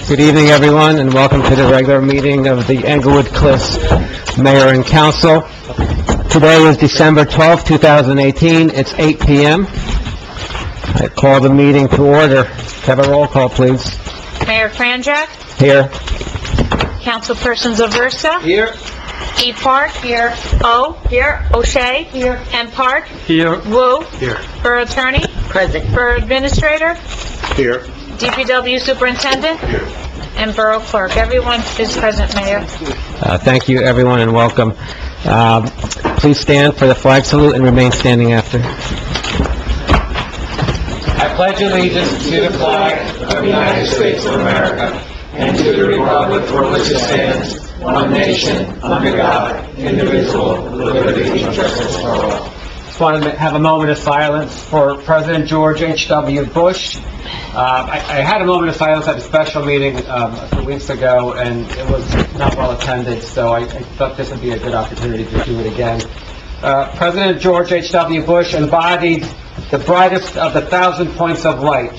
Good evening, everyone, and welcome to the regular meeting of the Englewood Cliffs Mayor and Council. Today is December 12th, 2018. It's 8 p.m. I call the meeting to order. Have a roll call, please. Mayor Kranjak, Here. Councilperson Zaversa, Here. E. Park, here. O, here. O'Shea, here. M. Park, Here. Wu, Here. Borough Attorney, Present. Borough Administrator, Here. DPW Superintendent, and Borough Clerk. Everyone is present, Mayor. Thank you, everyone, and welcome. Please stand for the flag salute and remain standing after. I pledge allegiance to the flag of the United States of America and to the republic for which it stands, one nation, under God, indivisible, with liberty and justice for all. Just want to have a moment of silence for President George H.W. Bush. I had a moment of silence at a special meeting a few weeks ago, and it was not well attended, so I thought this would be a good opportunity to do it again. President George H.W. Bush embodied the brightest of the 1,000 points of light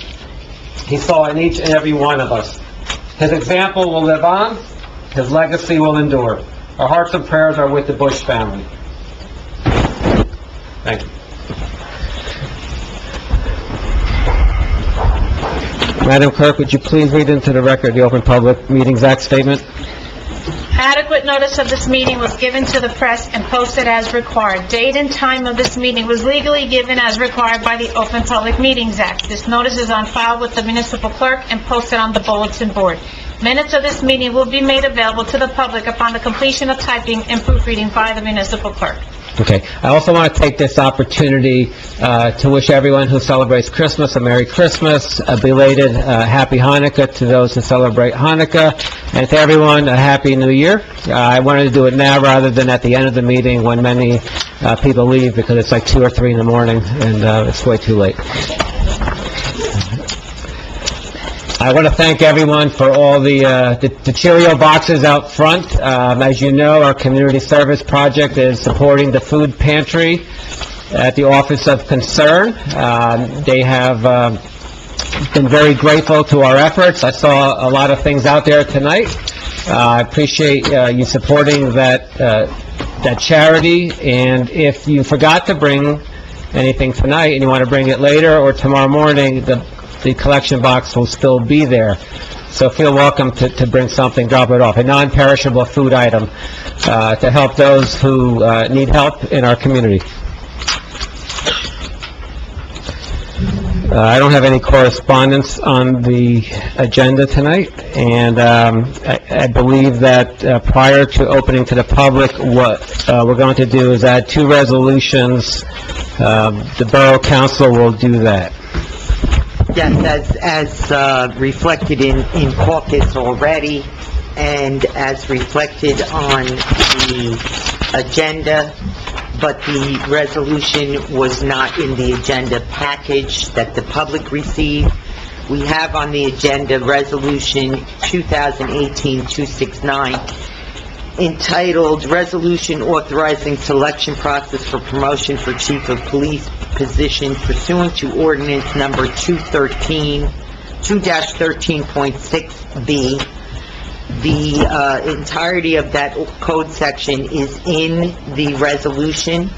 he saw in each and every one of us. His example will live on. His legacy will endure. Our hearts and prayers are with the Bush family. Thank you. Madam Clerk, would you please read into the record the Open Public Meetings Act statement? Adequate notice of this meeting was given to the press and posted as required. Date and time of this meeting was legally given as required by the Open Public Meetings Act. This notice is on file with the municipal clerk and posted on the bulletin board. Minutes of this meeting will be made available to the public upon the completion of typing and proofreading by the municipal clerk. Okay. I also want to take this opportunity to wish everyone who celebrates Christmas a Merry Christmas, a belated Happy Hanukkah to those who celebrate Hanukkah, and to everyone a Happy New Year. I wanted to do it now rather than at the end of the meeting when many people leave because it's like 2 or 3 in the morning and it's way too late. I want to thank everyone for all the Cheerio boxes out front. As you know, our community service project is supporting the food pantry at the Office of Concern. They have been very grateful to our efforts. I saw a lot of things out there tonight. I appreciate you supporting that charity, and if you forgot to bring anything tonight and you want to bring it later or tomorrow morning, the collection box will still be there. So feel welcome to bring something, drop it off, a non-perishable food item to help those who need help in our community. I don't have any correspondence on the agenda tonight, and I believe that prior to opening to the public, what we're going to do is add 2 resolutions. The Borough Council will do that. Yes, as reflected in caucus already, and as reflected on the agenda, but the resolution was not in the agenda package that the public received. We have on the agenda Resolution 2018-269, entitled Resolution Authorizing Selection Process for Promotion for Chief of Police Position Pursuant to Ordinance Number 2-13.6B. The entirety of that code section is in the resolution.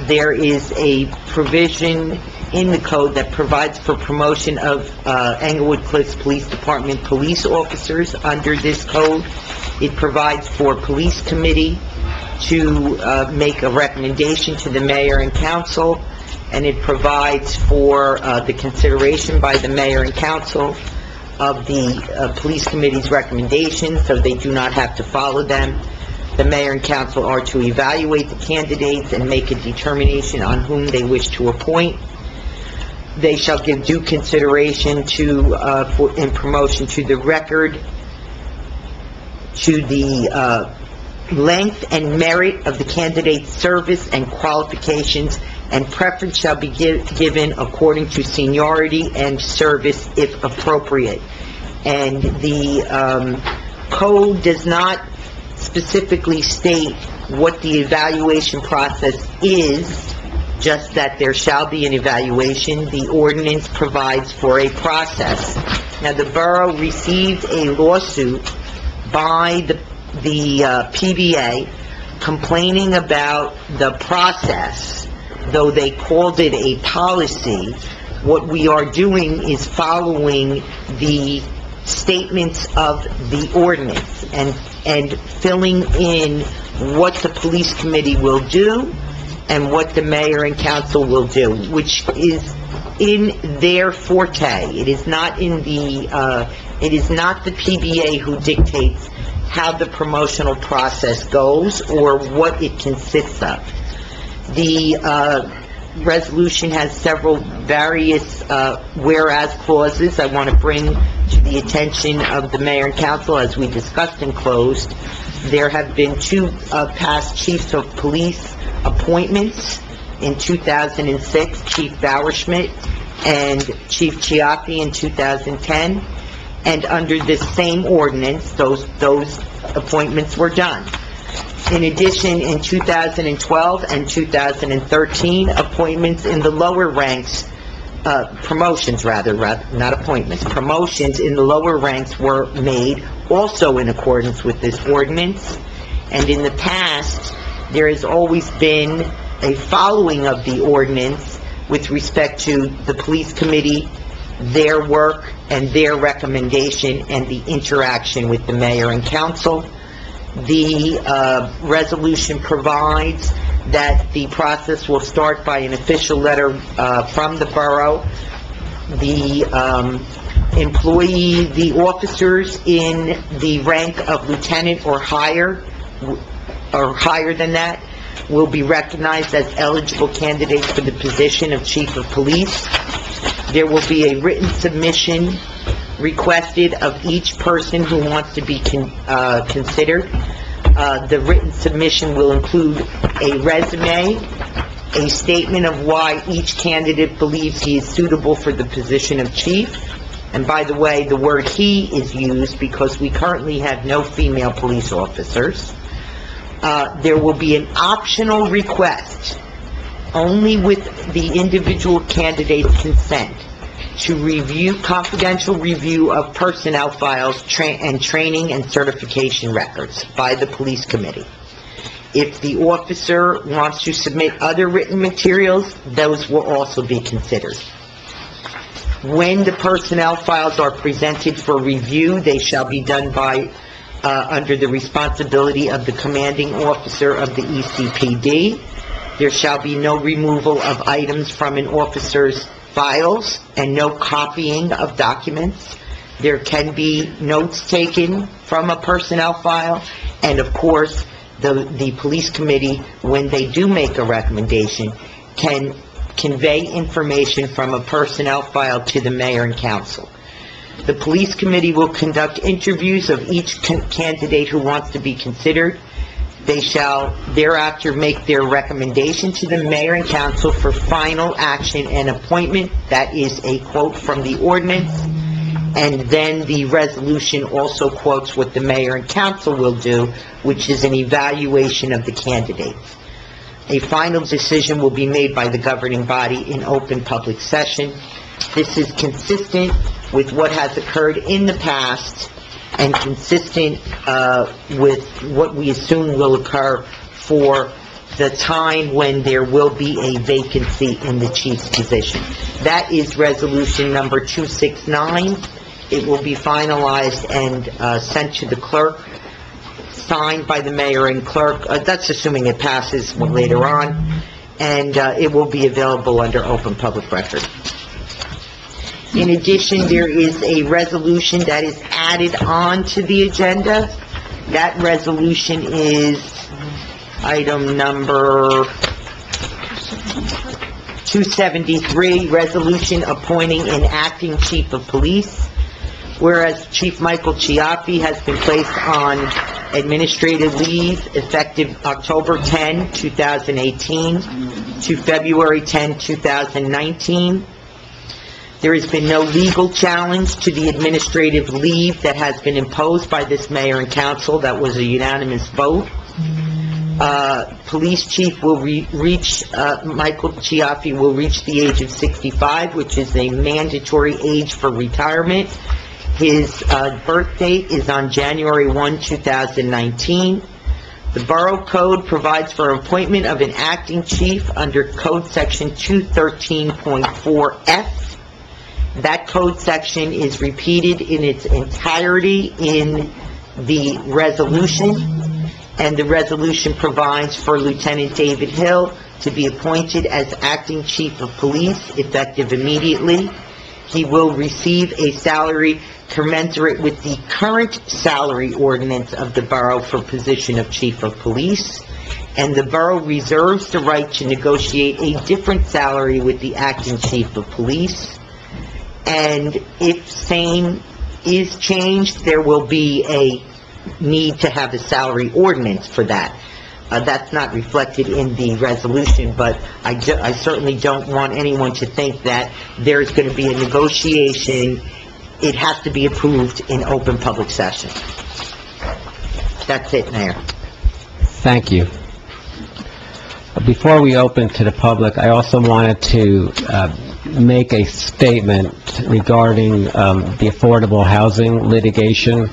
There is a provision in the code that provides for promotion of Englewood Cliffs Police Department police officers under this code. It provides for police committee to make a recommendation to the mayor and council, and it provides for the consideration by the mayor and council of the police committee's recommendations, so they do not have to follow them. The mayor and council are to evaluate the candidates and make a determination on whom they wish to appoint. They shall give due consideration to in promotion to the record, to the length and merit of the candidate's service and qualifications, and preference shall be given according to seniority and service if appropriate. And the code does not specifically state what the evaluation process is, just that there shall be an evaluation. The ordinance provides for a process. Now, the borough received a lawsuit by the PBA complaining about the process. Though they called it a policy, what we are doing is following the statements of the ordinance and filling in what the police committee will do and what the mayor and council will do, which is in their forte. It is not the PBA who dictates how the promotional process goes or what it consists of. The resolution has several various whereas clauses I want to bring to the attention of the mayor and council. As we discussed in closed, there have been two past chiefs of police appointments in 2006, Chief Bauerschmidt and Chief Chiaffi in 2010, and under this same ordinance, those appointments were done. In addition, in 2012 and 2013, appointments in the lower ranks, promotions rather, not appointments, promotions in the lower ranks were made, also in accordance with this ordinance. And in the past, there has always been a following of the ordinance with respect to the police committee, their work, and their recommendation, and the interaction with the mayor and council. The resolution provides that the process will start by an official letter from the borough. The the officers in the rank of lieutenant or higher than that, will be recognized as eligible candidates for the position of chief of police. There will be a written submission requested of each person who wants to be considered. The written submission will include a resume, a statement of why each candidate believes he is suitable for the position of chief. And by the way, the word "he" is used because we currently have no female police officers. There will be an optional request, only with the individual candidate's consent, to review, confidential review of personnel files and training and certification records by the police committee. If the officer wants to submit other written materials, those will also be considered. When the personnel files are presented for review, they shall be done by under the responsibility of the commanding officer of the ECPD. There shall be no removal of items from an officer's files and no copying of documents. There can be notes taken from a personnel file, and of course, the police committee, when they do make a recommendation, can convey information from a personnel file to the mayor and council. The police committee will conduct interviews of each candidate who wants to be considered. They shall thereafter make their recommendation to the mayor and council for final action and appointment. That is a quote from the ordinance. And then the resolution also quotes what the mayor and council will do, which is an evaluation of the candidates. A final decision will be made by the governing body in open public session. This is consistent with what has occurred in the past and consistent with what we assume will occur for the time when there will be a vacancy in the chief's position. That is resolution number 269. It will be finalized and sent to the clerk, signed by the mayor and clerk. That's assuming it passes later on, and it will be available under open public record. In addition, there is a resolution that is added on to the agenda. That resolution is item number 273, resolution appointing an acting chief of police. Whereas Chief Michael Chiaffi has been placed on administrative leave effective October 10, 2018 to February 10, 2019. There has been no legal challenge to the administrative leave that has been imposed by this mayor and council. That was a unanimous vote. Police chief will reach, Michael Chiaffi will reach the age of 65, which is a mandatory age for retirement. His birth date is on January 1, 2019. The Borough Code provides for appointment of an acting chief under Code Section 213.4F. That code section is repeated in its entirety in the resolution, and the resolution provides for Lieutenant David Hill to be appointed as acting chief of police effective immediately. He will receive a salary commensurate with the current salary ordinance of the borough for position of chief of police, and the borough reserves the right to negotiate a different salary with the acting chief of police. And if same is changed, there will be a need to have a salary ordinance for that. That's not reflected in the resolution, but I certainly don't want anyone to think that there's going to be a negotiation. It has to be approved in open public session. That's it, Mayor. Thank you. Before we open to the public, I also wanted to make a statement regarding the affordable housing litigation.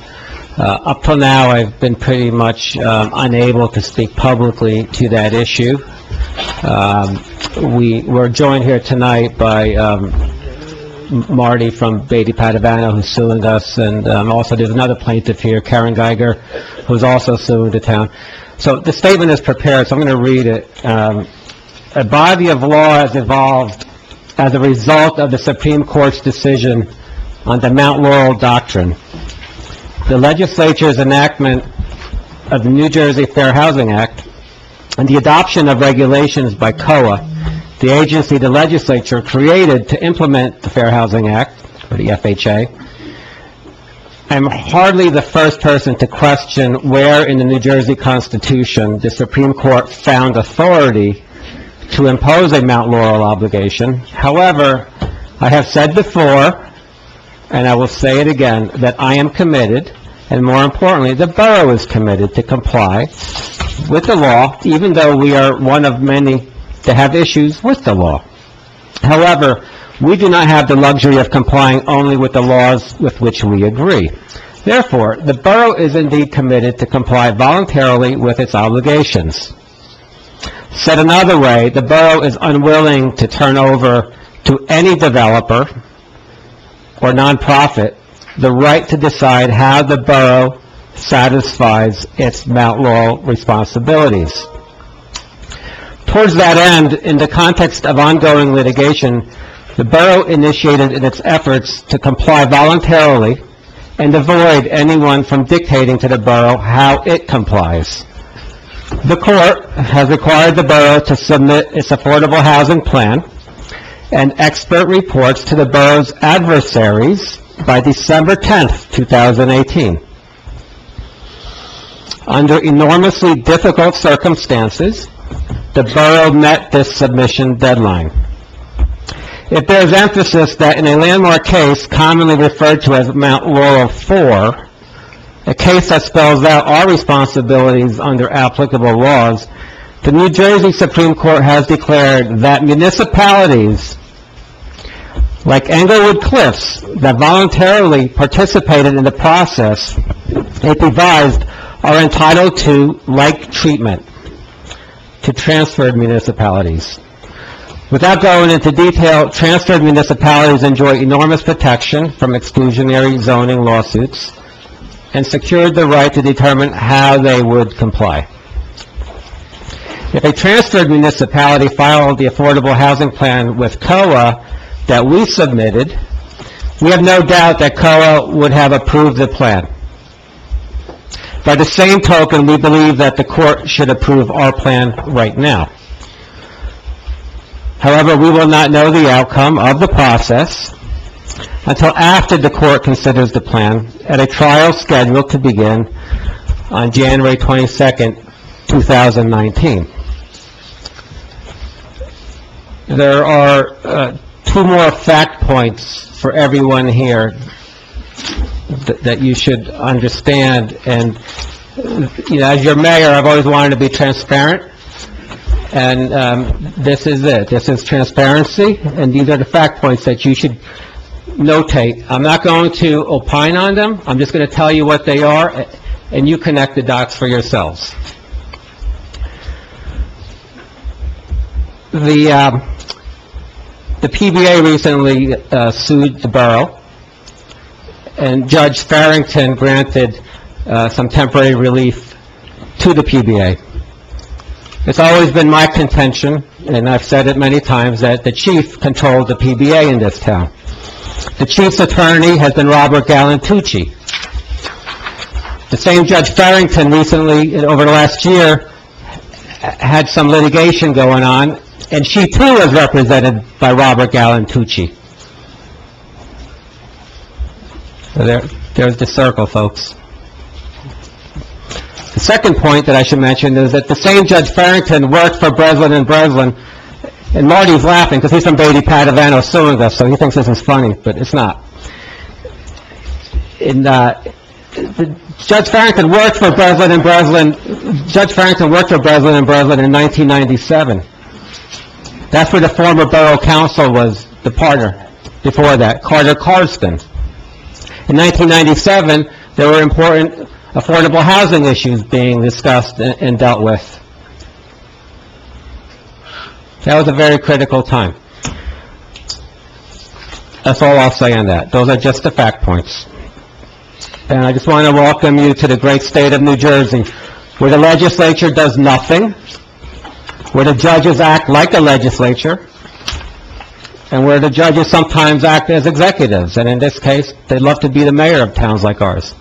Up till now, I've been pretty much unable to speak publicly to that issue. We're joined here tonight by Marty from Beatty Padavano, who's suing us, and also there's another plaintiff here, Karen Geiger, who's also suing the town. So the statement is prepared, so I'm going to read it. A body of law has evolved as a result of the Supreme Court's decision on the Mount Laurel Doctrine. The legislature's enactment of the New Jersey Fair Housing Act and the adoption of regulations by COA, the agency the legislature created to implement the Fair Housing Act, or the FHA. I'm hardly the first person to question where in the New Jersey Constitution the Supreme Court found authority to impose a Mount Laurel obligation. However, I have said before, and I will say it again, that I am committed, and more importantly, the borough is committed to comply with the law, even though we are one of many that have issues with the law. However, we do not have the luxury of complying only with the laws with which we agree. Therefore, the borough is indeed committed to comply voluntarily with its obligations. Said another way, the borough is unwilling to turn over to any developer or nonprofit the right to decide how the borough satisfies its Mount Laurel responsibilities. Towards that end, in the context of ongoing litigation, the borough initiated in its efforts to comply voluntarily and avoid anyone from dictating to the borough how it complies. The court has required the borough to submit its affordable housing plan and expert reports to the borough's adversaries by December 10th, 2018. Under enormously difficult circumstances, the borough met this submission deadline. It bears emphasis that in a landmark case commonly referred to as Mount Laurel 4, a case that spells out our responsibilities under applicable laws, the New Jersey Supreme Court has declared that municipalities like Englewood Cliffs that voluntarily participated in the process it devised are entitled to like treatment to transferred municipalities. Without going into detail, transferred municipalities enjoy enormous protection from exclusionary zoning lawsuits and secured the right to determine how they would comply. If a transferred municipality filed the affordable housing plan with COA that we submitted, we have no doubt that COA would have approved the plan. By the same token, we believe that the court should approve our plan right now. However, we will not know the outcome of the process until after the court considers the plan at a trial scheduled to begin on January 22nd, 2019. There are two more fact points for everyone here that you should understand, and as your mayor, I've always wanted to be transparent, and this is it. This is transparency, and these are the fact points that you should notate. I'm not going to opine on them. I'm just going to tell you what they are, and you connect the dots for yourselves. The PBA recently sued the borough, and Judge Farrington granted some temporary relief to the PBA. It's always been my contention, and I've said it many times, that the chief controls the PBA in this town. The chief's attorney has been Robert Galantucci. The same Judge Farrington recently, over the last year, had some litigation going on, and she too was represented by Robert Galantucci. So there's the circle, folks. The second point that I should mention is that the same Judge Farrington worked for Breslin and Breslin, and Marty's laughing because he's from Beatty Padavano suing us, so he thinks this is funny, but it's not. Judge Farrington worked for Breslin and Breslin. Judge Farrington worked for Breslin and Breslin in 1997. That's where the former borough council was the partner. Before that, Carter Carston. In 1997, there were important affordable housing issues being discussed and dealt with. That was a very critical time. That's all I'll say on that. Those are just the fact points. And I just want to welcome you to the great state of New Jersey, where the legislature does nothing, where the judges act like a legislature, and where the judges sometimes act as executives, and in this case, they'd love to be the mayor of towns like ours.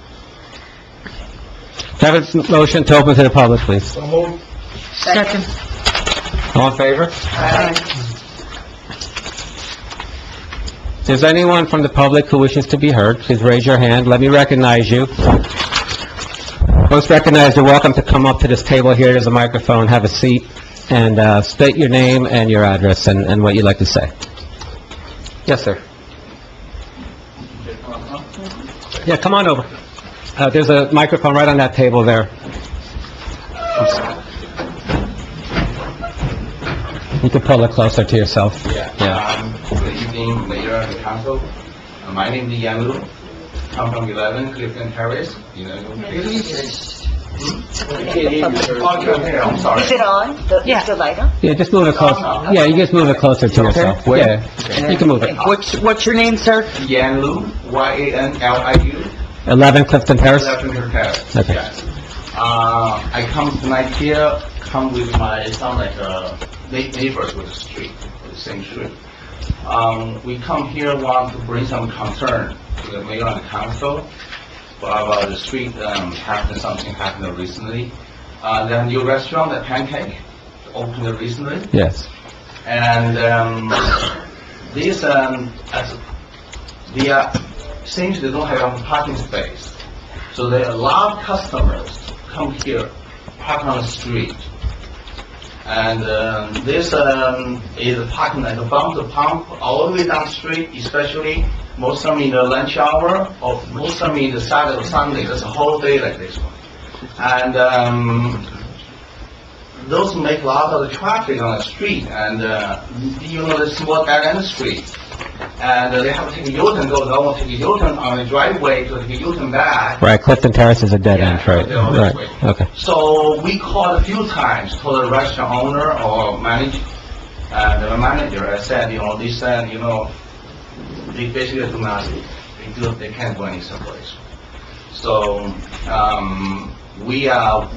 Have a motion to open to the public, please. Second. All in favor? If there's anyone from the public who wishes to be heard, please raise your hand. Let me recognize you. Most recognized, you're welcome to come up to this table here. There's a microphone, have a seat, and state your name and your address and what you'd like to say. Yes, sir. Yeah, come on over. There's a microphone right on that table there. You can pull it closer to yourself. Good evening, Mayor and the Council. My name is Yan Lu. I'm from 11 Clifton Terrace. I'm sorry. Is it on? Yeah. Is the light on? Yeah, just move it closer. Yeah, you just move it closer to yourself. Where? Yeah, you can move it. What's your name, sir? Yan Lu, Y-A-N-L-I-U. 11 Clifton Terrace? 11 Clifton Terrace. Okay. Yes. I come tonight here, come with my, sound like neighbors with the street, with the same street. We come here want to bring some concern to the mayor and the council about the street, something happened recently. The new restaurant, the Pancake, opened recently. Yes. And these, since they don't have a parking space, so there are a lot of customers come here, park on the street. And this is parking like a bump to pump all the way down the street, especially most of them in the lunch hour, or most of them in the Saturday or Sunday. There's a whole day like this one. And those make a lot of the traffic on the street, and the small dead-end street. And they have to take a U-turn, go down, take a U-turn on the driveway to take a U-turn back. Right, Clifton Terrace is a dead end, right? they're all this way. Right, okay. So we called a few times to the restaurant owner or manager, and the manager said, this, they basically do nothing. They can't go any someplace. So we are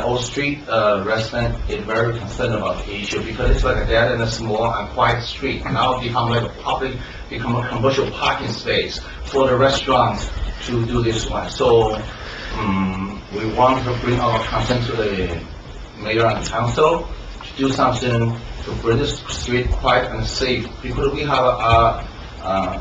all street residents is very concerned about the issue because it's like a dead and a small and quiet street. Now become like become a commercial parking space for the restaurants to do this one. So we want to bring our concern to the mayor and council to do something to bring this street quiet and safe because we have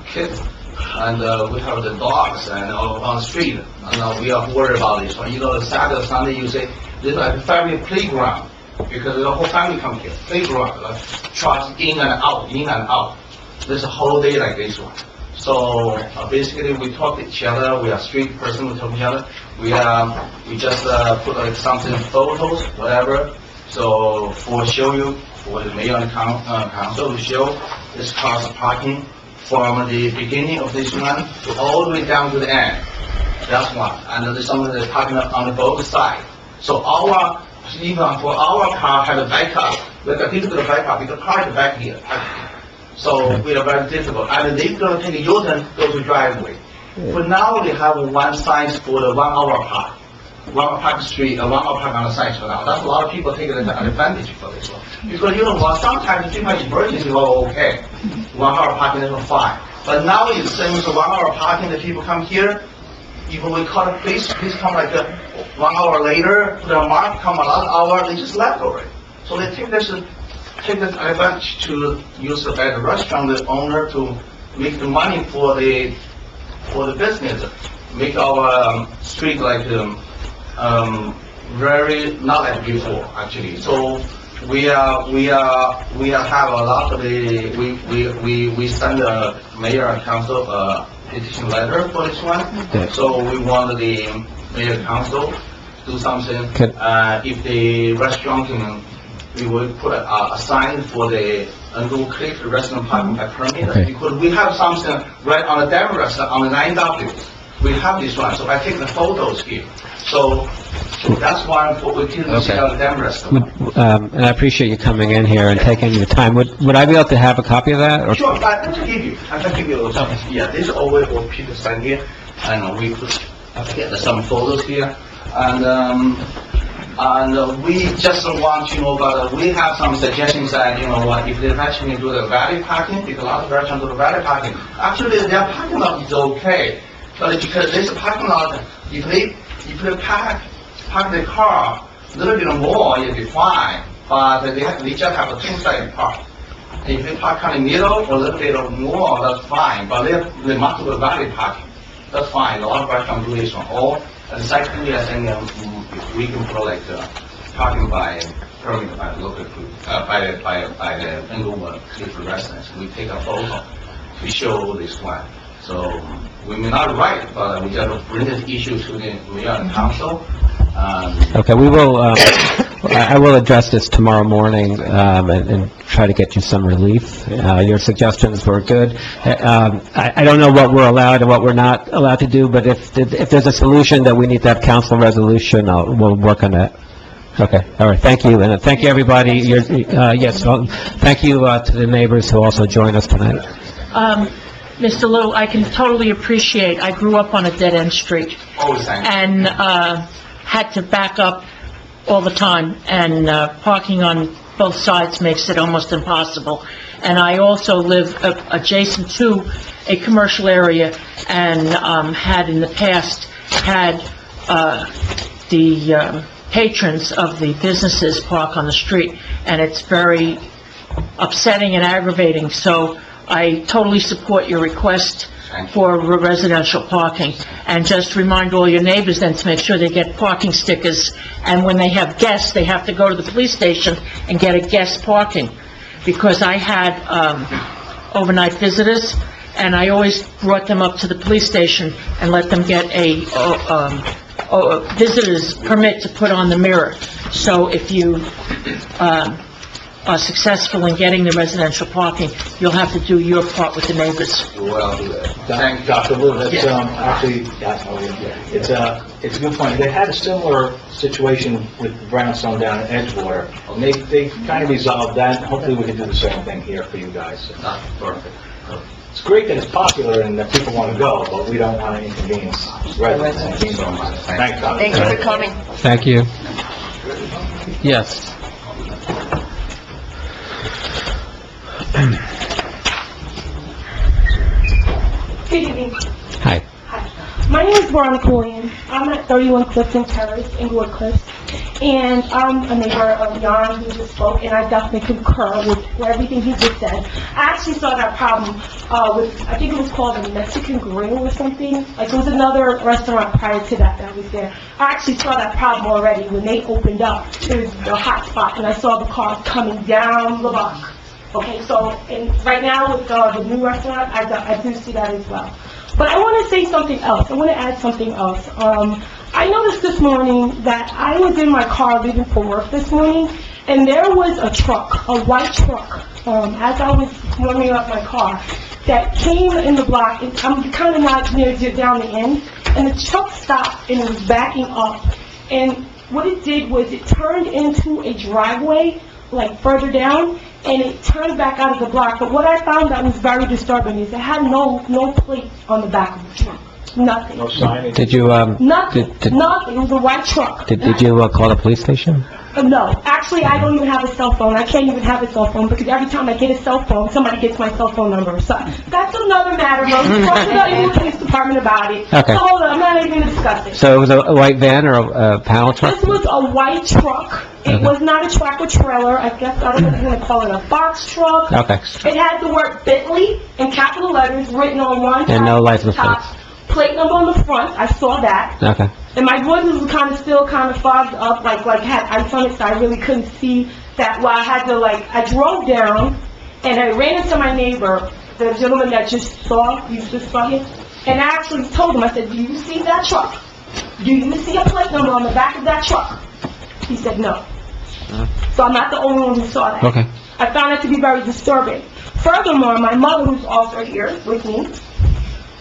kids. And we have the dogs and on the street, and we are worried about this one. The Saturday, Sunday, you say this is like a family playground because the whole family come here. Playground, trucks in and out, in and out. There's a whole day like this one. So basically, we talk to each other. We are street person. We talk to each other. We just put like something photos, whatever. So for show you for the mayor and council to show this car's parking from the beginning of this one to all the way down to the end. That's one. And there's some of the parking on the both sides. So even for our car have a backup. We got difficult to back up because the car is back here. So we are very difficult. And they're going to take a U-turn, go to driveway. But now they have one sign for the 1 hour park. 1 hour park street, 1 hour park on the side for now. That's a lot of people taking advantage for this one. Because you know what, sometimes too much emergency, well, okay. 1 hour parking is fine. But now it seems 1 hour parking, the people come here, even we call the police come like 1 hour later, put a mark, come another hour, they just left already. So they take this advantage to use the restaurant, the owner, to make the money for the business, make our street like very not like before actually. So we have a lot of we send the mayor and council petition letter for this one. Yeah. So we want the mayor and council do something. If the restaurant can, we will put a sign for the Underwood Creek restaurant parking by permit. Okay. Because we have something right on the demo restaurant on the 9W. We have this one, so I take the photos here. So that's why we can see on the demo restaurant. And I appreciate you coming in here and taking your time. Would I be able to have a copy of that? Or- Sure, I can give you some. Yeah, this is always what people sign here, and we put some photos here, and we just want to know about. We have some suggestions that what if they actually do the valet parking, because a lot of restaurants do the valet parking. Actually, their parking lot is okay, but because this parking lot, if they park the car a little bit more, it'll be fine. But they just have a two-side park. If they park in the middle or a little bit more, that's fine. But they must do the valet parking. That's fine. A lot of restaurants do this one. Or and secondly, I think we can put like parking by permit by local by the Inglewood Cliff residents. We take a photo to show this one. So we may not write, but we just bring this issue to the mayor and council. Okay, we will, I will address this tomorrow morning, and try to get you some relief. Your suggestions were good. I don't know what we're allowed and what we're not allowed to do, but if there's a solution that we need to have council resolution, we'll work on that. Okay, all right, thank you, and thank you, everybody. Yes, well, thank you to the neighbors who also joined us tonight. Mr. Little, I can totally appreciate, I grew up on a dead-end street, Always thank you. and had to back up all the time, and parking on both sides makes it almost impossible. And I also live adjacent to a commercial area, and had in the past had the patrons of the businesses park on the street, and it's very upsetting and aggravating. So I totally support your request for residential parking. And just remind all your neighbors then to make sure they get parking stickers. And when they have guests, they have to go to the police station and get a guest parking. Because I had overnight visitors, and I always brought them up to the police station and let them get a visitor's permit to put on the mirror. So if you are successful in getting the residential parking, you'll have to do your part with the neighbors. Well, do that. Thank you. Dr. Wu, that's, actually, it's a good point. They had a similar situation with the Brownstone down at Edgewater, and they kind of resolved that. Hopefully we can do the same thing here for you guys. That's perfect. It's great that it's popular and that people want to go, but we don't want to inconvenience residents. Thank you so much. Thanks, Dr. Thank you for coming. Thank you. Yes. Good evening. Hi. Hi. My name is Veronica Williams. I'm at 31 Clifton Terrace, Inglewood Cliffs, and I'm a neighbor of Jan who just spoke, and I definitely concur with everything he just said. I actually saw that problem with, I think it was called a Mexican Grill or something. Like, it was another restaurant prior to that was there. I actually saw that problem already when they opened up. It was a hot spot, and I saw the cars coming down the block. Okay, so, and right now with the new restaurant, I do see that as well. But I want to say something else. I want to add something else. I noticed this morning that I was in my car leaving for work this morning, and there was a truck, a white truck, as I was warming up my car, that came in the block, and I'm kind of not near down the end, and the truck stopped and it was backing up. And what it did was it turned into a driveway, like further down, and it turned back out of the block. But what I found that was very disturbing is it had no plate on the back of the truck. Nothing. No signage? Did you, Nothing. did- Nothing. It was a white truck. did you call the police station? No. Actually, I don't even have a cell phone. I can't even have a cell phone because every time I get a cell phone, somebody gets my cell phone number. So that's another matter. We'll talk to the police department about it. Okay. So hold on. I'm not even going to discuss it. So it was a white van or a panel truck? This was a white truck. It Okay. was not a tractor trailer. I guess, I don't know if you're going to call it a box truck. Okay. It had the word Bentley in capital letters written on one And no side, license top. plates. Plate number on the front, I saw that. Okay. And my voice was still kind of fogged up, like had ice on it, so I really couldn't see that. Well, I had to, I drove down, and I ran into my neighbor, the gentleman that you just saw him, and I actually told him, I said, do you see that truck? Do you see a plate number on the back of that truck? He said, no. So I'm not the only one who saw that. Okay. I found it to be very disturbing. Furthermore, my mother, who's also here with me,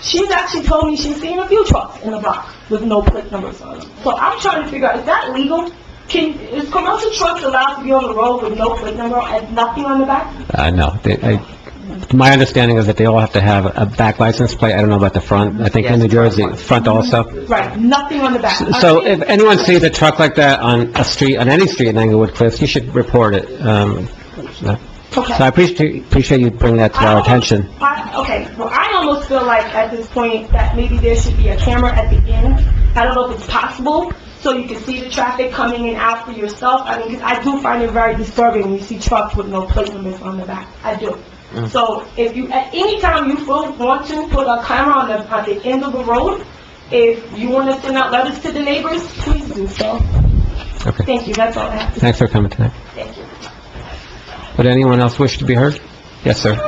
she's actually told me she's seen a few trucks in the block with no plate numbers on them. So I'm trying to figure out, is that legal? Is commercial trucks allowed to be on the road with no plate number and nothing on the back? No. My understanding is that they all have to have a back license plate. I don't know about the front. I think in New Jersey, front also. Right, nothing on the back. So if anyone sees a truck like that on a street, on any street in Englewood Cliffs, you should report it. Okay. So I appreciate you bringing that to our attention. Okay, well, I almost feel like at this point that maybe there should be a camera at the end. I don't know if it's possible, so you can see the traffic coming in and out for yourself. I mean, 'cause I do find it very disturbing when you see trucks with no plate numbers on the back. I do. So if you, at any time you want to put a camera on the end of the road, if you want to send out letters to the neighbors, please do so. Okay. Thank you, that's all I have to say. Thanks for coming tonight. Thank you. Would anyone else wish to be heard? Yes, sir.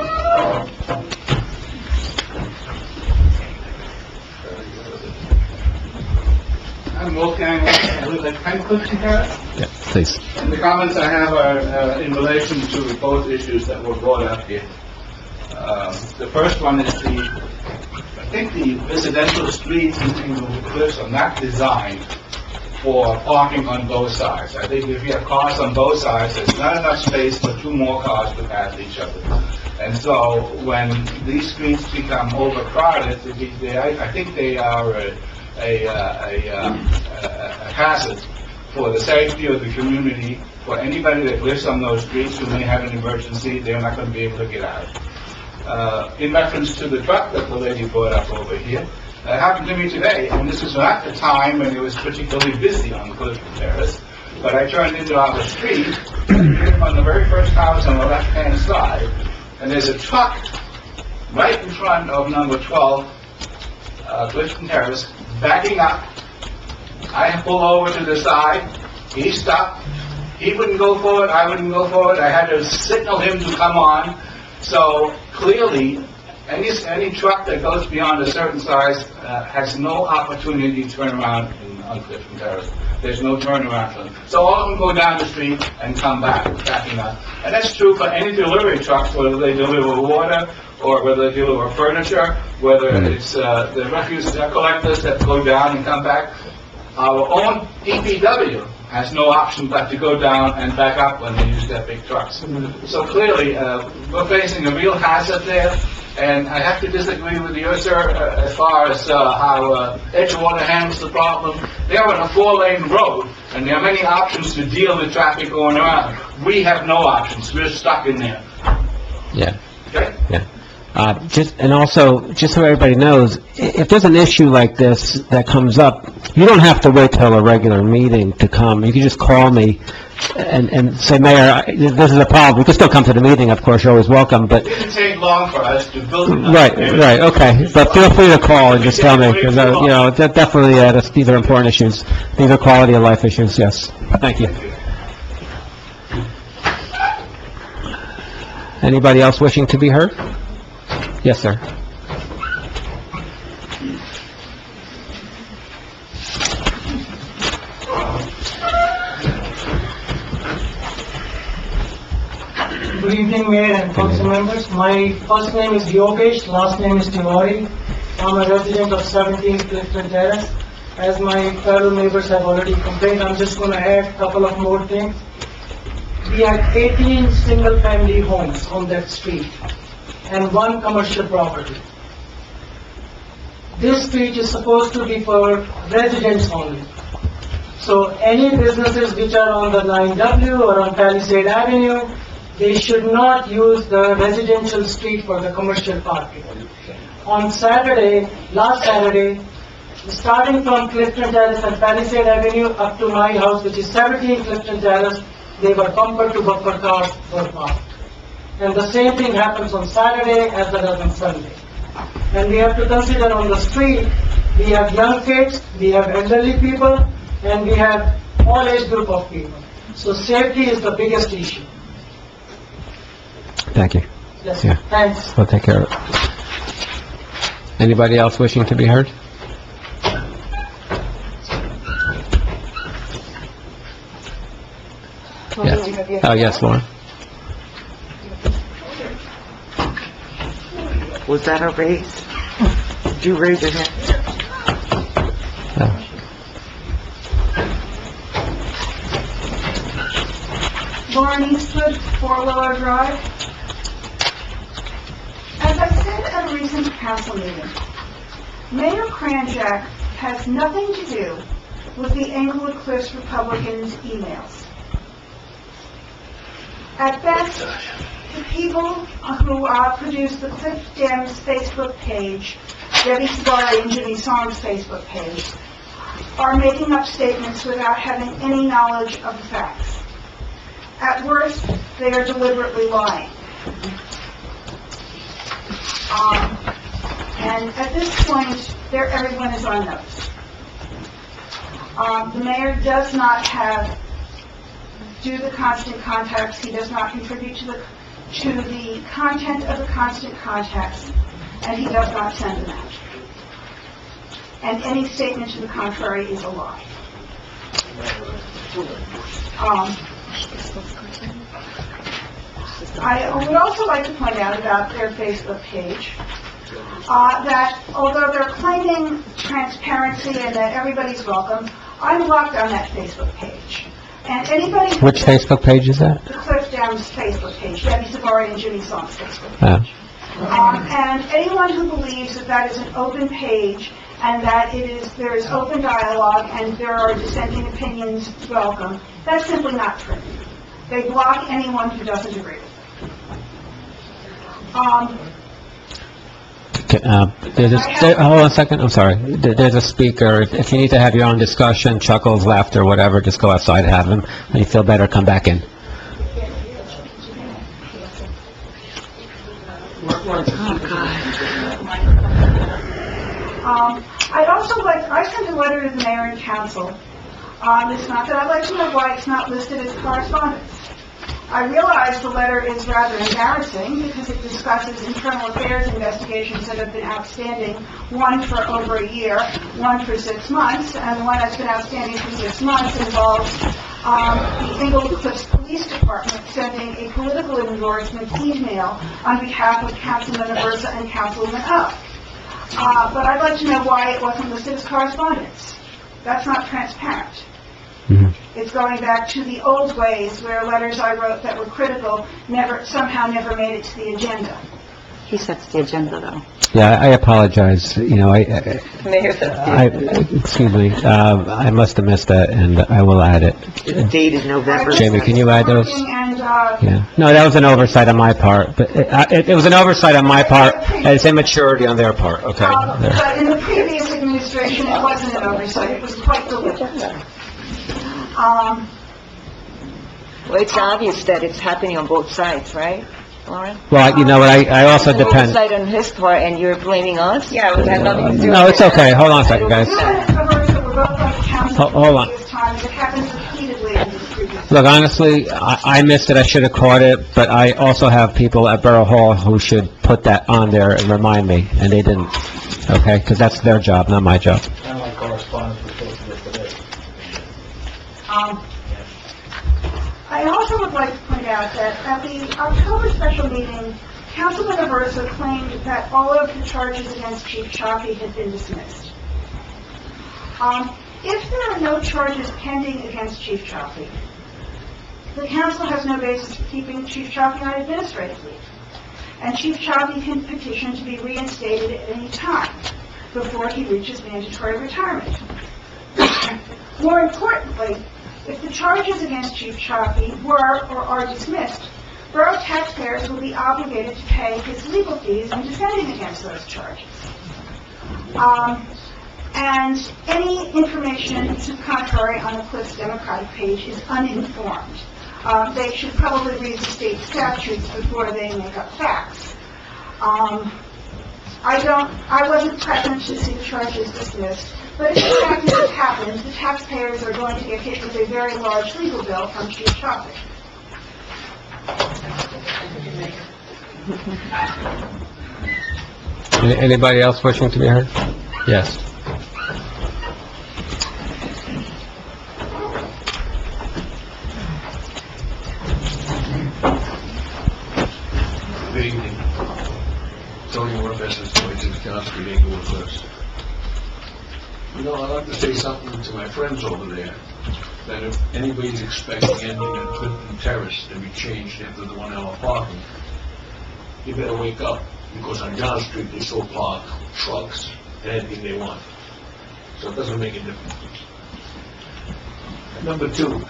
I'm Wolfgang, I live at 10 Clifton Terrace. Yeah, please. And the comments I have are in relation to both issues that were brought up here. The first one is I think the residential streets in Englewood Cliffs are not designed for parking on both sides. I think if you have cars on both sides, there's not enough space for two more cars to pass each other. And so when these streets become overcrowded, I think they are a hazard for the safety of the community. For anybody that lives on those streets who may have an emergency, they're not going to be able to get out. In reference to the truck that the lady brought up over here, it happened to me today, and this is not the time when it was particularly busy on Clifton Terrace, but I turned into our street on the very first house on the left-hand side, and there's a truck right in front of number 12, Clifton Terrace, backing up. I pull over to the side, he stopped, he wouldn't go forward, I wouldn't go forward, I had to signal him to come on. So clearly, any truck that goes beyond a certain size has no opportunity to turn around on Clifton Terrace. There's no turnaround for them. So all of them go down the street and come back, backing up. And that's true for any delivery trucks, whether they deliver water or whether they deliver furniture, whether it's the refuse collectors that go down and come back. Our own DPW has no option but to go down and back up when they use their big trucks. So clearly, we're facing a real hazard there. And I have to disagree with you, sir, as far as how Edgewater handles the problem. They're on a 4-lane road, and there are many options to deal with traffic going around. We have no options. We're stuck in there. Yeah. Okay? Yeah. Just so everybody knows, if there's an issue like this that comes up, you don't have to wait till a regular meeting to come. You can just call me and say, Mayor, this is a problem. You can still come to the meeting, of course, you're always welcome, but... It didn't take long for us to build... Right, okay. But feel free to call and just tell me, because, definitely, these are important issues. These are quality of life issues, yes. Thank you. Anybody else wishing to be heard? Yes, sir. Good evening, Mayor and council members. My first name is Yogesh, last name is Tiwari. I'm a resident of 17 Clifton Terrace. As my fellow neighbors have already complained, I'm just going to add a couple of more things. We had 18 single-family homes on that street and 1 commercial property. This street is supposed to be for residents only. So any businesses which are on the 9W or on Palisade Avenue, they should not use the residential street for the commercial parking. On Saturday, last Saturday, starting from Clifton Terrace and Palisade Avenue up to my house, which is 17 Clifton Terrace, they were bumper to bumper cars were parked. And the same thing happens on Saturday as well as on Sunday. And we have to consider on the street, we have young kids, we have elderly people, and we have all age group of people. So safety is the biggest issue. Thank you. Yes, Yeah. thanks. We'll take care of it. Anybody else wishing to be heard? Yes. Oh, yes, Lauren. Was that a raise? Did you raise your hand? No. Lauren Eastwood, 4-Wheeler Drive. As I said at a recent council meeting, Mayor Kranjak has nothing to do with the Englewood Cliffs Republicans' emails. At best, the people who produce the Cliff Dam's Facebook page, Debbie Sabari and Jimmy Song's Facebook page, are making up statements without having any knowledge of the facts. At worst, they are deliberately lying. And at this point, everyone is on notice. The mayor does not do the constant contacts. He does not contribute to the content of the constant contacts, and he does not send them out. And any statement to the contrary is a lie. I would also like to point out about their Facebook page that although they're claiming transparency and that everybody's welcome, I'm blocked on that Facebook page. And anybody... Which Facebook page is that? The Cliff Downs Facebook page, Debbie Sabari and Jimmy Song's Facebook page. Oh. And anyone who believes that that is an open page and that there is open dialogue and there are dissenting opinions welcome, that's simply not true. They block anyone who doesn't agree with them. Hold on a second, I'm sorry. There's a speaker. If you need to have your own discussion, chuckles, laughter, whatever, just go outside and have them. When you feel better, come back in. I sent a letter to the mayor and council. It's not that I'd like to know why it's not listed as correspondence. I realize the letter is rather embarrassing because it discusses internal affairs investigations that have been outstanding, one for over a year, one for 6 months, and the one that's been outstanding for 6 months involves the Englewood Cliffs Police Department sending a political endorsement email on behalf of Councilman Aversa and Councilman Up. But I'd like to know why it wasn't listed as correspondence. That's not transparent. It's going back to the old ways where letters I wrote that were critical somehow never made it to the agenda. He sets the agenda, though. Yeah, I apologize, excuse me, I must have missed that, and I will add it. The date is November. Jamie, can you add those? Yeah. No, that was an oversight on my part, but it was an oversight on my part, and it's immaturity on their part, okay? But in the previous administration, it wasn't an oversight. It was quite deliberate. Well, it's obvious that it's happening on both sides, right, Lauren? Well, you know what, I also depend... Oversight on his part, and you're blaming us? Yeah, it had nothing to do with it. No, it's okay, hold on a second, guys. You and Aversa were both on the council Hold on. previous times. It happens repeatedly in the previous Look, honestly, I missed it, I should have caught it, but I also have people at Borough Hall who should put that on there and remind me, and they didn't, okay? Because that's their job, not my job. Kind of like correspondence we're supposed to get today. I also would like to point out that at the October special meeting, Councilman Aversa claimed that all of the charges against Chief Chaffee had been dismissed. If there are no charges pending against Chief Chaffee, the council has no basis for keeping Chief Chaffee on administrative leave, and Chief Chaffee can petition to be reinstated at any time before he reaches mandatory retirement. More importantly, if the charges against Chief Chaffee were or are dismissed, borough taxpayers will be obligated to pay his legal fees in defending against those charges. And any information to the contrary on the Cliffs Democratic page is uninformed. They should probably read the state statutes before they make up facts. I wasn't present to see the charges dismissed, but if in fact this happens, the taxpayers are going to get hit with a very large legal bill from Chief Chaffee. Anybody else wishing to be heard? Yes. Good evening. Tony Warfest, 22 Town Street, Inglewood Cliffs. You know, I'd like to say something to my friends over there, that if anybody's expecting anything at Clifton Terrace to be changed after the 1 hour parking, you better wake up, because on John Street they still park trucks and anything they want. So it doesn't make a difference. Number two,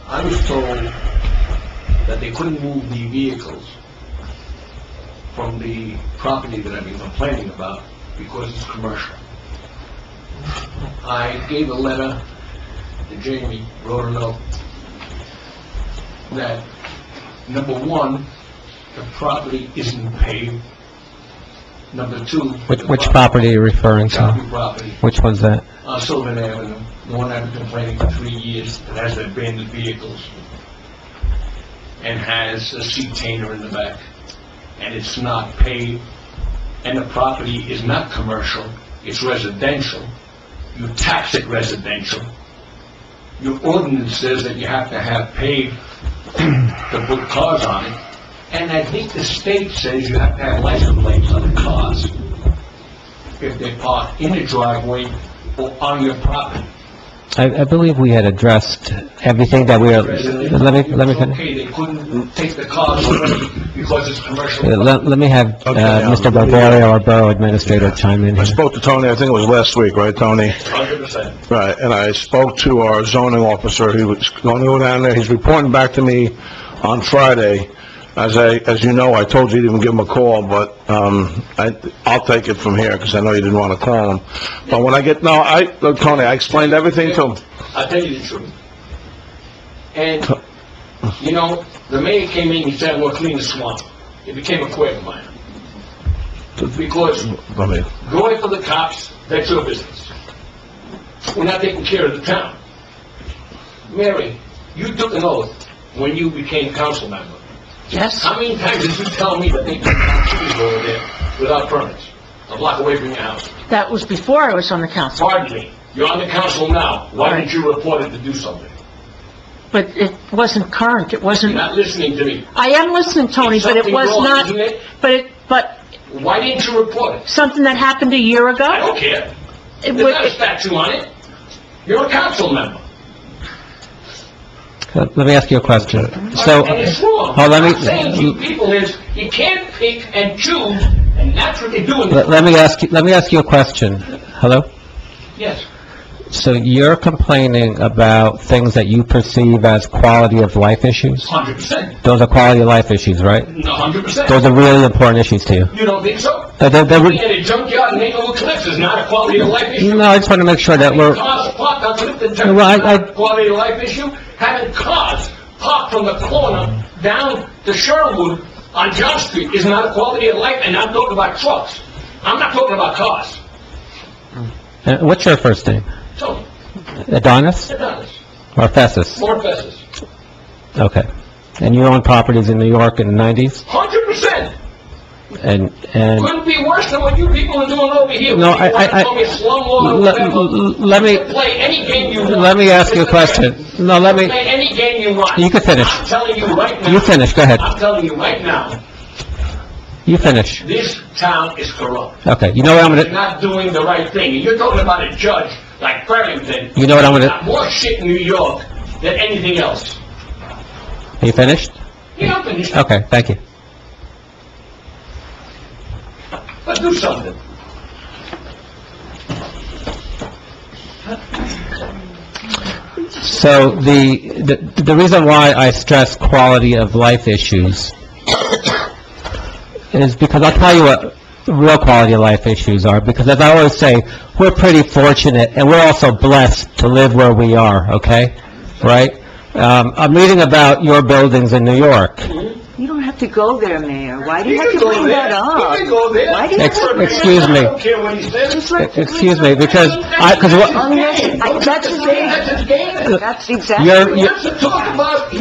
I was told that they couldn't move the vehicles from the property that I've been complaining about because it's commercial. I gave a letter to Jamie, wrote a note, that number one, the property isn't paved. Number two... Which property are you referring to? County property. Which one's that? Sylvan Avenue, the one I've been complaining for 3 years, that has the abandoned vehicles and has a seat tainer in the back, and it's not paved, and the property is not commercial, it's residential. You tax it residential. Your ordinance says that you have to have paved to put cars on it, and I think the state says you have to have license plates on the cars if they park in the driveway or on your property. I believe we had addressed everything that we are... Let me finish. Okay, they couldn't take the cars away because it's commercial. Let me have Mr. Barbario, our Borough Administrator, chime in I here. spoke to Tony, I think it was last week, right, Tony? 100%. Right, and I spoke to our zoning officer, he was going to go down there, he's reporting back to me on Friday. As you know, I told you to even give him a call, but, I'll take it from here, because I know you didn't want to call him. But when I get, look, Tony, I explained everything to him. I'll tell you the truth. And, you know, the mayor came in, he said, we'll clean the swamp. It became a quagmire. Because going for the cops, that's your business. We're not taking care of the town. Mary, you took an oath when you became council member. Yes? How many times did you tell me that they could plant trees over there without permits, a block away from your house? That was before I was on the council. Pardon me, you're on the council now. Why didn't you report it to do something? But it wasn't current, it wasn't... You're not listening to me. I am listening, Tony, but it was Something wrong, not... isn't it? But Why didn't you report it? something that happened a year ago? I don't care. It There's not a was- statute on it. You're a council member. Let me ask you a question. So, And it's wrong. let What I'm saying to you people is, you can't pick and choose, and that's what they're doing. let me ask you a question. Hello? Yes. So you're complaining about things that you perceive as quality of life issues? 100%. Those are quality of life issues, right? No, 100%. Those are really important issues to you? You don't think so? They're Being in a junkyard in Inglewood Cliffs is not a quality of life issue. No, I just want to make sure that we're... Cars parked on Clifton Terrace Well, is not a quality of life issue. Having cars parked from the corner down to Sherwood on John Street is not a quality of life, and I'm talking about trucks. I'm not talking about cars. What's your first name? Tony. Adonis Adonis, or Fessus? Morphesus, Okay. And you own properties in New York in the 90s? 100%. And Couldn't be worse than what you people are doing over here. No, You want to call me a slumlord or whatever. let me, Play any game you want. let me ask you a question. No, let me, Play any game you want. you can finish. I'm telling you right now. You finish, go ahead. I'm telling you right now, You finish. this town is corrupt. Okay, you know what I'm You're gonna, not doing the right thing. And you're talking about a judge like Farrington. You know what I'm gonna- Got more shit in New York than anything else. are you finished? Yeah, I'm finished. Okay, thank you. But do something. So the reason why I stress quality of life issues is because I'll tell you what real quality of life issues are, because as I always say, we're pretty fortunate and we're also blessed to live where we are, okay? Right? I'm reading about your buildings in New York. You don't have to go there, Mayor. Why do you You have can to go bring there. that up? You can go there. Why do you have to... Excuse me. I don't care what he says. Just like- Excuse me, because That's his game. That's his game. That's exactly... You're- He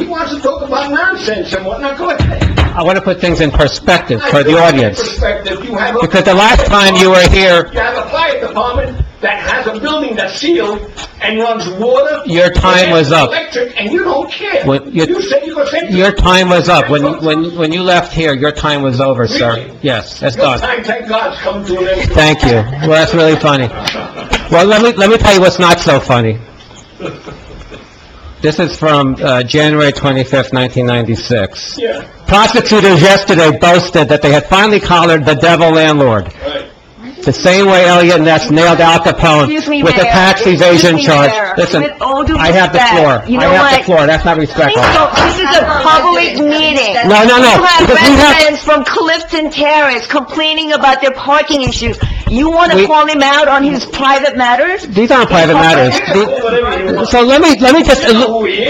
wants to talk about nonsense and whatnot. Go ahead. I want to put things in perspective for the audience. Perspective, you have a... Because the last time you were here, You have a fire department that has a building that's sealed and runs water... Your time was up. Electric, and you don't care. When you- You said you were saying... your time was up. When you left here, your time was over, sir. Really? Yes, that's Your done. time, thank God, is coming to an end. Thank you. Well, that's really funny. Well, let me tell you what's not so funny. This is from January 25th, 1996. Yeah, Prosecutors yesterday boasted that they had finally collared the devil landlord. right. The same way Elliot Ness nailed Al Capone Excuse me, with a Mayor. tax evasion Excuse me, charge. Mayor. Listen, With all due I have the respect, floor. you I know have the what? floor. That's not respectful. This is a public meeting. No, no, no, You have because we have- residents from Clifton Terrace complaining about their parking issues. You want to We- call him out on his private matters? These aren't private matters. So let me just... You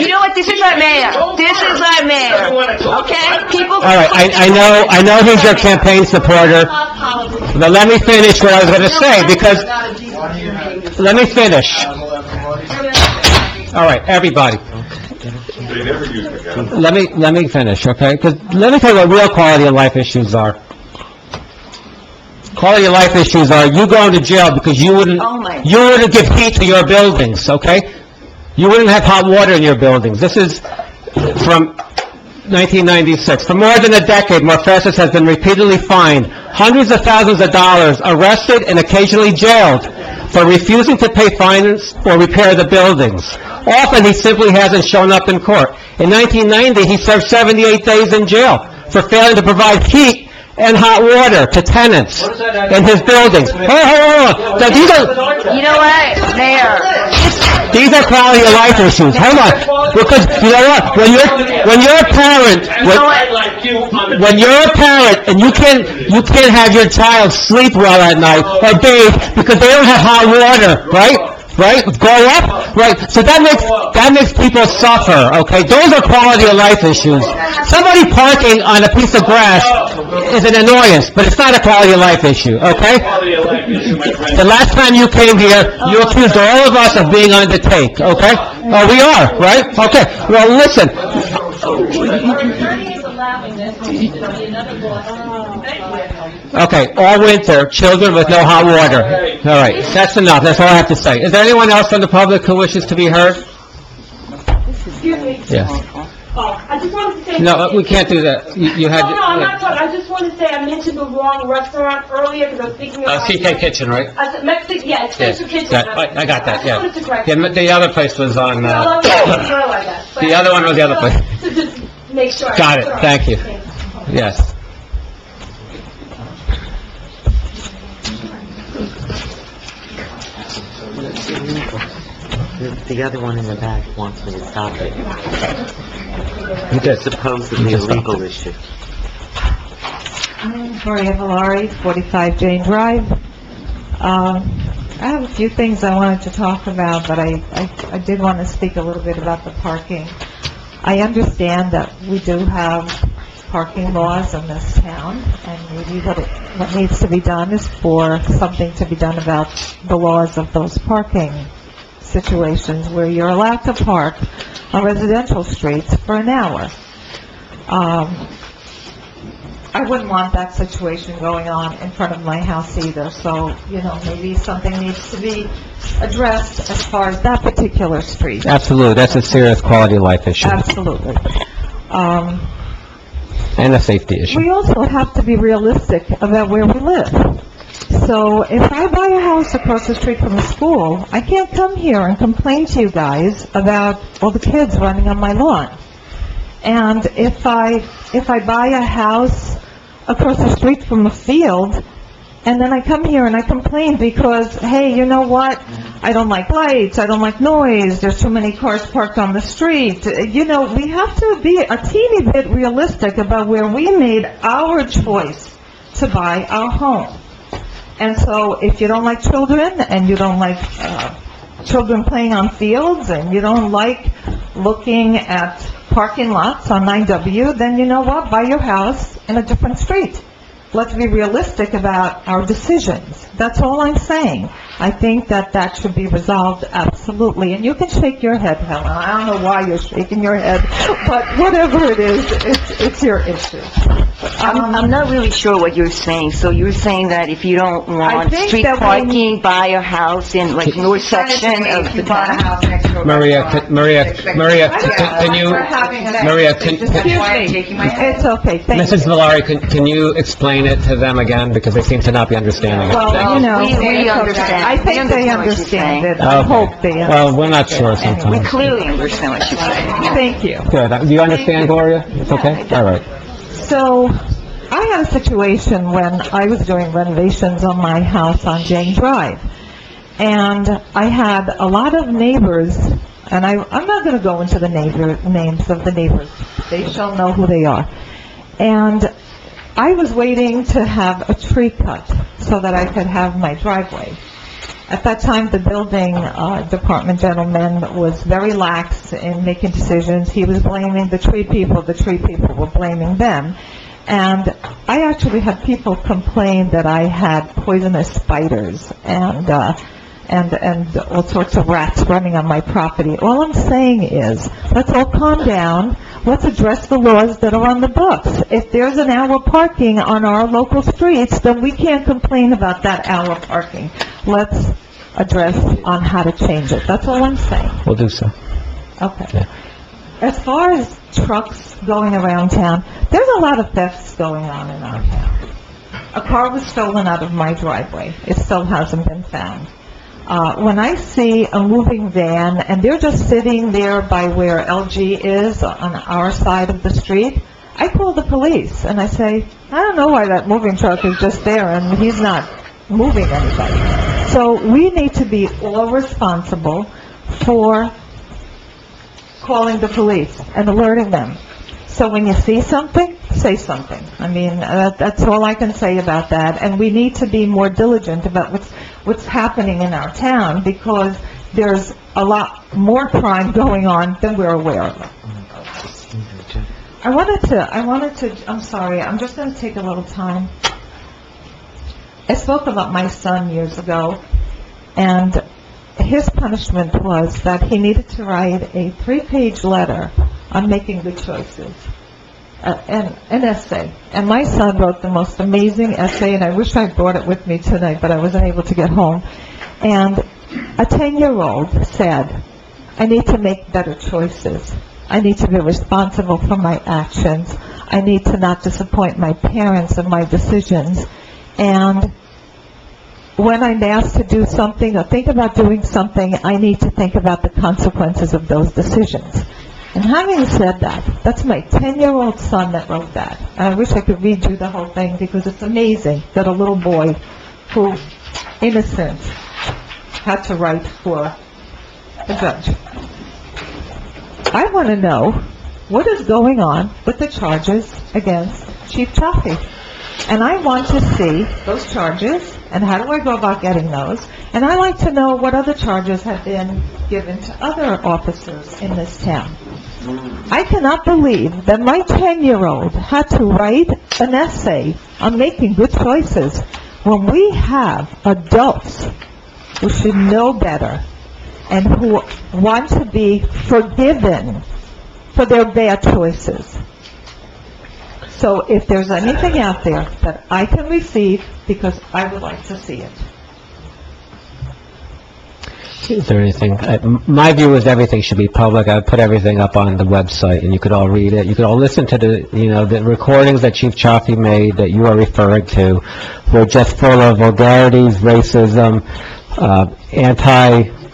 know what? This is our mayor. This is our mayor. Okay? People... All right, I know he's your campaign supporter, but let me finish what I was going to say, because, let me finish. All right, everybody. Let me finish, okay? Because let me tell you what real quality of life issues are. Quality of life issues are you going to jail because you wouldn't give heat to your buildings, okay? You wouldn't have hot water in your buildings. This is from 1996. For more than a decade, Morphesus has been repeatedly fined hundreds of thousands of dollars, arrested, and occasionally jailed for refusing to pay fines or repair the buildings. Often, he simply hasn't shown up in court. In 1990, he served 78 days in jail for failing to provide heat and hot water to tenants in his buildings. Hold on. Now, these are... You know what, Mayor? These are quality of life issues. Hold on. Because, you know what? When you're a parent, when you're a parent and you can't have your child sleep well at night or bathe because they don't have hot water, right? Right? Grow up? Right? So that makes people suffer, okay? Those are quality of life issues. Somebody parking on a piece of grass is an annoyance, but it's not a quality of life issue, okay? The last time you came here, you accused all of us of being on the take, okay? Oh, we are, right? Okay. Well, listen. Okay, all winter, children with no hot water. All right, that's enough. That's all I have to say. Is there anyone else from the public who wishes to be heard? Excuse me. Yes. I just wanted to say... No, we can't do that. You had... No, I'm not talking. I just want to say I mentioned the wrong restaurant earlier because I was thinking of... CK Kitchen, right? I said Mexican, yeah, it's Yes. Central Kitchen. I got that, I yeah. just wanted to correct Yeah, you. the other place was on, I love that girl, I guess. but- the other one was the other place. To just make sure. Got it. Thank you. Okay. Yes. The other one in the back wants me to stop it. You did. Supposedly a legal issue. I'm Victoria Valari, 45 Jane Drive. I have a few things I wanted to talk about, but I did want to speak a little bit about the parking. I understand that we do have parking laws in this town, and maybe what needs to be done is for something to be done about the laws of those parking situations where you're allowed to park on residential streets for an hour. I wouldn't want that situation going on in front of my house either, so, maybe something needs to be addressed as far as that particular street. Absolutely, that's a serious quality of life issue, Absolutely. and a safety issue. We also have to be realistic about where we live. So if I buy a house across the street from a school, I can't come here and complain to you guys about all the kids running on my lawn. And if I buy a house across the street from a field, and then I come here and I complain because, hey, you know what? I don't like lights, I don't like noise, there's too many cars parked on the street. We have to be a teeny bit realistic about where we made our choice to buy our home. And so if you don't like children, and you don't like children playing on fields, and you don't like looking at parking lots on 9W, then you know what? Buy your house in a different street. Let's be realistic about our decisions. That's all I'm saying. I think that should be resolved absolutely. And you can shake your head, Helen. I don't know why you're shaking your head, but whatever it is, it's your issue. I'm not really sure what you're saying. So you're saying that if you don't want think street that parking, buy a house in like north section of the town? Maria, can you, Maria, Excuse me. It's okay, thank you. Mrs. Valari, can you explain it to them again, because they seem to not be understanding it? Well, We understand. I think they understand it. I Okay. hope they understand. Well, we're not sure We sometimes. clearly understand what you're saying. Thank you. Good. Do you understand, Gloria? It's okay? All right. So, I had a situation when I was doing renovations on my house on Jane Drive. And I had a lot of neighbors, and I'm not going to go into the names of the neighbors. They shall know who they are. And I was waiting to have a tree cut so that I could have my driveway. At that time, the building department gentleman was very lax in making decisions. He was blaming the tree people were blaming them. And I actually had people complain that I had poisonous spiders and all sorts of rats running on my property. All I'm saying is, let's all calm down. Let's address the laws that are on the books. If there's an hour parking on our local streets, then we can't complain about that hour parking. Let's address on how to change it. That's all I'm saying. We'll do so. Okay. Yeah. As far as trucks going around town, there's a lot of thefts going on in our town. A car was stolen out of my driveway. It still hasn't been found. When I see a moving van, and they're just sitting there by where LG is on our side of the street, I call the police, and I say, I don't know why that moving truck is just there, and he's not moving anybody. So we need to be all responsible for calling the police and alerting them. So when you see something, say something. I mean, that's all I can say about that. And we need to be more diligent about what's happening in our town, because there's a lot more crime going on than we're aware of. I wanted to, I'm sorry, I'm just going to take a little time. I spoke about my son years ago, and his punishment was that he needed to write a 3-page letter on making good choices, an essay. And my son wrote the most amazing essay, and I wish I brought it with me tonight, but I wasn't able to get home. And a 10-year-old said, I need to make better choices. I need to be responsible for my actions. I need to not disappoint my parents in my decisions. And when I'm asked to do something or think about doing something, I need to think about the consequences of those decisions. And having said that, that's my 10-year-old son that wrote that. And I wish I could read you the whole thing, because it's amazing that a little boy who, innocent, had to write for a judge. I want to know what is going on with the charges against Chief Chaffee. And I want to see those charges, and how do I go about getting those? And I'd like to know what other charges have been given to other officers in this town. I cannot believe that my 10-year-old had to write an essay on making good choices when we have adults who should know better. and who want to be forgiven for their bad choices. So if there's anything out there that I can receive, because I would like to see it. Is there anything, my view is everything should be public. I would put everything up on the website, and you could all read it. You could all listen to the recordings that Chief Chaffee made that you are referring to were just full of vulgarities, racism,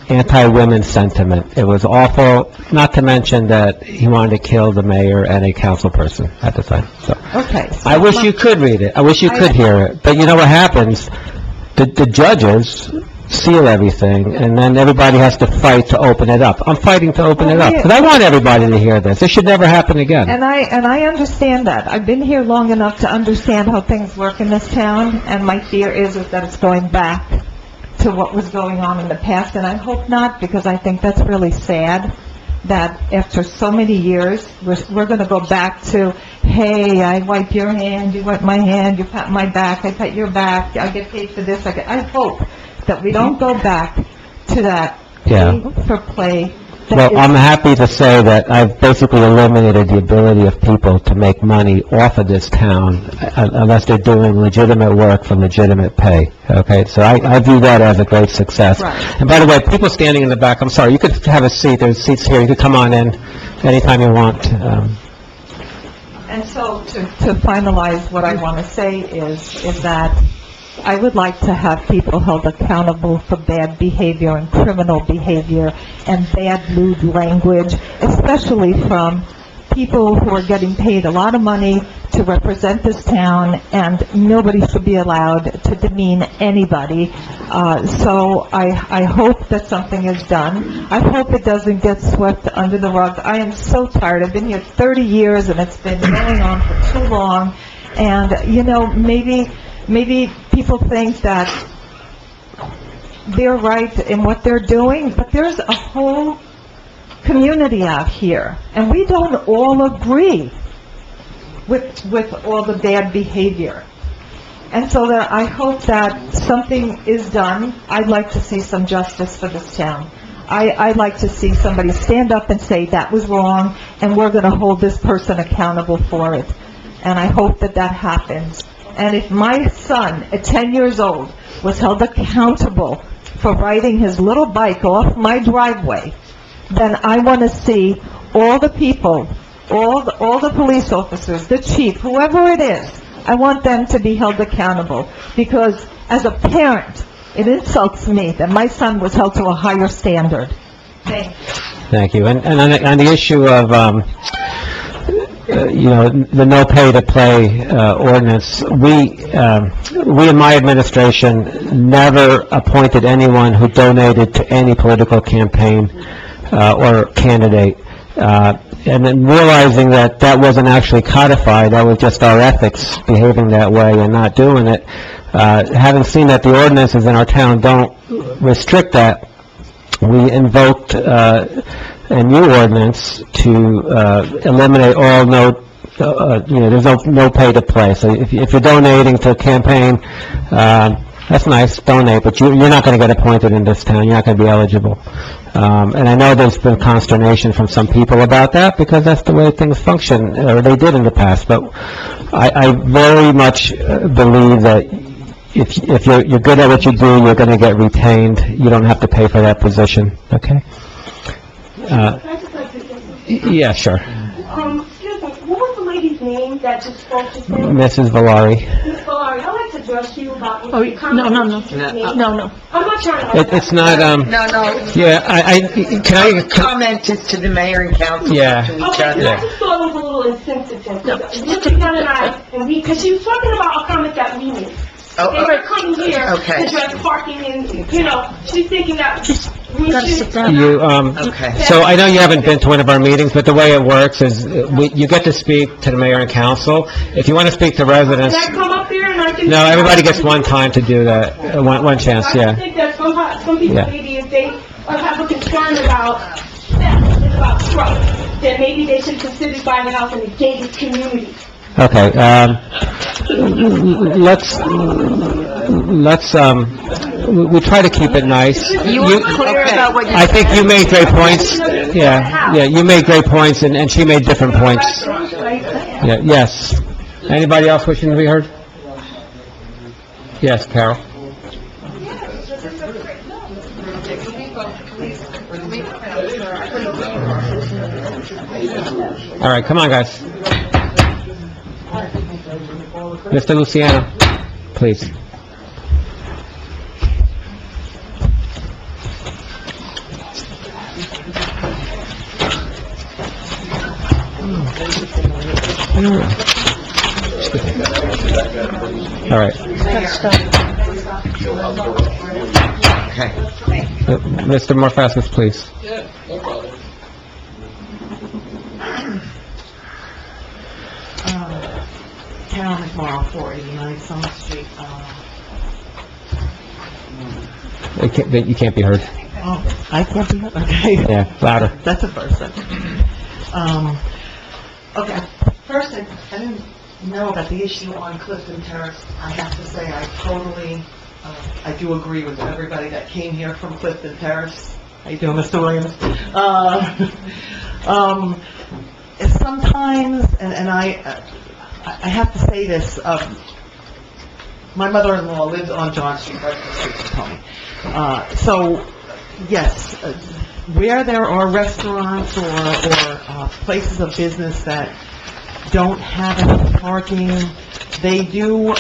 anti-women sentiment. It was awful, not to mention that he wanted to kill the mayor and a council person at the time, so. Okay. So I wish you could read it. I wish you could hear it. But you know what happens? The judges seal everything, and then everybody has to fight to open it up. I'm fighting to open it up, because I want everybody to hear this. This should never happen again. And I understand that. I've been here long enough to understand how things work in this town, and my fear is that it's going back to what was going on in the past, and I hope not, because I think that's really sad, that after so many years, we're going to go back to, hey, I wipe your hand, you wipe my hand, you pat my back, I pat your back, I get paid for this, I hope that we don't go back to that pay-for-play. Well, I'm happy to say that I've basically eliminated the ability of people to make money off of this town unless they're doing legitimate work for legitimate pay, okay? So I view that as a great success. Right. And by the way, people standing in the back, I'm sorry, you could have a seat. There's seats here. You could come on in anytime you want. And so to finalize, what I want to say is that I would like to have people held accountable for bad behavior and criminal behavior and bad lewd language, especially from people who are getting paid a lot of money to represent this town, and nobody should be allowed to demean anybody. So I hope that something is done. I hope it doesn't get swept under the rug. I am so tired. I've been here 30 years, and it's been going on for too long. And, you know, maybe people think that they're right in what they're doing, but there's a whole community out here, and we don't all agree with all the bad behavior. And so that I hope that something is done. I'd like to see some justice for this town. I'd like to see somebody stand up and say, that was wrong, and we're going to hold this person accountable for it. And I hope that that happens. And if my son, at 10 years old, was held accountable for riding his little bike off my driveway, then I want to see all the people, all the police officers, the chief, whoever it is, I want them to be held accountable. Because as a parent, it insults me that my son was held to a higher standard. Thank you. Thank you. And on the issue of, the no pay to play ordinance, we in my administration never appointed anyone who donated to any political campaign or candidate. And then realizing that that wasn't actually codified, that was just our ethics behaving that way and not doing it. Having seen that the ordinances in our town don't restrict that, we invoked a new ordinance to eliminate all there's no pay to play. So if you're donating to a campaign, that's nice, donate, but you're not going to get appointed in this town. You're not going to be eligible. And I know there's been consternation from some people about that because that's the way things function, or they did in the past. But I very much believe that if you're good at what you do, you're going to get retained. You don't have to pay for that position. Okay? Yeah, sure. Excuse me, what was the lady's name that just spoke just now? Mrs. Valari. Ms. Valari, I'd like to address you about... No. I'm not trying to... It's not, No. yeah, can I... Comment is to the mayor and council, Yeah. to each Okay, other. I just thought it was a little insensitive. Mr. Gunn and I, because she was talking about a comment that we made. They were coming here Okay. to address parking and, she's thinking that we Gotta sit should... down. Okay. So I know you haven't been to one of our meetings, but the way it works is you get to speak to the mayor and council. If you want to speak to residents... Can I come up there and I can... No, everybody gets one time to do that, one chance, I yeah. think that some people, Yeah. maybe if they have a concern about theft and about trucks, then maybe they should consider buying a house in a gated community. Okay, let's we try to keep it nice. You were clear about what you I think said. you made great points. Yeah, you made great points, and she made different points. Yeah, yes. Anybody else wishing to be heard? Yes, Carol? All right, come on, guys. Mr. Luciano, please. All right. Okay. Mr. Morfassus, please. Yeah, no problem. Carol McMorrow, 489 Summer Street. You can't be heard. Oh, I can't be heard? Okay. Yeah, louder. That's a first. Okay, first, I didn't know about the issue on Clifton Terrace. I have to say, I do agree with everybody that came here from Clifton Terrace. How you doing, Mr. Williams? Sometimes, and I have to say this, my mother-in-law lives on John Street, right across the street from Tony. So, yes, where there are restaurants or places of business that don't have enough parking, they do,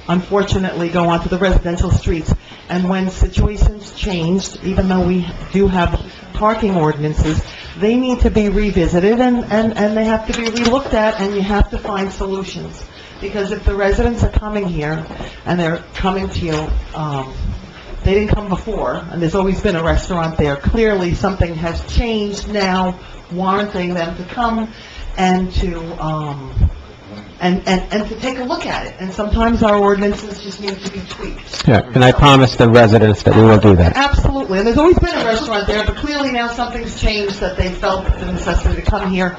unfortunately, go onto the residential streets. And when situations change, even though we do have parking ordinances, they need to be revisited and they have to be relooked at, and you have to find solutions. Because if the residents are coming here and they're coming to you, they didn't come before, and there's always been a restaurant there, clearly something has changed now, warranting them to come and to, and to take a look at it. And sometimes our ordinances just need to be tweaked. Yeah, and I promise the residents that we will do that. Absolutely, and there's always been a restaurant there, but clearly now something's changed that they felt the necessity to come here.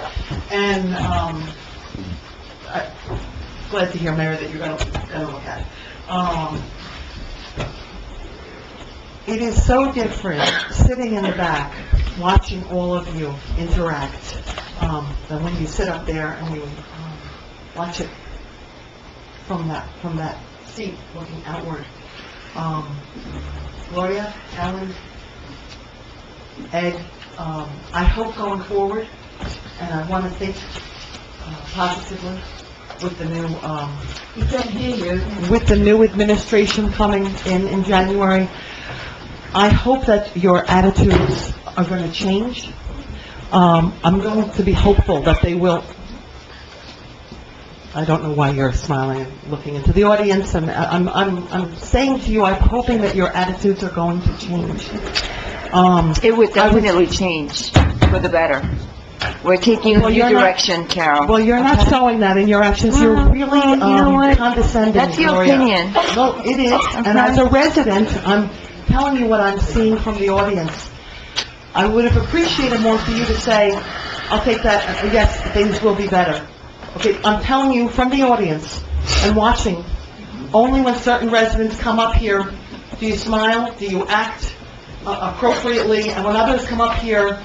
And, I'm glad to hear, Mayor, that you're gonna look at it. It is so different sitting in the back, watching all of you interact, than when you sit up there and you, watch it from that seat, looking outward. Gloria, Alan, Ed, I hope going forward, and I want to think positively with the new, with the new administration coming in January, I hope that your attitudes are going to change. I'm going to be hopeful that they will. I don't know why you're smiling and looking into the audience, and I'm saying to you, I'm hoping that your attitudes are going to change. It would definitely change for the better. We're taking a new direction, Carol. Well, you're not showing that in your actions. You're really condescending, That's your Gloria. opinion. No, it is. And as a resident, I'm telling you what I'm seeing from the audience. I would have appreciated more for you to say, I'll take that, yes, things will be better. Okay, I'm telling you from the audience and watching, only when certain residents come up here, do you smile, do you act appropriately, and when others come up here,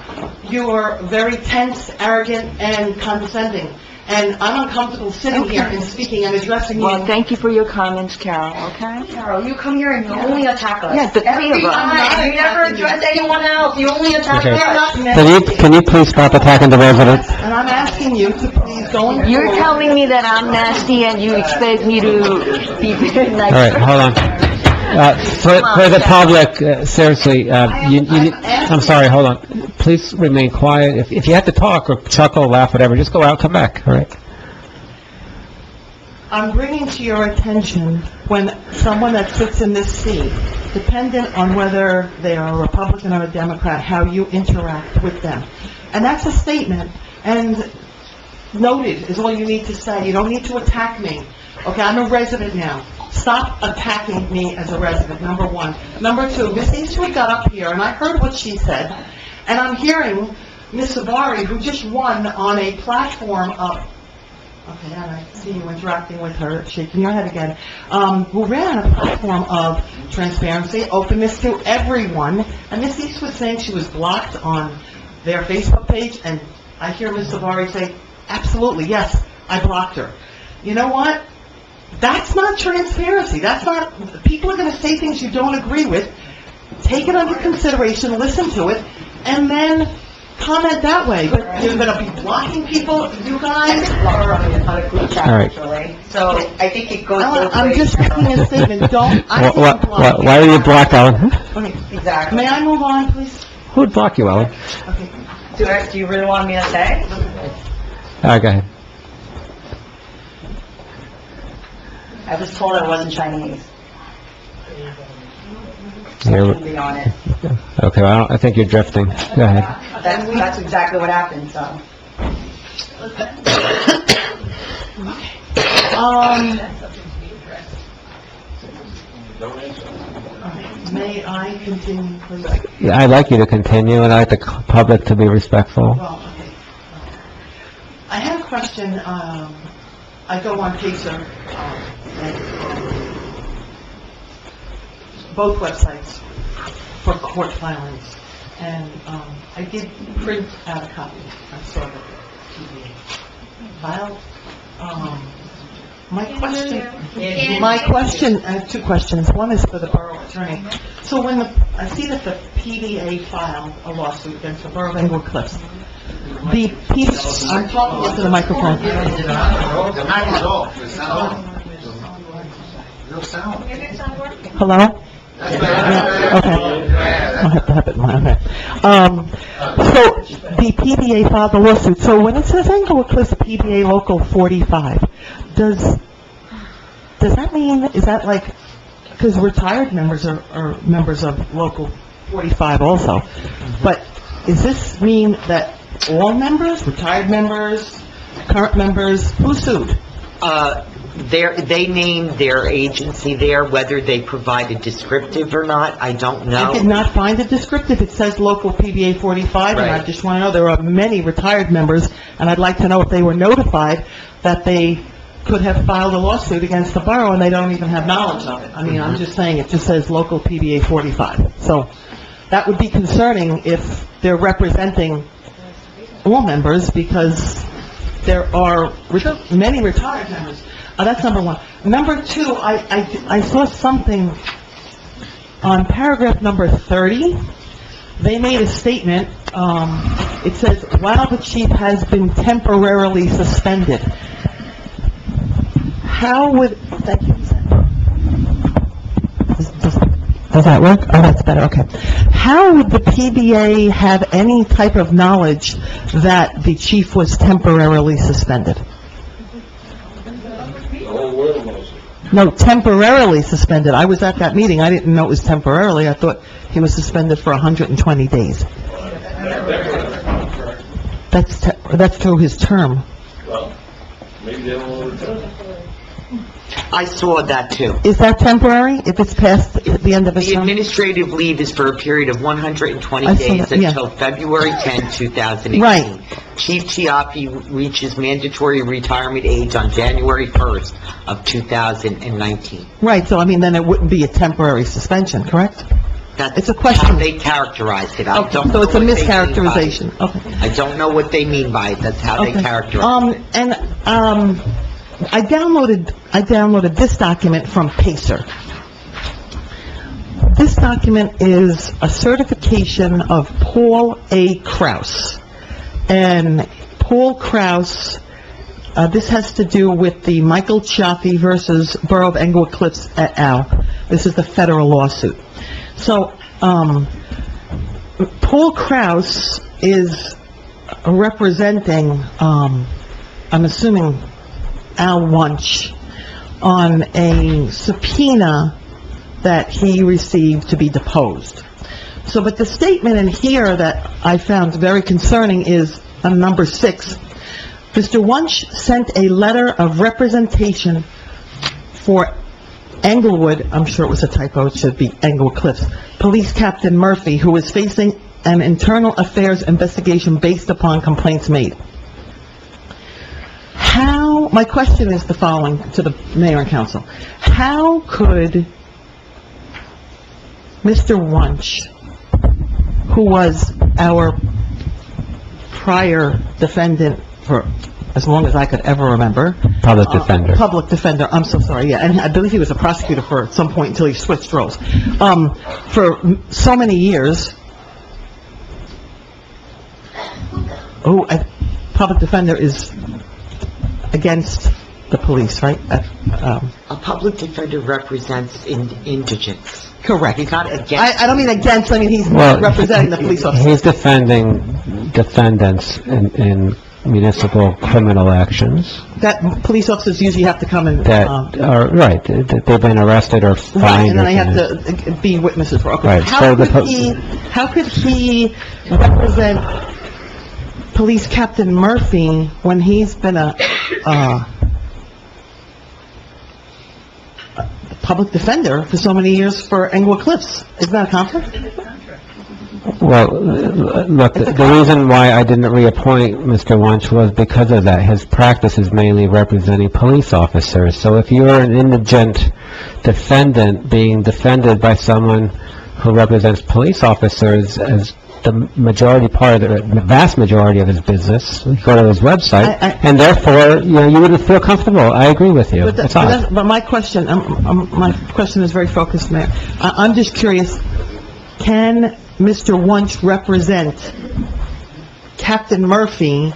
you are very tense, arrogant, and condescending. And I'm uncomfortable sitting here and speaking and addressing you. Well, thank you for your comments, Carol, okay? Carol, you come here and you only attack us. Yeah, the three of us. You never address anyone else, you only attack Okay. us. Can you please stop attacking the residents? And I'm asking you to please go and... You're telling me that I'm nasty and you expect me to be very nice. All right, hold on. For the public, seriously, I'm sorry, hold on. Please remain quiet. If you have to talk or chuckle, laugh, whatever, just go out, come back, all right? I'm bringing to your attention when someone that sits in this seat, dependent on whether they are a Republican or a Democrat, how you interact with them. And that's a statement, and noted is all you need to say. You don't need to attack me. Okay, I'm a resident now. Stop attacking me as a resident, number one. Number two, Ms. Eastwood got up here, and I heard what she said, and I'm hearing Ms. Savari, who just won on a platform of Okay, and I see you interacting with her, shaking your head again, who ran a platform of transparency, openness to everyone, and Ms. East was saying she was blocked on their Facebook page, and I hear Ms. Savari say, absolutely, yes, I blocked her. You know what? That's not transparency. That's not, people are going to say things you don't agree with. Take it under consideration, listen to it, and then comment that way. But you're going to be blocking people, you guys? On a group chat, All right. actually. So I think it goes both ways. I'm just making a statement. Don't, I Why, didn't block you. why are you blocked, Ellen? Okay. Exactly. May I move on, please? Who would block you, Ellen? Do you really want me to say? All right, go ahead. I was told I wasn't Chinese. You're- Be on it. Okay, well, I think you're drifting. Go ahead. That's exactly what happened, so. May I continue, please? Yeah, I'd like you to continue, and I'd like the public to be respectful. Well, okay. I have a question, I go on Pacer, both websites for court filings, and, I did print out a copy, I saw the PDA file. My question, I have two questions. One is for the borough attorney. So when I see that the PDA filed a lawsuit against the Borough of Englewood Cliffs, I'm talking into the microphone. Hello? Yeah, okay. I'll have to have it in my, okay. So, the PBA filed the lawsuit, so when it says Englewood Cliffs PBA Local 45, does that mean, is that like, because retired members are members of Local 45 also, but does this mean that all members, retired members, current members, who sued? They named their agency there, whether they provided descriptive or not, I don't know. I did not find it descriptive. It says local PBA 45, and I Right. just want to know, there are many retired members, and I'd like to know if they were notified that they could have filed a lawsuit against the borough, and they don't even have knowledge of it. I mean, I'm just saying, it just says local PBA 45. So, that would be concerning if they're representing all members, because there are many retired members. That's number one. Number two, I saw something on paragraph number 30. They made a statement, it says, while the chief has been temporarily suspended. How would, thank you. Does that work? Oh, that's better, okay. How would the PBA have any type of knowledge that the chief was temporarily suspended? No, temporarily suspended. I was at that meeting. I didn't know it was temporarily. I thought he was suspended for 120 days. That's through his term. Well, maybe they don't want to. I saw that too. Is that temporary, if it's past the end of his The term? administrative leave is for a period of 120 I saw days that, yeah. until February 10, 2018. Right. Chief Chiappi reaches mandatory retirement age on January 1st of 2019. Right, so I mean, then it wouldn't be a temporary suspension, correct? It's a question. How they characterized it. I Okay, don't so know it's a what they mean by it. mischaracterization. Okay. I don't know what they mean by it. That's how they Okay. characterize it. I downloaded this document from Pacer. This document is a certification of Paul A. Kraus. And Paul Kraus, this has to do with the Michael Chiaffi versus Borough of Englewood Cliffs et al. This is the federal lawsuit. So, Paul Kraus is representing, I'm assuming Al Wunsch, on a subpoena that he received to be deposed. So, but the statement in here that I found very concerning is on number 6. Mr. Wunsch sent a letter of representation for Englewood, I'm sure it was a typo, it should be Englewood Cliffs, Police Captain Murphy, who is facing an internal affairs investigation based upon complaints made. How my question is the following to the mayor and council. How could Mr. Wunsch, who was our prior defendant for as long as I could ever remember. Public defender. Public defender, I'm so sorry, yeah, and I believe he was a prosecutor for at some point until he switched roles. For so many years, a public defender is against the police, right? A public defender represents indigents. Correct. He's not against. I don't mean against, I mean he's Well, representing the police officers. He's defending defendants in municipal criminal actions That police officers usually have to come and, that are, right, that they've been arrested or right, fined. and then they or have to be witnesses for, okay. Right, so How could he represent Police Captain Murphy when he's been a public defender for so many years for Englewood Cliffs? Isn't that a conflict? Well, look, the reason why I didn't reappoint Mr. Wunsch was because of that. His practice is mainly representing police officers. So if you're an indigent defendant being defended by someone who represents police officers as the vast majority of his business, you go to his website, and therefore, you wouldn't feel comfortable. I agree with you. It's odd. But my question is very focused, Mayor. I'm just curious, can Mr. Wunsch represent Captain Murphy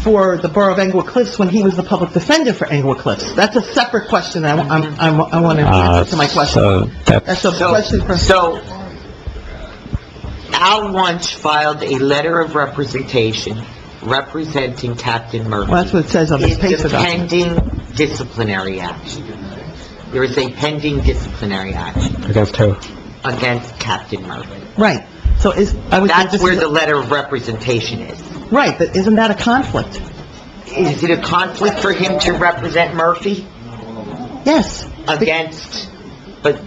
for the Borough of Englewood Cliffs when he was the public defender for Englewood Cliffs? That's a separate question. I want to answer to my question. That's a question for... So, Al Wunsch filed a letter of representation representing Captain Murphy. Well, that's what it says on this paper document. Pending disciplinary action. There is a pending disciplinary action. Against who? Against Captain Murphy. Right. So that's where the letter of representation is. Right, but isn't that a conflict? Is it a conflict for him to represent Murphy? Yes. Against, but...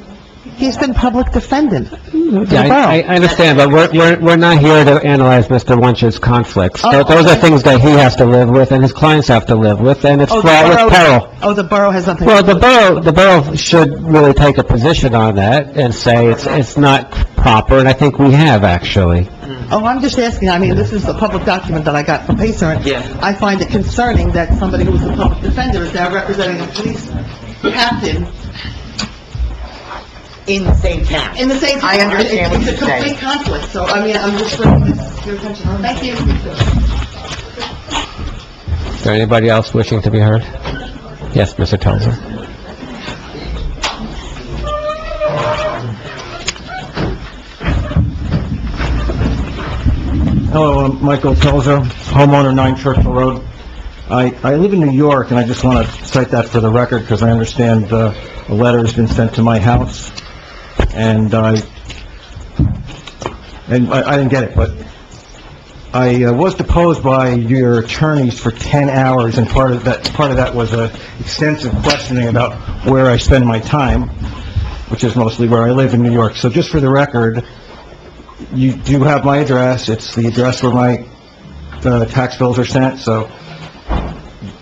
He's been public defendant. Yeah, I understand, but we're not here to analyze Mr. Wunsch's conflicts. Those are things that he has to live with and his clients have to live with, and it's fraught with peril. Oh, the borough has nothing... Well, the borough should really take a position on that and say it's not proper, and I think we have, actually. Oh, I'm just asking, I mean, this is a public document that I got from Pacer, and I find it concerning that somebody who was a public defender is now representing a police captain in the same town. In the same town. I understand what you're It's a complete saying. conflict, so, I mean, I'm just bringing this to your attention. Thank you. Is there anybody else wishing to be heard? Yes, Mr. Telzer. Hello, I'm Michael Telzer, homeowner 9 Churchill Road. I live in New York, and I just want to cite that for the record, because I understand a letter has been sent to my house, and I didn't get it, but I was deposed by your attorneys for 10 hours, and part of that was extensive questioning about where I spend my time, which is mostly where I live in New York. So just for the record, you do have my address. It's the address where my tax bills are sent, so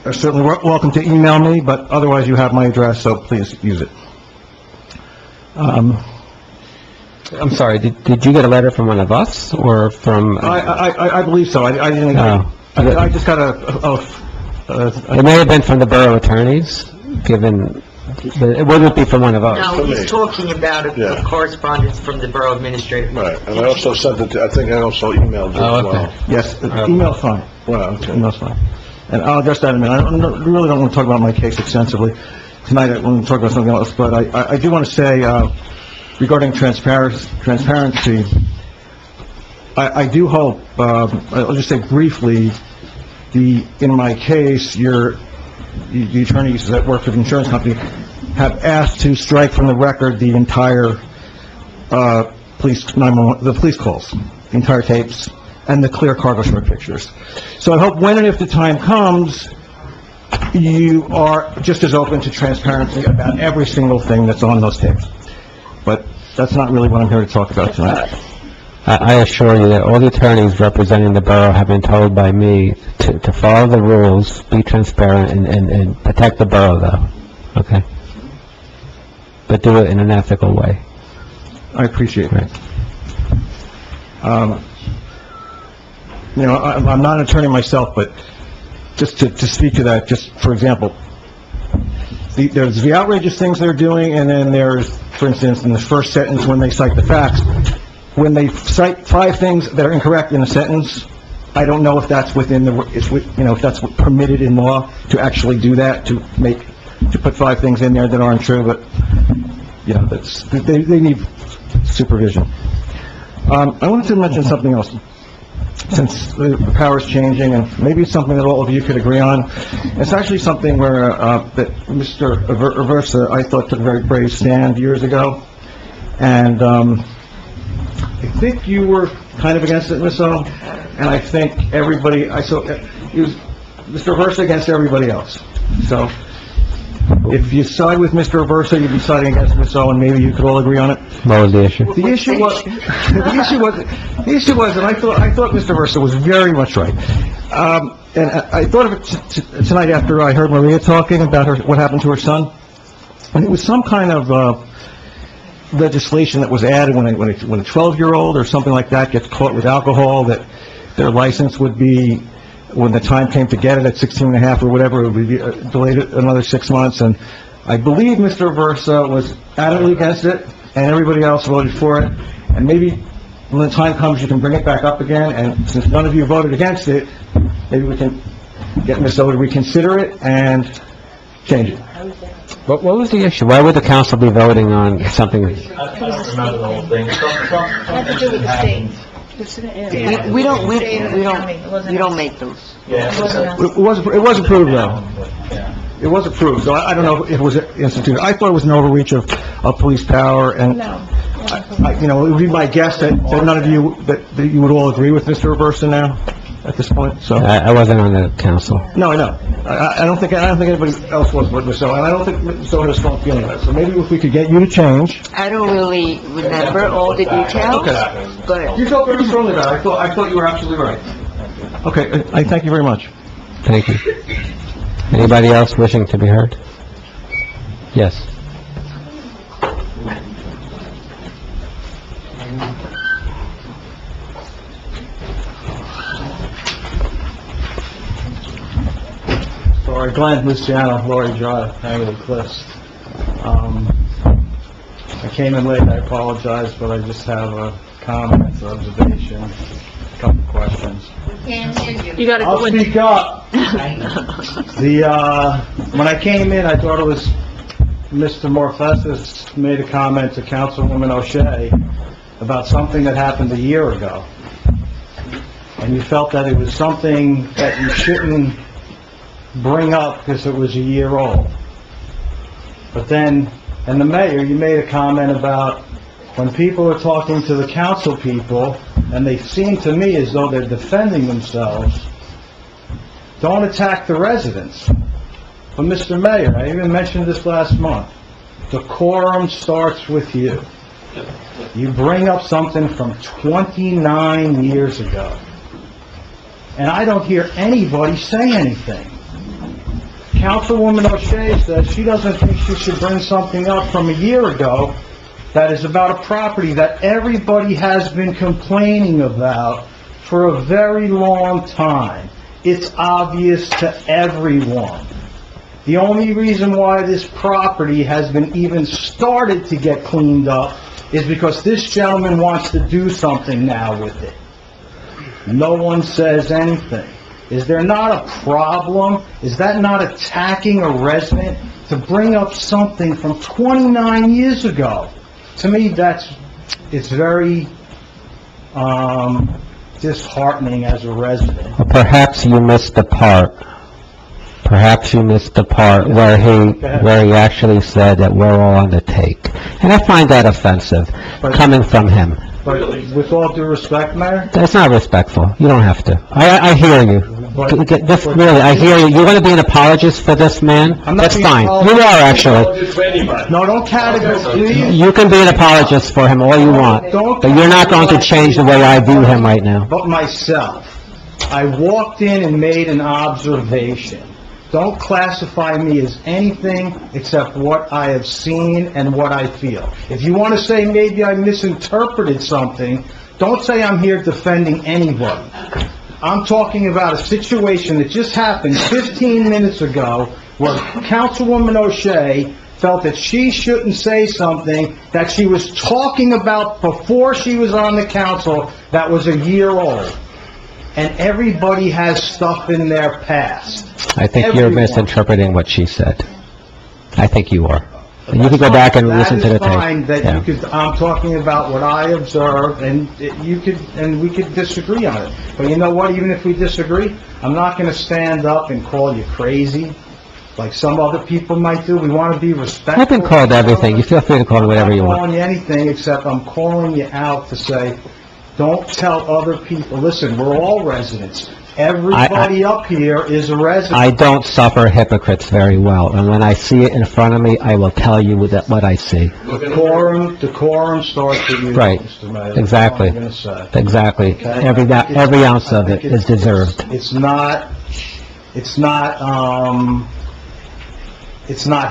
you're certainly welcome to email me, but otherwise you have my address, so please use it. I'm sorry, did you get a letter from one of us, or from... I believe so. I didn't... I just got a... It may have been from the borough attorneys, given... It wouldn't be from one of us. No, he's talking about a correspondence from the borough administrator. Right, and I also sent it to, I think I also emailed you as well. Yes, email's fine. Well, okay. Email's fine. And I'll address that in a minute. I really don't want to talk about my case extensively. Tonight I want to talk about something else, but I do want to say, regarding transparency, I do hope, I'll just say briefly, in my case, the attorneys that work for the insurance company have asked to strike from the record the entire police calls, the entire tapes, and the clear cargo short pictures. So I hope when and if the time comes, you are just as open to transparency about every single thing that's on those tapes. But that's not really what I'm here to talk about tonight. I assure you that all the attorneys representing the borough have been told by me to follow the rules, be transparent, and protect the borough, though, okay? But do it in an ethical way. I appreciate it. I'm not an attorney myself, but just to speak to that, just for example, there's the outrageous things they're doing, and then there's, for instance, in the first sentence when they cite the facts, when they cite 5 things that are incorrect in a sentence, I don't know if that's within if that's permitted in law to actually do that, to put 5 things in there that aren't true, but, they need supervision. I wanted to mention something else, since the power's changing, and maybe it's something that all of you could agree on. It's actually something where, that Mr. Aversa, I thought, took a very brave stand years ago, and, I think you were kind of against it, Ms. O, and I think everybody, it was Mr. Aversa against everybody else. So, if you side with Mr. Aversa, you'd be siding against Ms. O, and maybe you could all agree on it. What was the issue? The issue was, and I thought Mr. Aversa was very much right. And I thought of it tonight after I heard Maria talking about what happened to her son. And it was some kind of, legislation that was added when a 12-year-old or something like that gets caught with alcohol, that their license would be, when the time came to get it at 16 and a half or whatever, it would be delayed another 6 months. And I believe Mr. Aversa was adamantly against it, and everybody else voted for it. And maybe when the time comes, you can bring it back up again, and since none of you voted against it, maybe we can get Ms. O to reconsider it and change it. What was the issue? Why would the council be voting on something? I don't remember the whole thing. Had to do with the state. We don't make those. It was approved, though. It was approved, so I don't know if it was instituted. I thought it was an overreach of police power, and, it would be my guess that none of you, that you would all agree with Mr. Aversa now, at this point, so. I wasn't on the council. No, I know. I don't think anybody else was with Ms. O, and I don't think Ms. O had a strong feeling about it, so maybe if we could get you to change. I don't really remember all the details, Okay. but... You felt very strongly about it. I thought you were absolutely right. Okay, I thank you very much. Thank you. Anybody else wishing to be heard? Yes. Sorry, Glenn, Luciano, Lori Drive, Hagerly Cliffs. I came in late, I apologize, but I just have a comment, observation, a couple questions. You gotta go I'll in. speak up. When I came in, I thought it was Mr. Morfesis made a comment to Councilwoman O'Shea about something that happened a year ago. And you felt that it was something that you shouldn't bring up because it was a year old. But then, and the mayor, you made a comment about when people are talking to the council people, and they seem to me as though they're defending themselves, don't attack the residents. But Mr. Mayor, I even mentioned this last month, decorum starts with you. You bring up something from 29 years ago, and I don't hear anybody say anything. Councilwoman O'Shea says she doesn't think she should bring something up from a year ago that is about a property that everybody has been complaining about for a very long time. It's obvious to everyone. The only reason why this property has been even started to get cleaned up is because this gentleman wants to do something now with it. No one says anything. Is there not a problem? Is that not attacking a resident to bring up something from 29 years ago? To me, it's very disheartening as a resident. Well, perhaps you missed the part. Perhaps you missed the part where he actually said that we're all on the take. And I find that offensive, coming from him. But with all due respect, Mayor, That's not respectful. You don't have to. I hear you. This, really, I hear you. You want to be an apologist for this man? I'm not That's being fine. an You are, actually. no, don't categorize, You can be an apologist for him all you want, but you're not going to change the way I view him right now. but myself. I walked in and made an observation. Don't classify me as anything except what I have seen and what I feel. If you want to say maybe I misinterpreted something, don't say I'm here defending anybody. I'm talking about a situation that just happened 15 minutes ago where Councilwoman O'Shea felt that she shouldn't say something that she was talking about before she was on the council that was a year old. And everybody has stuff in their past. I think you're Everyone. misinterpreting what she said. I think you are. And you can go back and listen to the That is fine, tape. that Yeah. you could, I'm talking about what I observed, and you could, and we could disagree on it. But you know what, even if we disagree, I'm not gonna stand up and call you crazy, like some other people might do. We wanna be respectful. I've been called everything. You feel free to call me whatever you I'm not want. calling you anything, except I'm calling you out to say, don't tell other people, listen, we're all residents. Everybody up here is a resident. I don't suffer hypocrites very well, and when I see it in front of me, I will tell you what I see. Decorum starts with you, Right. Mr. Mayor. Exactly. That's all I'm gonna say. Exactly. Okay. Every ounce of it is deserved. It's not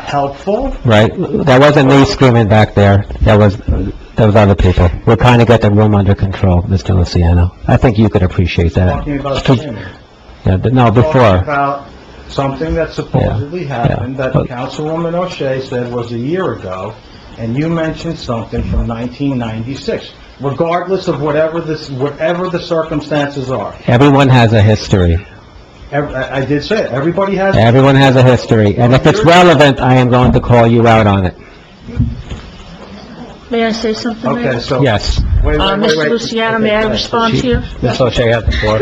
helpful. Right? That wasn't me screaming back there. That was other people. We're trying to get the room under control, Mr. Luciano. I think you could appreciate that. Talking about Jimmy. Yeah, but no, Talking before. about something that supposedly Yeah, happened that but- Councilwoman O'Shea said was a year ago, and you mentioned something from 1996. Regardless of whatever the circumstances are. Everyone has a history. I did say it. Everybody has. Everyone has a history, and if it's relevant, I am going to call you out on it. May I say something, Mayor? Okay, so. Yes. Wait. Mr. Luciano, may I respond to you? Ms. O'Shea has the floor.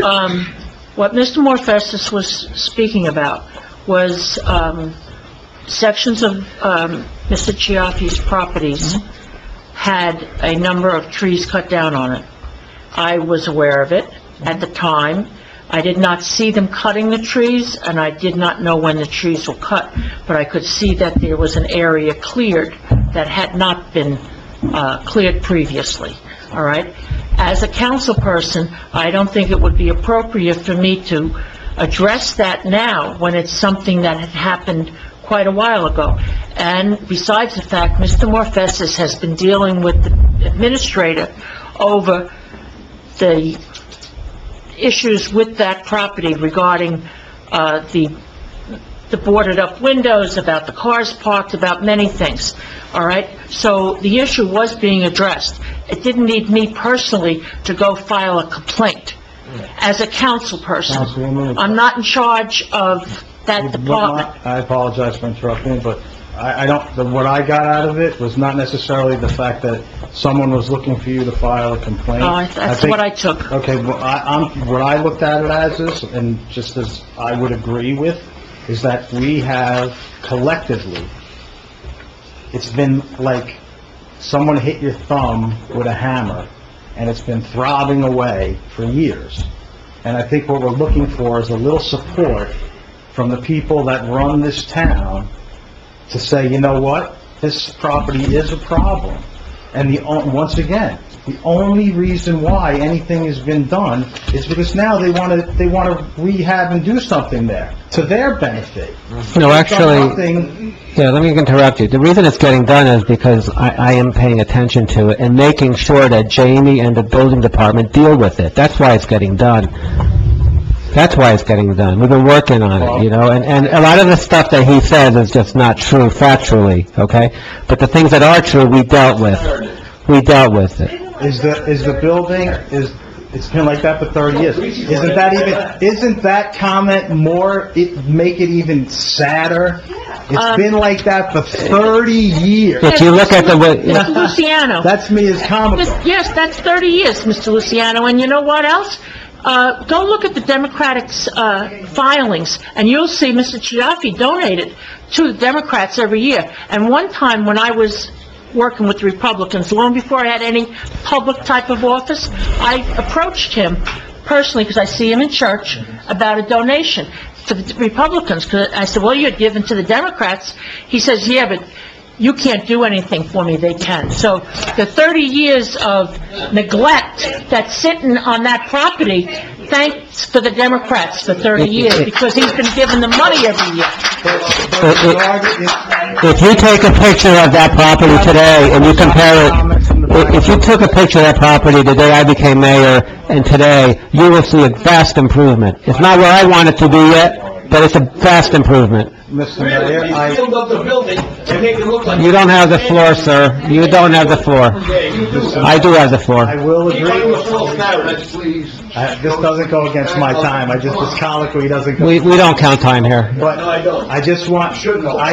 What Mr. Morfestis was speaking about was, sections of, Mr. Chiaffi's properties had a number of trees cut down on it. I was aware of it at the time. I did not see them cutting the trees, and I did not know when the trees were cut, but I could see that there was an area cleared that had not been cleared previously, all right? As a council person, I don't think it would be appropriate for me to address that now when it's something that had happened quite a while ago. And besides the fact, Mr. Morfestis has been dealing with the administrator over the issues with that property regarding the boarded-up windows, about the cars parked, about many things, all right? So the issue was being addressed. It didn't need me personally to go file a complaint as a council person. Councilwoman. I'm not in charge of that department. I apologize for interrupting, but I don't, what I got out of it was not necessarily the fact that someone was looking for you to file a complaint. Oh, that's think- what I took. Okay, well, what I looked at it as is, and just as I would agree with, is that we have collectively, it's been like someone hit your thumb with a hammer, and it's been throbbing away for years. And I think what we're looking for is a little support from the people that run this town to say, you know what, this property is a problem. And once again, the only reason why anything has been done is because now they want to rehab and do something there, to their benefit. No, actually, Nothing- yeah, let me interrupt you. The reason it's getting done is because I am paying attention to it and making sure that Jamie and the building department deal with it. That's why it's getting done. That's why it's getting done. We've been working on it, you know, and a lot of the stuff that he says is just not true factually, okay? But the things that are true, we dealt with. We dealt with it. Is the building, it's been like that for 30 years. Isn't that comment make it even sadder? It's been like that for 30 years. If you look at the way... Mr. Luciano. That's me as comical. Yes, that's 30 years, Mr. Luciano, and you know what else? Go look at the Democrats' filings, and you'll see Mr. Chiaffi donated to the Democrats every year. And one time when I was working with Republicans. Long before I had any public type of office, I approached him personally, because I see him in church, about a donation to the Republicans. 'Cause I said, well, you're giving to the Democrats. He says, yeah, but you can't do anything for me, they can. So the 30 years of neglect that's sitting on that property, thanks for the Democrats for 30 years, because he's been given the money every year. If you take a picture of that property today and you compare it, if you took a picture of that property the day I became mayor and today, you will see a vast improvement. It's not where I want it to be yet, but it's a vast improvement. Mr. Mayor, You filled up the building and make it look like... You don't have the floor, sir. You don't have the floor. I do have the floor. I will agree. Please. This doesn't go against my time. This colloquy doesn't go... We don't count time here. But No, I don't. I just want, I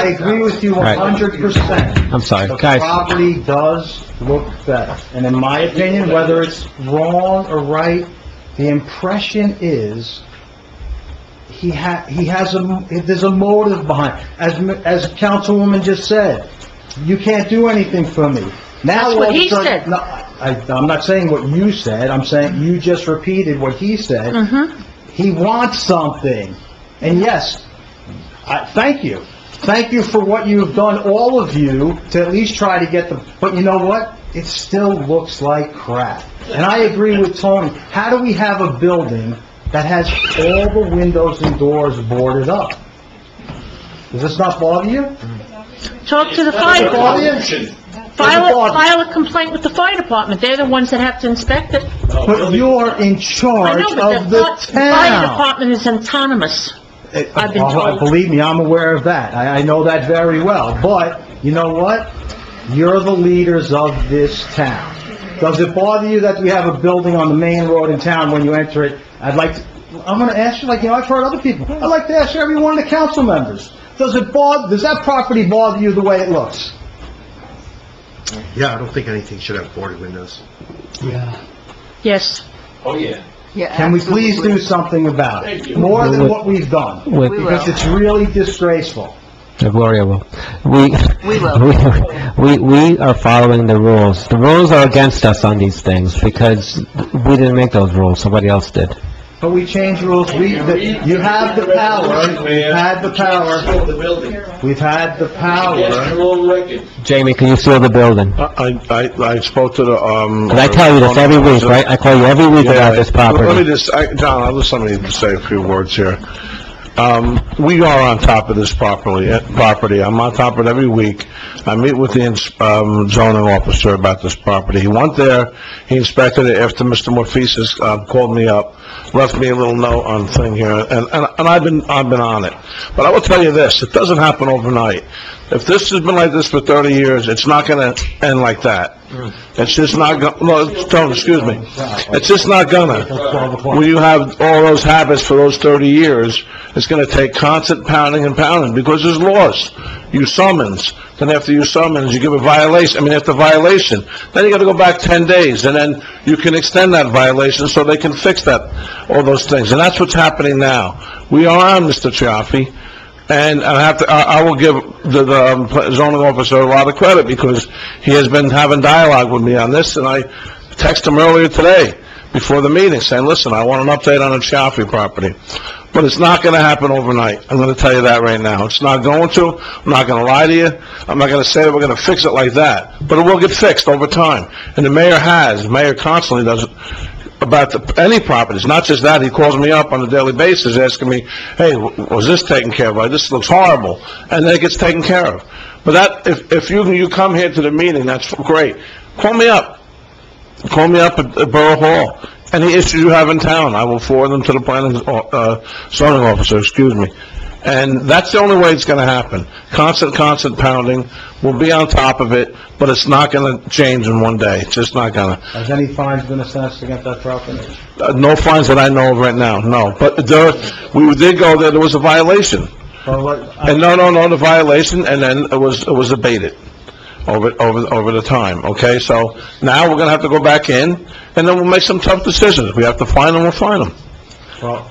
agree with you Right. 100%. I'm sorry, The guys. property does look better. And in my opinion, whether it's wrong or right, the impression is there's a motive behind. As Councilwoman just said, you can't do anything for me. Now, That's what all of a he sudden- said. No, I'm not saying what you said, I'm saying you just repeated what he said. He wants something. And yes, thank you. Thank you for what you've done, all of you, to at least try to get but you know what? It still looks like crap. And I agree with Tony. How do we have a building that has all the windows and doors boarded up? Does this not bother you? Talk to the fire department. File a complaint with the fire department. They're the ones that have to inspect it. But you're in I charge know, but of the the fire town. department is autonomous. I've been told. Believe me, I'm aware of that. I know that very well. But, you know what? You're the leaders of this town. Does it bother you that we have a building on the main road in town when you enter it? I'm going to ask you, I've heard other people. I'd like to ask every one of the council members. Does that property bother you the way it looks? Yeah, I don't think anything should have boarded windows. Yes. Oh, yeah. Can we please do something about it? More than what we've done. With- Because it's really disgraceful. Gloria will. We are following the rules. The rules are against us on these things because we didn't make those rules, somebody else did. But we change rules. You have the power. We've had the power. We've had the power. Jamie, can you seal the building? I spoke to the, Because I tell you this every week, right? I call you every week about this Let me property. just, John, I'll just let me say a few words here. We are on top of this property. I'm on top of it every week. I meet with the zoning officer about this property. He went there, he inspected it after Mr. Morpheus called me up, left me a little note on thing here, and I've been on it. But I will tell you this, it doesn't happen overnight. If this has been like this for 30 years, it's not gonna end like that. It's just not excuse me. It's just not gonna. When you have all those habits for those 30 years, it's gonna take constant pounding and pounding, because there's laws. You summons, then after you summons, you give a violation, after violation, then you gotta go back 10 days, and then you can extend that violation so they can fix that, all those things. And that's what's happening now. We are on Mr. Chiaffi. And I will give the zoning officer a lot of credit, because he has been having dialogue with me on this, and I texted him earlier today, before the meeting, saying, listen, I want an update on the Chiaffi property. But it's not gonna happen overnight. I'm gonna tell you that right now. It's not going to. I'm not gonna lie to you. I'm not gonna say that we're gonna fix it like that. But it will get fixed over time. And the mayor constantly does it. About any properties, not just that. He calls me up on a daily basis asking me, hey, was this taken care of? This looks horrible. And then it gets taken care of. But that, if you come here to the meeting, that's great. Call me up. Call me up at Borough Hall. Any issues you have in town, I will forward them to the planning, zoning officer, excuse me. And that's the only way it's gonna happen. Constant pounding. We'll be on top of it, but it's not gonna change in one day. It's just not gonna. Has any fines been assessed against that property? No fines that I know of right now, no. But we did go there was a violation. And no, the violation, and then it was abated over the time, okay? So now we're gonna have to go back in, and then we'll make some tough decisions. We have to fine them, we'll fine them. Well,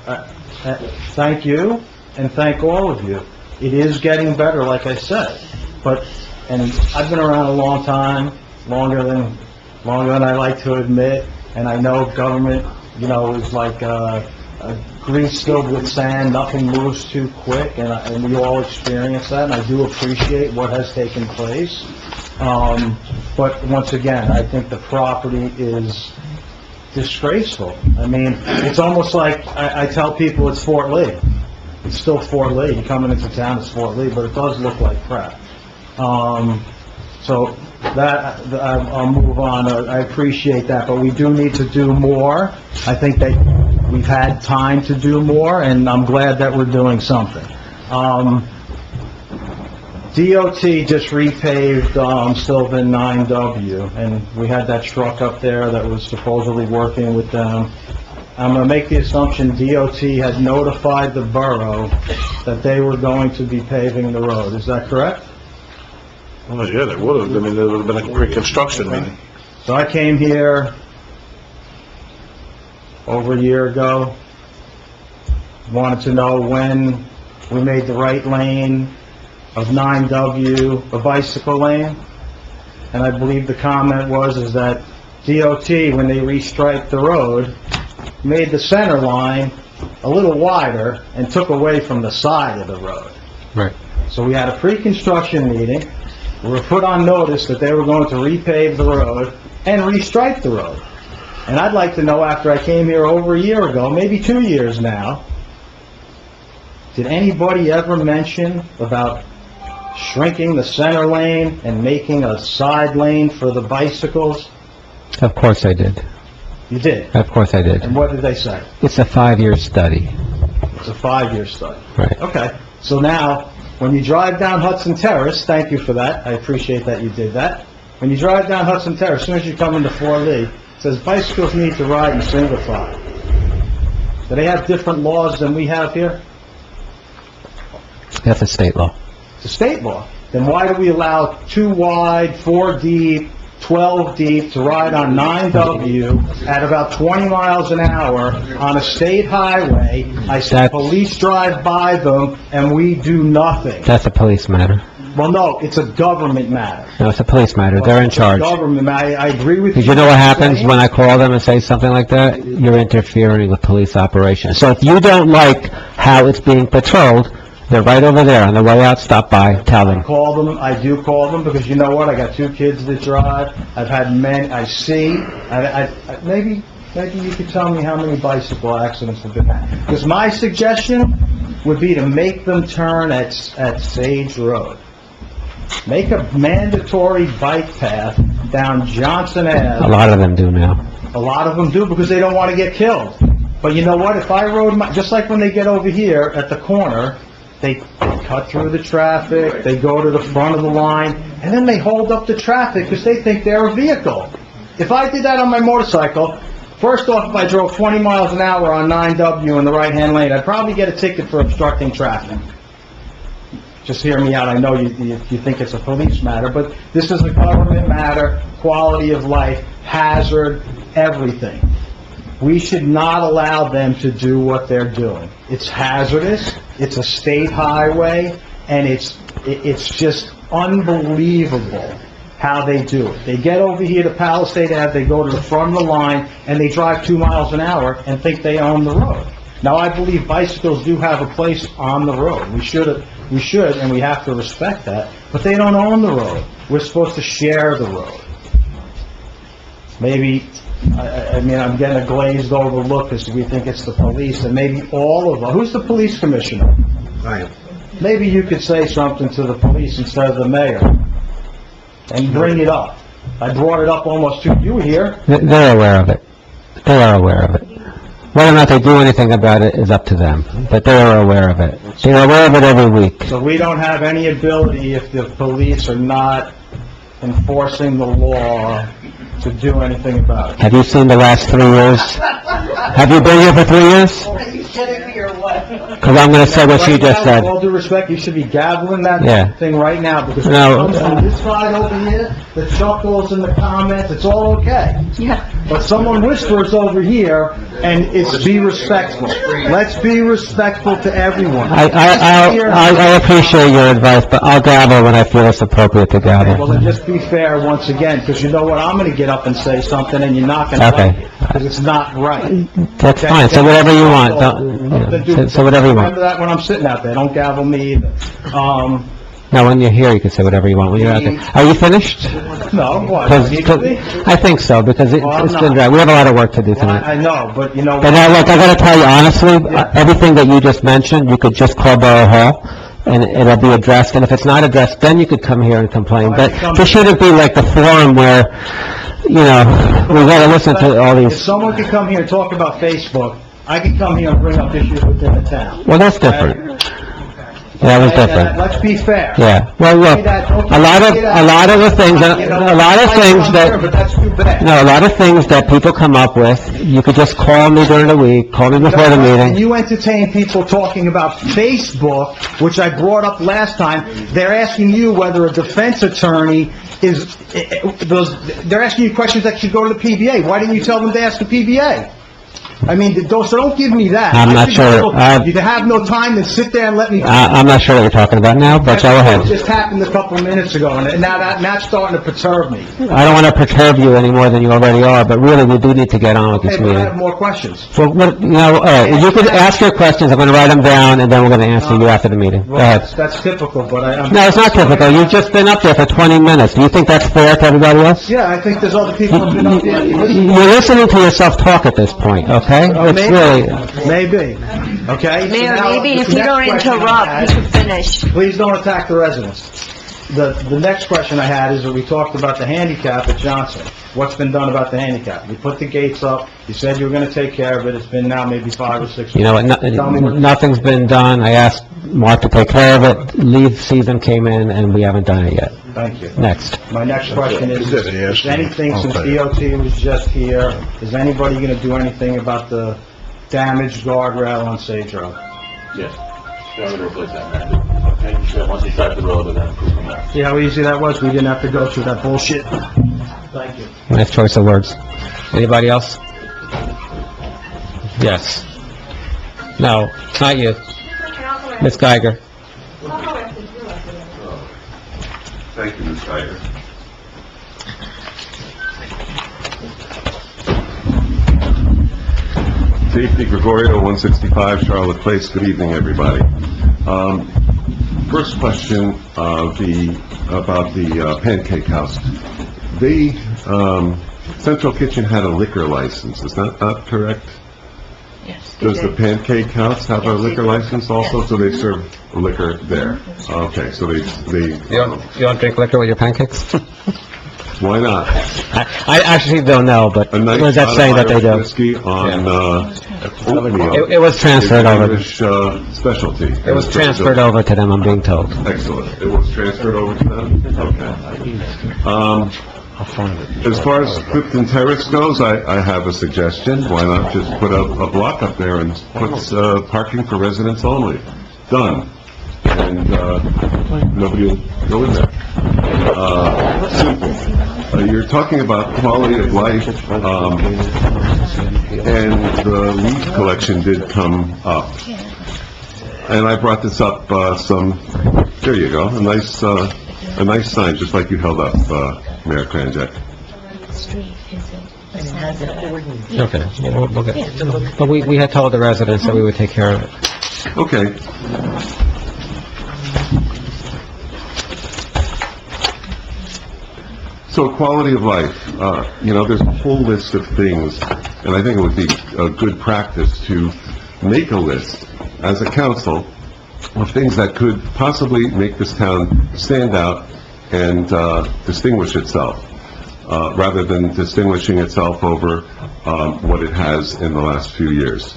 thank you, and thank all of you. It is getting better, like I said, but and I've been around a long time, longer than I like to admit, and I know government, is like, grease filled with sand, nothing moves too quick, and we all experience that, and I do appreciate what has taken place. But once again, I think the property is disgraceful. I mean, it's almost like, I tell people it's Fort Lee. It's still Fort Lee. You coming into town, it's Fort Lee, but it does look like crap. So that, I'll move on. I appreciate that, but we do need to do more. I think that we've had time to do more, and I'm glad that we're doing something. DOT just repaved Sylvan 9W, and we had that truck up there that was supposedly working with them. I'm going to make the assumption DOT had notified the borough that they were going to be paving the road. Is that correct? Well, yeah, they would have. I mean, there would have been a reconstruction meeting. So I came here over a year ago, wanted to know when we made the right lane of 9W a bicycle lane, and I believe the comment is that DOT, when they restriped the road, made the center line a little wider and took away from the side of the road. Right. So we had a pre-construction meeting. We were put on notice that they were going to repave the road and restripe the road. And I'd like to know, after I came here over a year ago, maybe 2 years now, did anybody ever mention about shrinking the center lane and making a side lane for the bicycles? Of course I did. You did? Of course I did. And what did they say? It's a 5-year study. It's a 5-year study. Right. Okay. So now, when you drive down Hudson Terrace, thank you for that, I appreciate that you did that. When you drive down Hudson Terrace, as soon as you come into Fort Lee, it says bicycles need to ride in single file. Do they have different laws than we have here? That's a state law. It's a state law. Then why do we allow 2 wide, 4 deep, 12 deep to ride on 9W at about 20 miles an hour on a state highway? I said police drive by them and we do nothing. That's a police matter. Well, no, it's a government matter. No, it's a police matter. They're in charge. Government matter. I agree with you. Because you know what happens when I call them and say something like that? You're interfering with police operations. So if you don't like how it's being patrolled, they're right over there. On the way out, stop by, tell them. I do call them, because you know what? I got 2 kids that drive. I've had many, maybe you could tell me how many bicycle accidents have been had. Because my suggestion would be to make them turn at Sage Road. Make a mandatory bike path down Johnson Ave. A lot of them do now. A lot of them do, because they don't want to get killed. But you know what? If I rode just like when they get over here at the corner, they cut through the traffic, they go to the front of the line, and then they hold up the traffic because they think they're a vehicle. If I did that on my motorcycle, first off, if I drove 20 miles an hour on 9W in the right-hand lane, I'd probably get a ticket for obstructing traffic. Just hear me out. I know you think it's a police matter, but this is a government matter, quality of life, hazard, everything. We should not allow them to do what they're doing. It's hazardous, it's a state highway, and it's just unbelievable how they do it. They get over here to Palisade Ave, they go to the front of the line, and they drive 2 miles an hour and think they own the road. Now, I believe bicycles do have a place on the road. We should, and we have to respect that, but they don't own the road. We're supposed to share the road. Maybe, I'm getting a glazed over look because we think it's the police, and maybe all of them. Who's the police commissioner? I am. Maybe you could say something to the police instead of the mayor, and bring it up. I brought it up almost to you here. They're aware of it. They are aware of it. Whether or not they do anything about it is up to them, but they are aware of it. They're aware of it every week. So we don't have any ability, if the police are not enforcing the law, to do anything about it. Have you seen the last 3 years? Have you been here for 3 years? Are you kidding me or what? because I'm going to say what she just said. With all due respect, you should be gaveling Yeah. that thing right now, because when it No. comes from this side over here, the chuckles and the comments, it's all okay. Yeah. But someone whispers over here, and it's be respectful. Let's be respectful to everyone. I appreciate your advice, but I'll gavel when I feel it's appropriate to Well, gavel. then just be fair once again, because you know what, I'm gonna get up and say something, and you're not gonna Okay. like it, because it's not right. That's fine, so whatever you want, so whatever you want. Remember that when I'm sitting out there, don't gavel me either. Now, when you're here, you can say whatever you want when you're out there. Are you finished? No, what? 'Cause- Need to be? I think so, because Well, I'm it's not. been, we have a lot of work to do Well, tonight. I know, but you know. But now, look, I gotta tell you honestly, everything that you just mentioned, you could just call Borough Hall, and it'll be addressed, and if it's not addressed, then you could come here and complain. But this shouldn't be like the forum where, we gotta listen to all If these, someone could come here and talk about Facebook, I could come here and bring up issues within the town. well, that's different. That was different. Let's be fair. Yeah, well, look, a lot of the things, that no, a lot of things that people come up with, you could just call me during the week, call me before the And meeting. you entertain people talking about Facebook, which I brought up last time. They're asking you whether a defense attorney they're asking you questions that should go to the PBA. Why didn't you tell them to ask the PBA? I mean, so don't give me that. I'm I not think sure. You have no time, then sit there and let me... I'm not sure what you're talking about now, but go It ahead. just happened a couple of minutes ago, and now that's starting to perturb me. I don't want to perturb you any more than you already are, but really, we do need to get on with this Okay, but I have meeting. more questions. Well, all right, you could ask your questions, I'm going to write them down, and then we're going to answer you after the meeting. Go Well, ahead. that's typical, but I'm... No, it's not typical, you've just been up there for 20 minutes. Do you think that's fair to everybody else? Yeah, I think there's other people who've been up there. You're listening to yourself talk at this point, okay? It's really... Maybe, okay? Mayor, So now, maybe if the you next don't question I interrupt, had- you can finish. Please don't attack the residents. The next question I had is that we talked about the handicap at Johnson. What's been done about the handicap? You put the gates up, you said you were gonna take care of it, it's been now maybe 5 or 6 weeks. You know what, Tell me what- nothing's been done. I asked Mark to take care of it. Leave season came in, and we haven't done it yet. Thank you. Next. My next question is anything, since Okay. DOT was just here, is anybody gonna do anything about the damaged guardrail on Sage Road? Yes, they're going to replace that, okay? So once they start the road, they're going to improve from there. See how easy that was? We didn't have to go through that bullshit. Thank you. Nice choice of words. Anybody else? Yes. No, it's not you. Ms. Geiger. Thank you, Ms. Geiger. Dave DiGregorio, 165 Charlotte Place. Good evening, everybody. First question, about the Pancake House. Central Kitchen had a liquor license, is that not correct? Yes. Does the Pancake House have a liquor license also, so they serve liquor there? Okay, so they... You don't drink liquor with your pancakes? Why not? I actually don't know, but A nice what is that saying that they Irish do? whiskey on, oatmeal. It was transferred It's an over. Irish, specialty. It was transferred over to them, I'm being told. Excellent. It was transferred over to them? Okay. As far as Clifton Terrace goes, I have a suggestion. Why not just put a block up there and put, parking for residents only? Done. And, nobody will go in there. Simple. You're talking about quality of life, and the leaf collection did come up. And I brought this up, there you go, a nice sign, just like you held up, Mayor Kranjak. Okay, we'll get, but we had told the residents that we would take care of it. Okay. So quality of life, there's a whole list of things, and I think it would be a good practice to make a list as a council of things that could possibly make this town stand out and distinguish itself, rather than distinguishing itself over what it has in the last few years.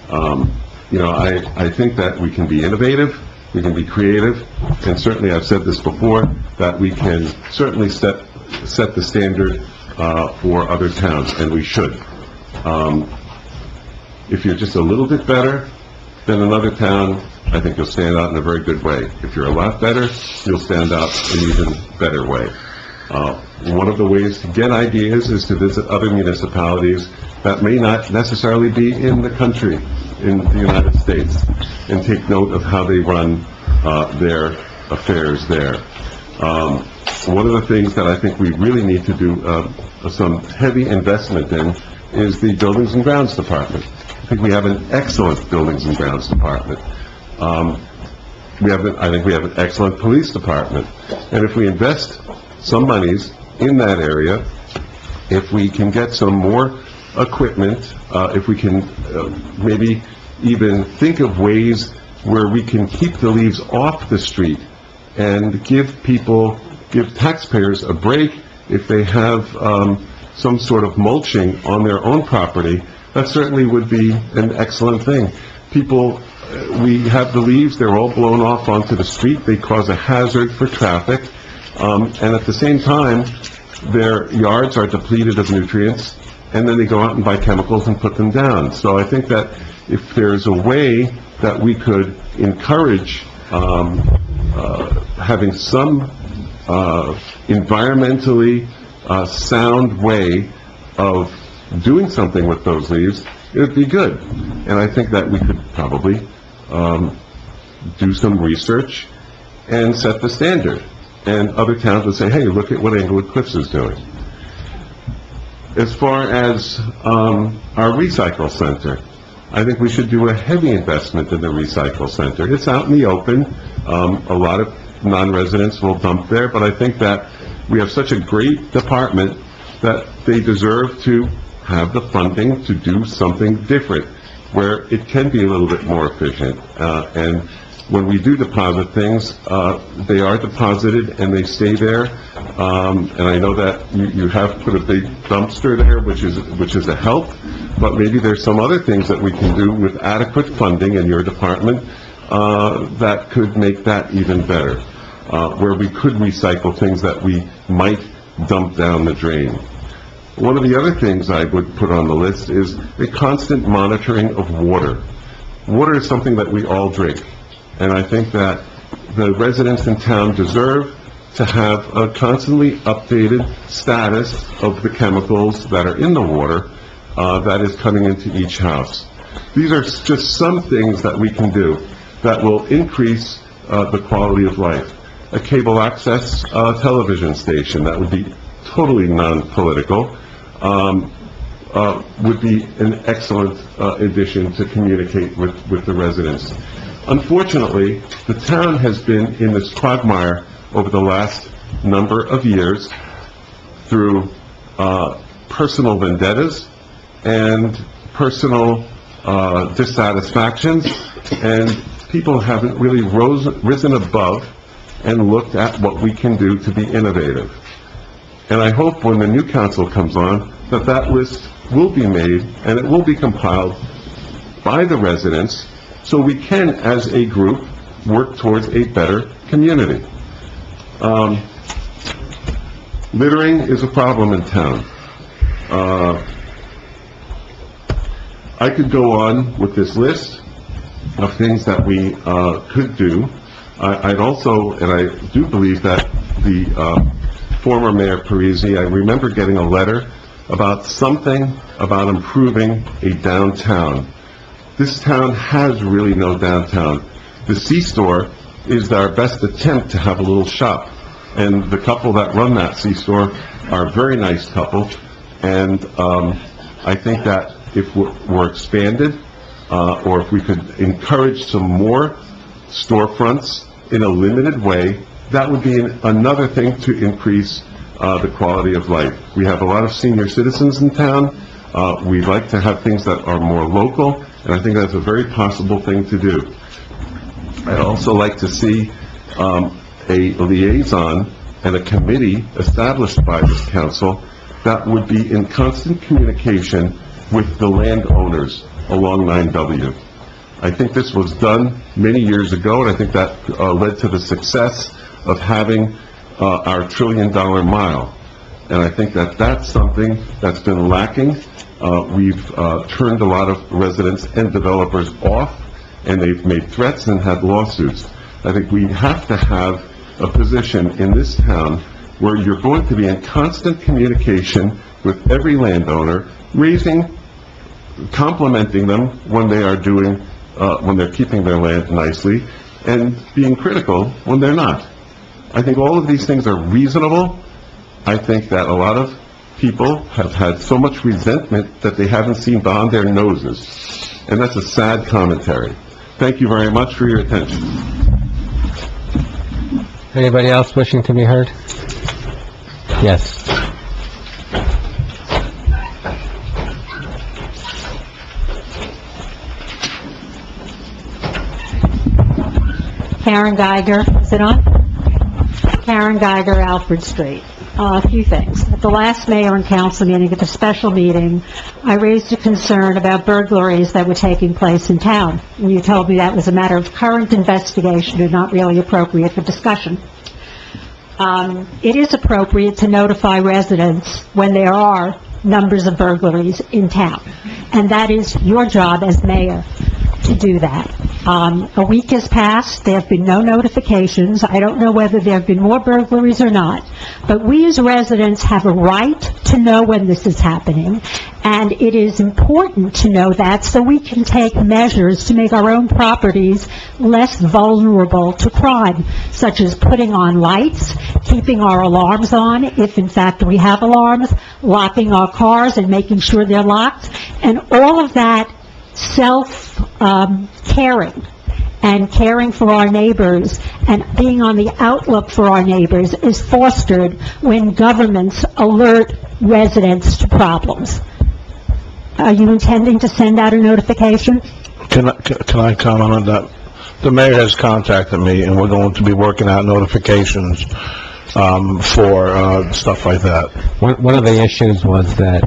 I think that we can be innovative, we can be creative, and certainly, I've said this before, that we can certainly set the standard for other towns, and we should. If you're just a little bit better, then another town, I think you'll stand out in a very good way. If you're a lot better, you'll stand out in an even better way. One of the ways to get ideas is to visit other municipalities that may not necessarily be in the country, in the United States, and take note of how they run their affairs there. One of the things that I think we really need to do some heavy investment in is the Buildings and Grounds Department. I think we have an excellent Buildings and Grounds Department. I think we have an excellent Police Department. And if we invest some monies in that area, if we can get some more equipment, if we can maybe even think of ways where we can keep the leaves off the street and give taxpayers a break if they have some sort of mulching on their own property, that certainly would be an excellent thing. People, we have the leaves, they're all blown off onto the street, they cause a hazard for traffic, and at the same time, their yards are depleted of nutrients, and then they go out and buy chemicals and put them down. So I think that if there's a way that we could encourage having some environmentally sound way of doing something with those leaves, it would be good. And I think that we could probably do some research and set the standard. And other towns would say, hey, look at what Englewood Cliffs is doing. As far as our recycle center, I think we should do a heavy investment in the recycle center. It's out in the open. A lot of non-residents will dump there, but I think that we have such a great department that they deserve to have the funding to do something different, where it can be a little bit more efficient. And when we do deposit things, they are deposited and they stay there. And I know that you have put a big dumpster there, which is a help, but maybe there's some other things that we can do with adequate funding in your department that could make that even better, where we could recycle things that we might dump down the drain. One of the other things I would put on the list is the constant monitoring of water. Water is something that we all drink, and I think that the residents in town deserve to have a constantly updated status of the chemicals that are in the water that is coming into each house. These are just some things that we can do that will increase the quality of life. A cable access television station that would be totally non-political would be an excellent addition to communicate with the residents. Unfortunately, the town has been in this quagmire over the last number of years through personal vendettas and personal dissatisfactions, and people haven't really risen above and looked at what we can do to be innovative. And I hope when the new council comes on, that list will be made and it will be compiled by the residents so we can, as a group, work towards a better community. Littering is a problem in town. I could go on with this list of things that we could do. I'd also, and I do believe that the former Mayor Parisi, I remember getting a letter about something about improving a downtown. This town has really no downtown. The C-Store is our best attempt to have a little shop, and the couple that run that C-Store are a very nice couple, and I think that if we're expanded, or if we could encourage some more storefronts in a limited way, that would be another thing to increase the quality of life. We have a lot of senior citizens in town. We'd like to have things that are more local, and I think that's a very possible thing to do. I'd also like to see a liaison and a committee established by this council that would be in constant communication with the landowners along 9W. I think this was done many years ago, and I think that led to the success of having our $1 trillion mile. And I think that that's something that's been lacking. We've turned a lot of residents and developers off, and they've made threats and had lawsuits. I think we have to have a position in this town where you're going to be in constant communication with every landowner, complimenting them when they are when they're keeping their land nicely, and being critical when they're not. I think all of these things are reasonable. I think that a lot of people have had so much resentment that they haven't seen beyond their noses. And that's a sad commentary. Thank you very much for your attention. Anybody else wishing to be heard? Yes. Karen Geiger, is it on? Karen Geiger, Alfred Street. A few things. At the last mayor and council meeting, at the special meeting, I raised a concern about burglaries that were taking place in town. And you told me that was a matter of current investigation and not really appropriate for discussion. It is appropriate to notify residents when there are numbers of burglaries in town. And that is your job as mayor to do that. A week has passed, there have been no notifications. I don't know whether there have been more burglaries or not, but we as residents have a right to know when this is happening, and it is important to know that so we can take measures to make our own properties less vulnerable to crime, such as putting on lights, keeping our alarms on, if in fact we have alarms, locking our cars and making sure they're locked, and all of that caring and caring for our neighbors and being on the outlook for our neighbors is fostered when governments alert residents to problems. Are you intending to send out a notification? Can I comment on that? The mayor has contacted me, and we're going to be working out notifications for stuff like that. One of the issues was that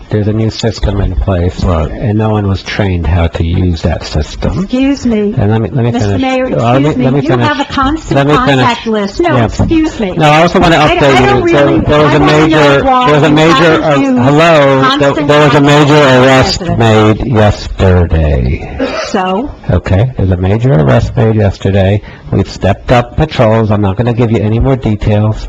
there's a new system in place, and no one was trained how to use that system. Excuse me. And let me finish. Mr. Mayor, Let excuse me, me you finish. have a constant Let me contact finish. list. No, Yeah. excuse me. No, I also want to I update don't you. really- There was a I wanna know major, why there was a you major, haven't used hello, constant there was a major contact arrest residents. made yesterday. So? Okay, there's a major arrest made yesterday. We've stepped up patrols. I'm not going to give you any more details.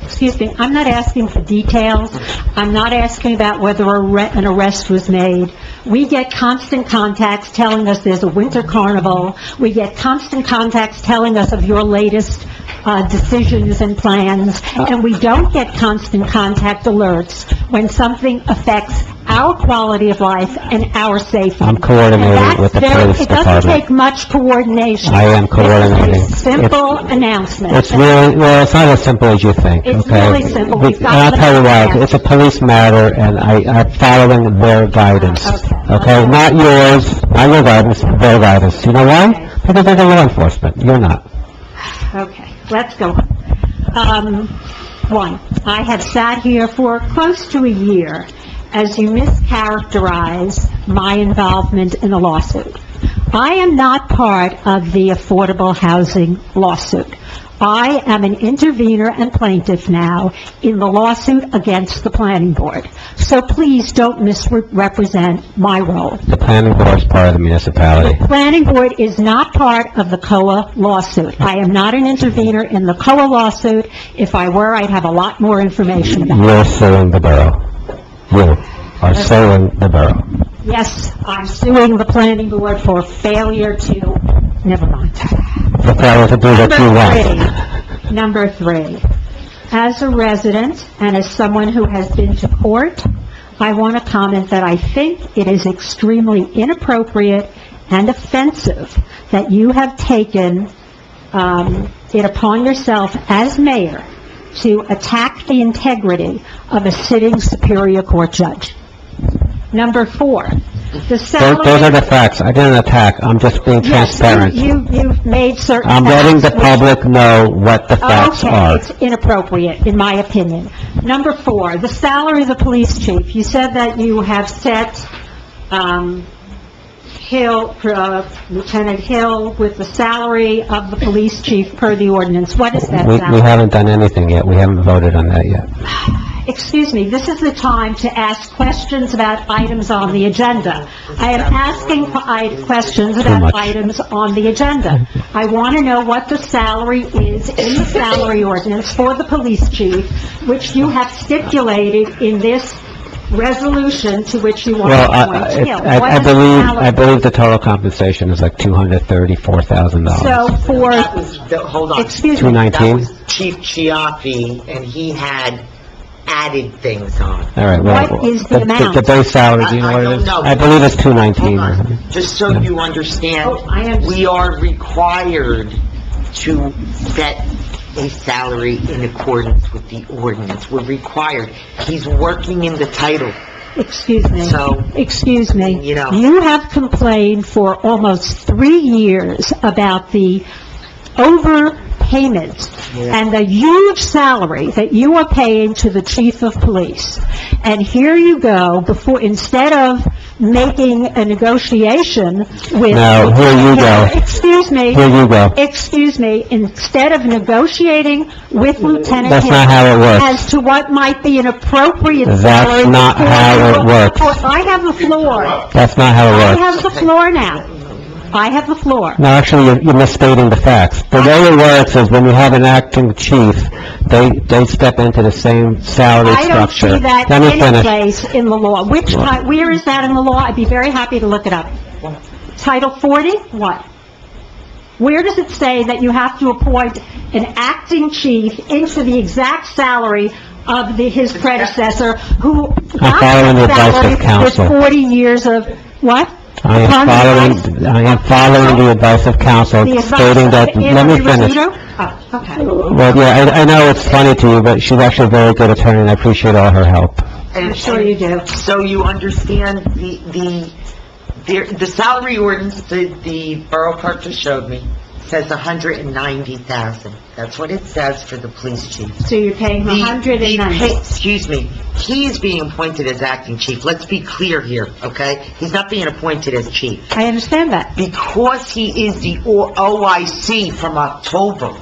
Excuse me, I'm not asking for details. I'm not asking about whether an arrest was made. We get constant contacts telling us there's a winter carnival. We get constant contacts telling us of your latest decisions and plans, and we don't get constant contact alerts when something affects our quality of life and our safety. I'm coordinating with the police It doesn't department. take much coordination. I am coordinating. It's a simple announcement. It's really, well, it's not as simple as you think, okay? It's really simple. We've got And I'll tell you the- why, it's a police matter, and I'm following their guidance. Okay, not yours, not your guidance, their guidance. You know why? Because they're the law enforcement, you're not. Okay, let's go. One, I have sat here for close to a year as you mischaracterize my involvement in the lawsuit. I am not part of the affordable housing lawsuit. I am an intervener and plaintiff now in the lawsuit against the planning board. So please don't misrepresent my role. The planning board is part of the municipality. Planning board is not part of the COA lawsuit. I am not an intervener in the COA lawsuit. If I were, I'd have a lot more information about it. You're suing the borough. You are suing the borough. Yes, I'm suing the planning board for failure to, never mind. The failure to do what you want. Number three, as a resident and as someone who has been to court, I want to comment that I think it is extremely inappropriate and offensive that you have taken it upon yourself as mayor to attack the integrity of a sitting Superior Court judge. Number four, the salary... Those are the facts. I didn't attack. I'm just being transparent. You've made certain... I'm letting the facts which- public know what the facts are. Okay, it's inappropriate, in my opinion. Number four, the salary of the police chief. You said that you have set Lieutenant Hill with the salary of the police chief per the ordinance. What is that We salary? haven't done anything yet. We haven't voted on that yet. Excuse me, this is the time to ask questions about items on the agenda. I am asking questions about items on the agenda. I want to know what the salary is in the salary ordinance for the police chief, which you have stipulated in this resolution to which you want Well, to appoint Hill. What I is the salary? believe the total compensation is like $234,000. So for, Hold on. excuse me, That 219? was Chief Chiaffi, and he had added things on. All right, well, What is the amount? the base salary, do you know I what it don't is? know. I believe it's $219. Hold on. Just so you understand, Oh, I understand. we are required to set a salary in accordance with the ordinance. We're required. He's working in the title. excuse me, So, excuse me. you know. You have complained for almost 3 years about the overpayment and the huge salary that you are paying to the chief of police. And here you go, instead of making a negotiation with... No, here you go. Excuse me. Here you go. Excuse me, instead of negotiating with Lieutenant That's Hill not how it works. as to what might be an appropriate That's salary... not how it works. I have the floor. That's not how I it works. have the floor now. I have the floor. No, actually, you're misstating the facts. The way it works is when you have an acting chief, they step into the same salary I don't structure. see that Let me any finish. place in the law. Where is that in the law? I'd be very happy to look it up. Title 40? What? Where does it say that you have to appoint an acting chief into the exact salary of his predecessor, who got following the that advice of salary counsel. with 40 years of, what? I am following the advice of counsel, The advice stating that, of let me finish. Rizzuto? Oh, okay. Well, yeah, I know it's funny to you, but she's actually a very good attorney, and I appreciate all her help. I'm sure you do. So you understand the salary ordinance, the borough clerk just showed me, says $190,000. That's what it says for the police chief. So you're paying $190,000. Excuse me, he's being appointed as acting chief. Let's be clear here, okay? He's not being appointed as chief. I understand that. Because he is the OIC from October,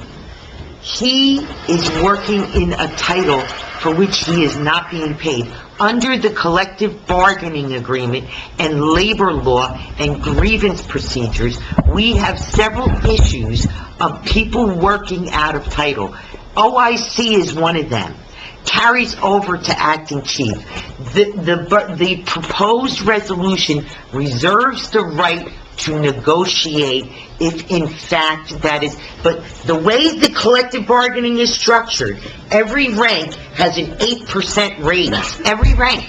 he is working in a title for which he is not being paid. Under the collective bargaining agreement and labor law and grievance procedures, we have several issues of people working out of title. OIC is one of them. Carries over to acting chief. The proposed resolution reserves the right to negotiate if in fact that is, but the way the collective bargaining is structured, every rank has an 8% raise, every rank.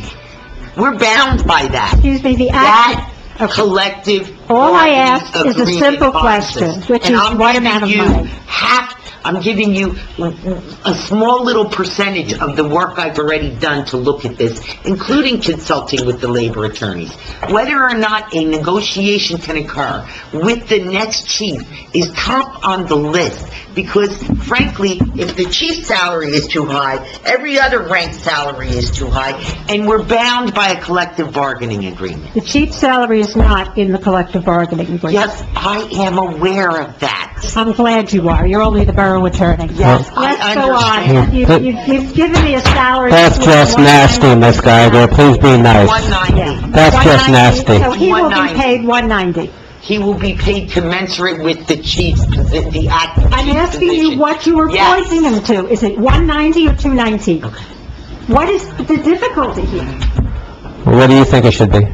We're bound by that. Excuse me, That collective All I bargaining ask is a agreement simple binds us. question, which And is I'm what giving amount of you money? I'm giving you a small little percentage of the work I've already done to look at this, including consulting with the labor attorneys. Whether or not a negotiation can occur with the next chief is top on the list, because frankly, if the chief's salary is too high, every other ranked salary is too high, and we're bound by a collective bargaining agreement. The chief's salary is not in the collective bargaining agreement. Yes, I am aware of that. I'm glad you are. You're only the borough attorney. Yes, Let's I go on. understand. You've given me a salary... That's just nasty, Miss Geiger, please be nice. 190. That's just 190, nasty. So he will be 190. paid 190. He will be paid commensurate with the chief's, the acting I'm chief's asking you position. what you were Yes. pointing him to. Is it 190 or 219? Okay. What is the difficulty here? What do you think it should be?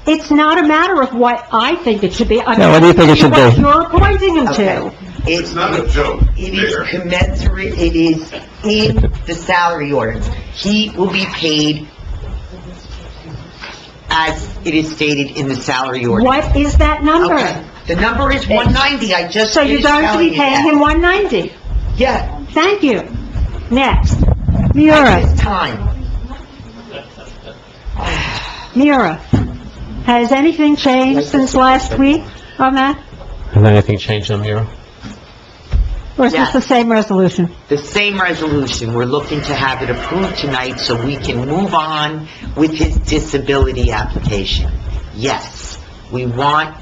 It's not a matter of what I think it should be. I'm Yeah, what do you think it asking should What be? you're pointing him Okay. to. It's not a joke. It is commensurate, it is in the salary ordinance. He will be paid as it is stated in the salary ordinance. What is that number? Okay, the number is 190, I just So you're finished going to telling be you paying that. him 190? Yeah, Thank you. Next. at Miura. this time. Miura. Has anything changed since last week on that? Has anything changed on Miro? Or is this Yes. the same resolution? The same resolution, we're looking to have it approved tonight so we can move on with his disability application. Yes, we want,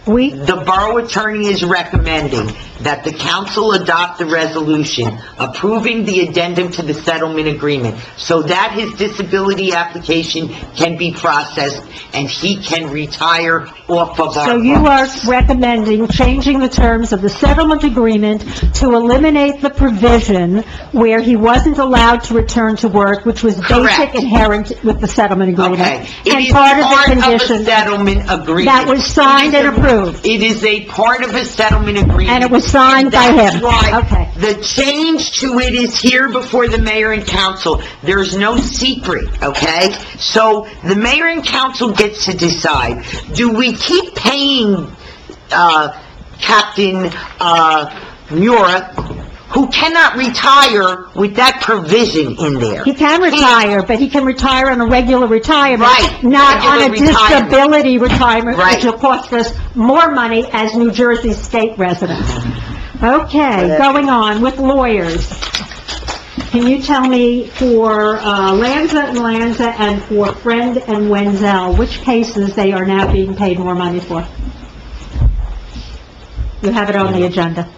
We, the borough attorney is recommending that the council adopt the resolution approving the addendum to the settlement agreement so that his disability application can be processed and he can retire off of our... So you are recommending changing the terms of the settlement agreement to eliminate the provision where he wasn't allowed to return to work, which was basic Correct. inherent with the settlement agreement. Okay. It And is part of the part of a condition settlement agreement. that was signed and approved. It is a part of a settlement agreement. And it was signed by him. That's why Okay. the change to it is here before the mayor and council. There's no secret, okay? So the mayor and council gets to decide, do we keep paying, Captain, Mura, who cannot retire with that provision in there? He can retire, but he can retire on a regular retirement. Right, Not on a regular retirement. disability retirement, Right. which will cost us more money as New Jersey state residents. Okay, going on with lawyers. Can you tell me for Lanza and Lanza and for Friend and Wenzel, which cases they are now being paid more money for? You have it on the agenda.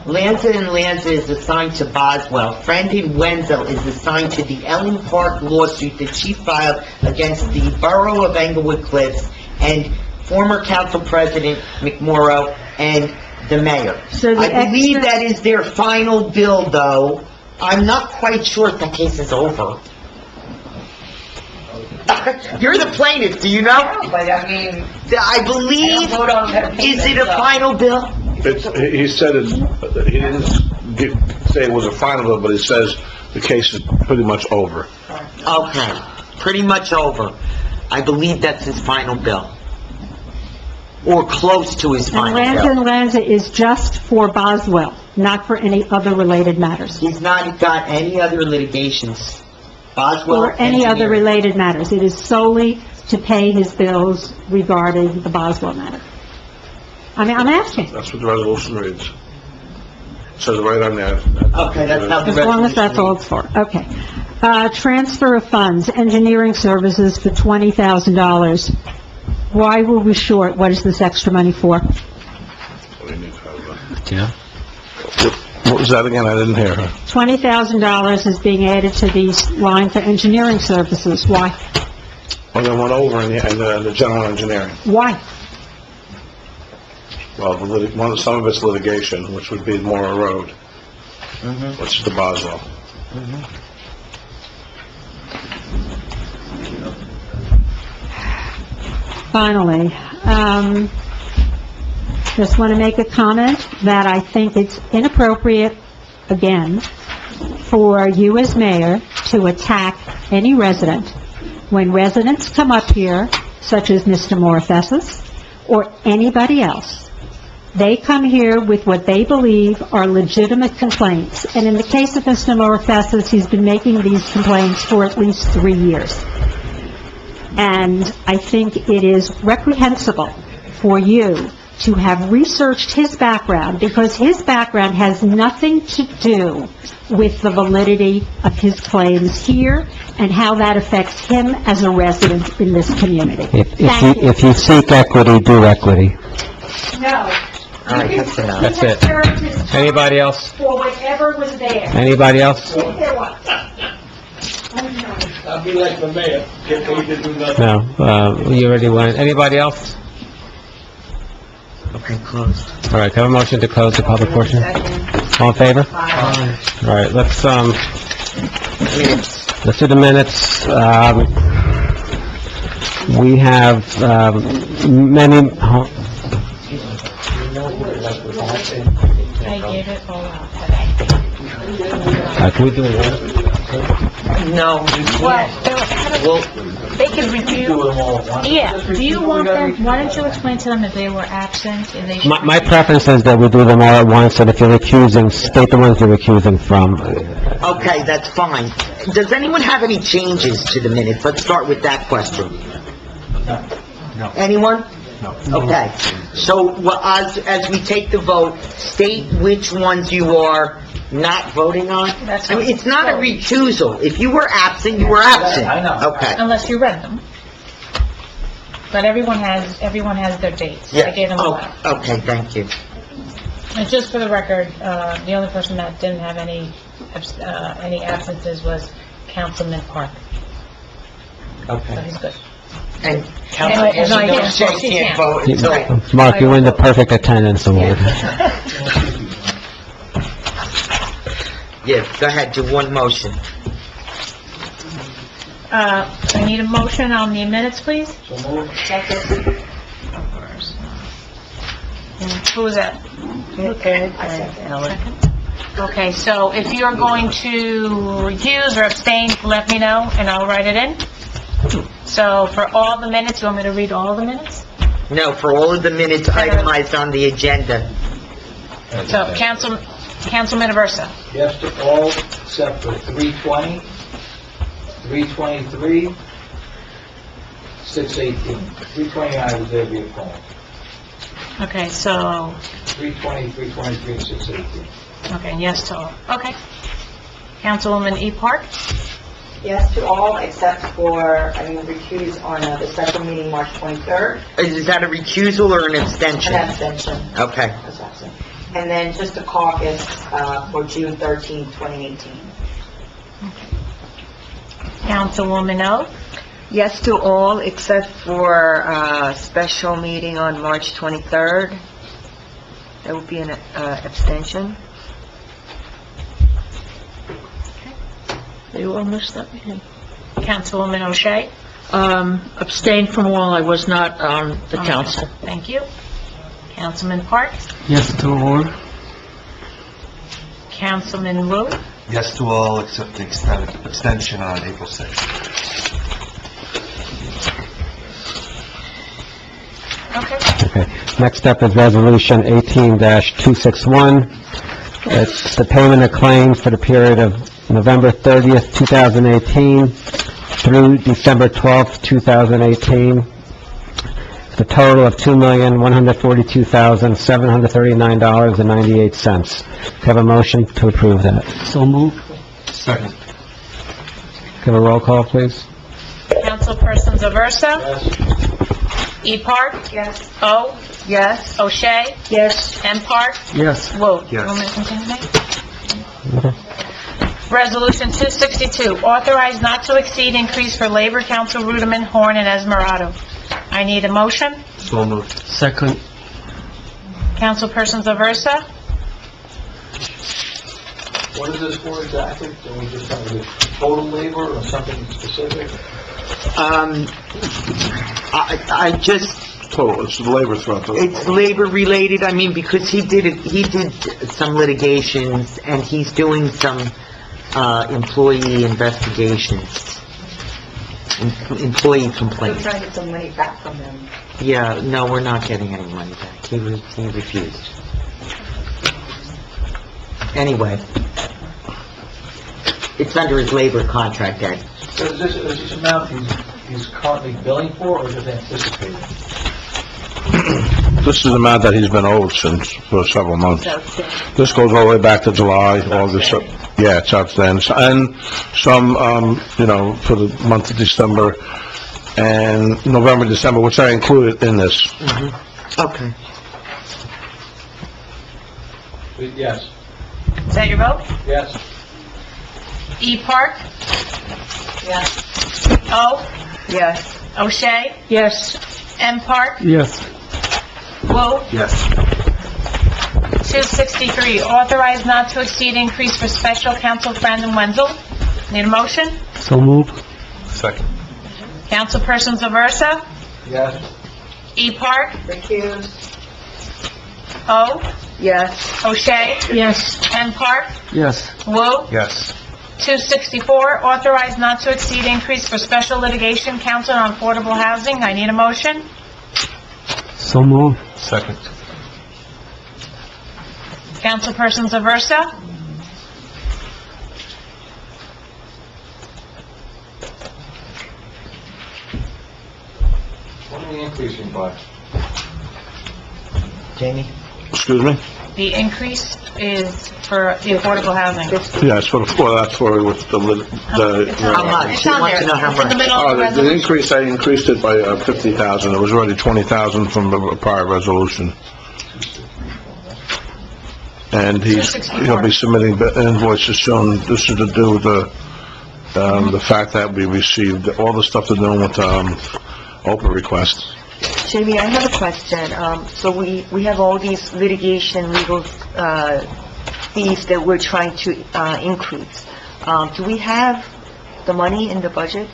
Lanza and Lanza is assigned to Boswell. Friend and Wenzel is assigned to the Ellen Park lawsuit that she filed against the Borough of Englewood Cliffs and former council president McMorrow and the mayor. So the I believe extra- that is their final bill, though. I'm not quite sure if that case is over. You're the plaintiff, do you know? No, but I mean, I believe, I don't vote on that is it a so. final bill? He said he didn't say it was a final bill, but he says the case is pretty much over. Okay, pretty much over. I believe that's his final bill. Or close to his And final Lanza bill. and Lanza is just for Boswell, not for any other related matters. He's not got any other litigations. Boswell Or any other Engineering. related matters. It is solely to pay his bills regarding the Boswell matter. I mean, I'm asking, That's what the resolution reads. It says right on there. Okay, that's how the as long as that's all resolution it's for. Okay. Transfer of funds, engineering services for $20,000. Why were we short? What is this extra money for? Yeah. What was that again? I didn't hear her. $20,000 is being added to the line for engineering services. Why? Well, they went over in the general engineering. Why? Well, some of it's litigation, which would be Mora Road, which is the Boswell. Finally, just want to make a comment that I think it's inappropriate, again, for you as mayor to attack any resident when residents come up here, such as Mr. Morfessus, or anybody else. They come here with what they believe are legitimate complaints. And in the case of Mr. Morfessus, he's been making these complaints for at least 3 years. And I think it is reprehensible for you to have researched his background, because his background has nothing to do with the validity of his claims here and how that affects him as a resident in this community. Thank you. If you seek equity, do equity. No. All right, that's enough. That's it. Served his time Anybody else? for whatever was there. Anybody else? If there was. I'll be like the mayor, get paid to do nothing. No, you already went. Anybody else? Okay, closed. All right, can I have a motion to close the public portion? All in favor? All right, let's do the minutes. We have, many, I gave it all out today. can we do it? No, you can't. Well, They can review. Yeah, do you want them, why don't you explain to them if they were absent and they should... My preference is that we do them all at once, and if you're recusing, state the ones you're recusing from. okay, that's fine. Does anyone have any changes to the minutes? Let's start with that question. No. Anyone? No. Okay. So, well, as we take the vote, state which ones you are not voting on? That's I mean, it's not a recusal. If you were absent, you were absent. I know. Okay. Unless you read them. But everyone has their dates. I gave them all out. Okay, thank you. And just for the record, the only person that didn't have any absences was Councilman Park. So Okay. he's good. And No, Councilman no, O'Shea she can't can't. vote until... Mark, you win the perfect attendance award. Yes, go ahead, do one motion. I need a motion on the minutes, please. Who was that? Okay, so if you're going to recuse or abstain, let me know, and I'll write it in. So for all the minutes, you want me to read all the minutes? No, for all of the minutes itemized on the agenda. So, Councilman Aversa. Yes to all except for 320, 323, 618. 320, I was there via phone. Okay, so, 320, 323, and 618. okay, yes to all. Okay. Councilwoman E. Park? Yes to all except for, recuse on the special meeting March 23rd. Is that a recusal or an abstention? An abstention. Okay. That's absent. And then just a caucus for June 13th, 2018. Councilwoman O? Yes to all except for special meeting on March 23rd. That would be an abstention. You all missed that meeting. Councilwoman O'Shea? Abstain from all, I was not on the council. Thank you. Councilman Park? Yes to all. Councilman Wu? Yes to all except the abstention on April 6th. Okay. Okay. Next up is Resolution 18-261. It's the payment of claims for the period of November 30th, 2018 through December 12th, 2018. The total of $2,142,739.98. Have a motion to approve that. So moved. Second. Have a roll call, please. Councilpersons Aversa? Yes. E. Park? Yes. O? Yes. O'Shea? Yes. M. Park? Yes. Wu? Yes. You want me to continue, Nate? Resolution 262, authorize not to exceed increase for Labor Council Ruderman, Horn, and Esmeralda. I need a motion. So moved. Second. Councilpersons Aversa? What is this for exactly? Can we just have the total labor or something specific? I just, Total, it's the labor threat. it's labor related, I mean, because he did some litigations, and he's doing some, employee investigations, employee We're complaints. trying to get some money back from them. Yeah, no, we're not getting any money back. He refused. Anyway, it's under his labor contract act. So is this amount he's currently billing for, or just anticipating? This is the amount that he's been owed for several months. This goes all the way back to July, August, yeah, it's outstanding. And some, for the month of December and November, December, which I included in this. Okay. Yes. Is that your vote? Yes. E. Park? Yes. O? Yes. O'Shea? Yes. M. Park? Yes. Wu? Yes. 263, authorize not to exceed increase for Special Counsel Brandon Wenzel. Need a motion? So moved. Second. Councilpersons Aversa? Yes. E. Park? Recuse. O? Yes. O'Shea? Yes. M. Park? Yes. Wu? Yes. 264, authorize not to exceed increase for Special Litigation Counsel on Affordable Housing. I need a motion. So moved. Second. Councilpersons Aversa? What are we increasing by? Jamie? Excuse me? The increase is for the affordable housing. Yeah, it's that's for with the... How much? She wants to know how It's in the much. middle of the The resolution. increase, I increased it by 50,000. It was already 20,000 from the prior resolution. And he'll be submitting invoices soon. This is to do with the fact that we received all the stuff to do with open requests. Jamie, I have a question. So we have all these litigation, legal fees that we're trying to increase. Do we have the money in the budget?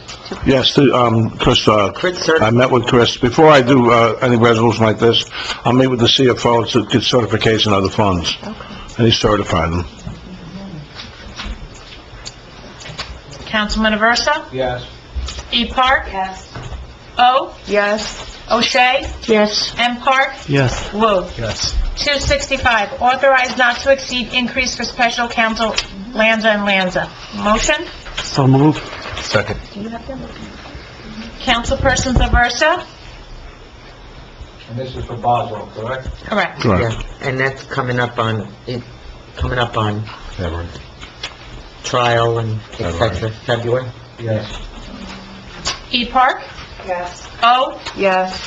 Yes, Chris, I met with Chris. Before I do any resolution like this, I'll meet with the CFO to get certification of the funds. And he certified them. Councilman Aversa? Yes. E. Park? Yes. O. Yes. O'Shea? Yes. M. Park? Yes. Woo. Yes. 265, authorize not to exceed increase for special counsel Lanza and Lanza. Motion? So moved. Second. Councilpersons Aversa? And this is for Boswell, correct? Correct. Yeah, and that's coming up on trial and et cetera, February? Yes. E. Park? Yes. O. Yes.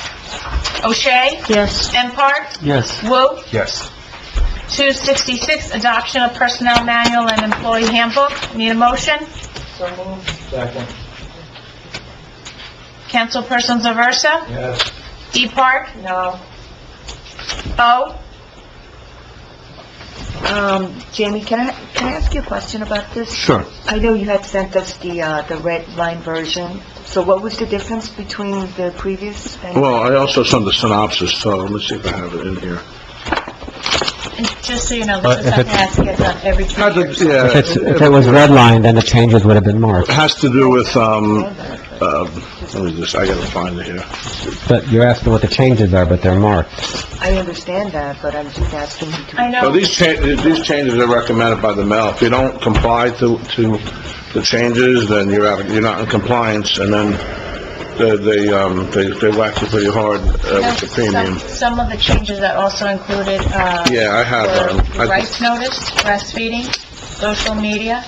O'Shea? Yes. M. Park? Yes. Woo. Yes. 266, adoption of personnel manual and employee handbook. Need a motion? So moved. Second. Councilpersons Aversa? Yes. E. Park? No. O. Jamie, can I ask you a question about this? Sure. I know you had sent us the red line version. So what was the difference between the previous and... Well, I also sent the synopsis, so let me see if I have it in here. And just so you know, But this is if something that has to get done every 2 years. Yeah, If it was redlined, then the changes would have been marked. It has to do with, let me just, I gotta find it here. But you're asking what the changes are, but they're marked. I understand that, but I'm just asking you to... I know. So these changes are recommended by the mail. If you don't comply to the changes, then you're not in compliance, and then they whack you pretty hard with the premium. Some of the changes that also included, Yeah, I have, the rights notice, breastfeeding, social media,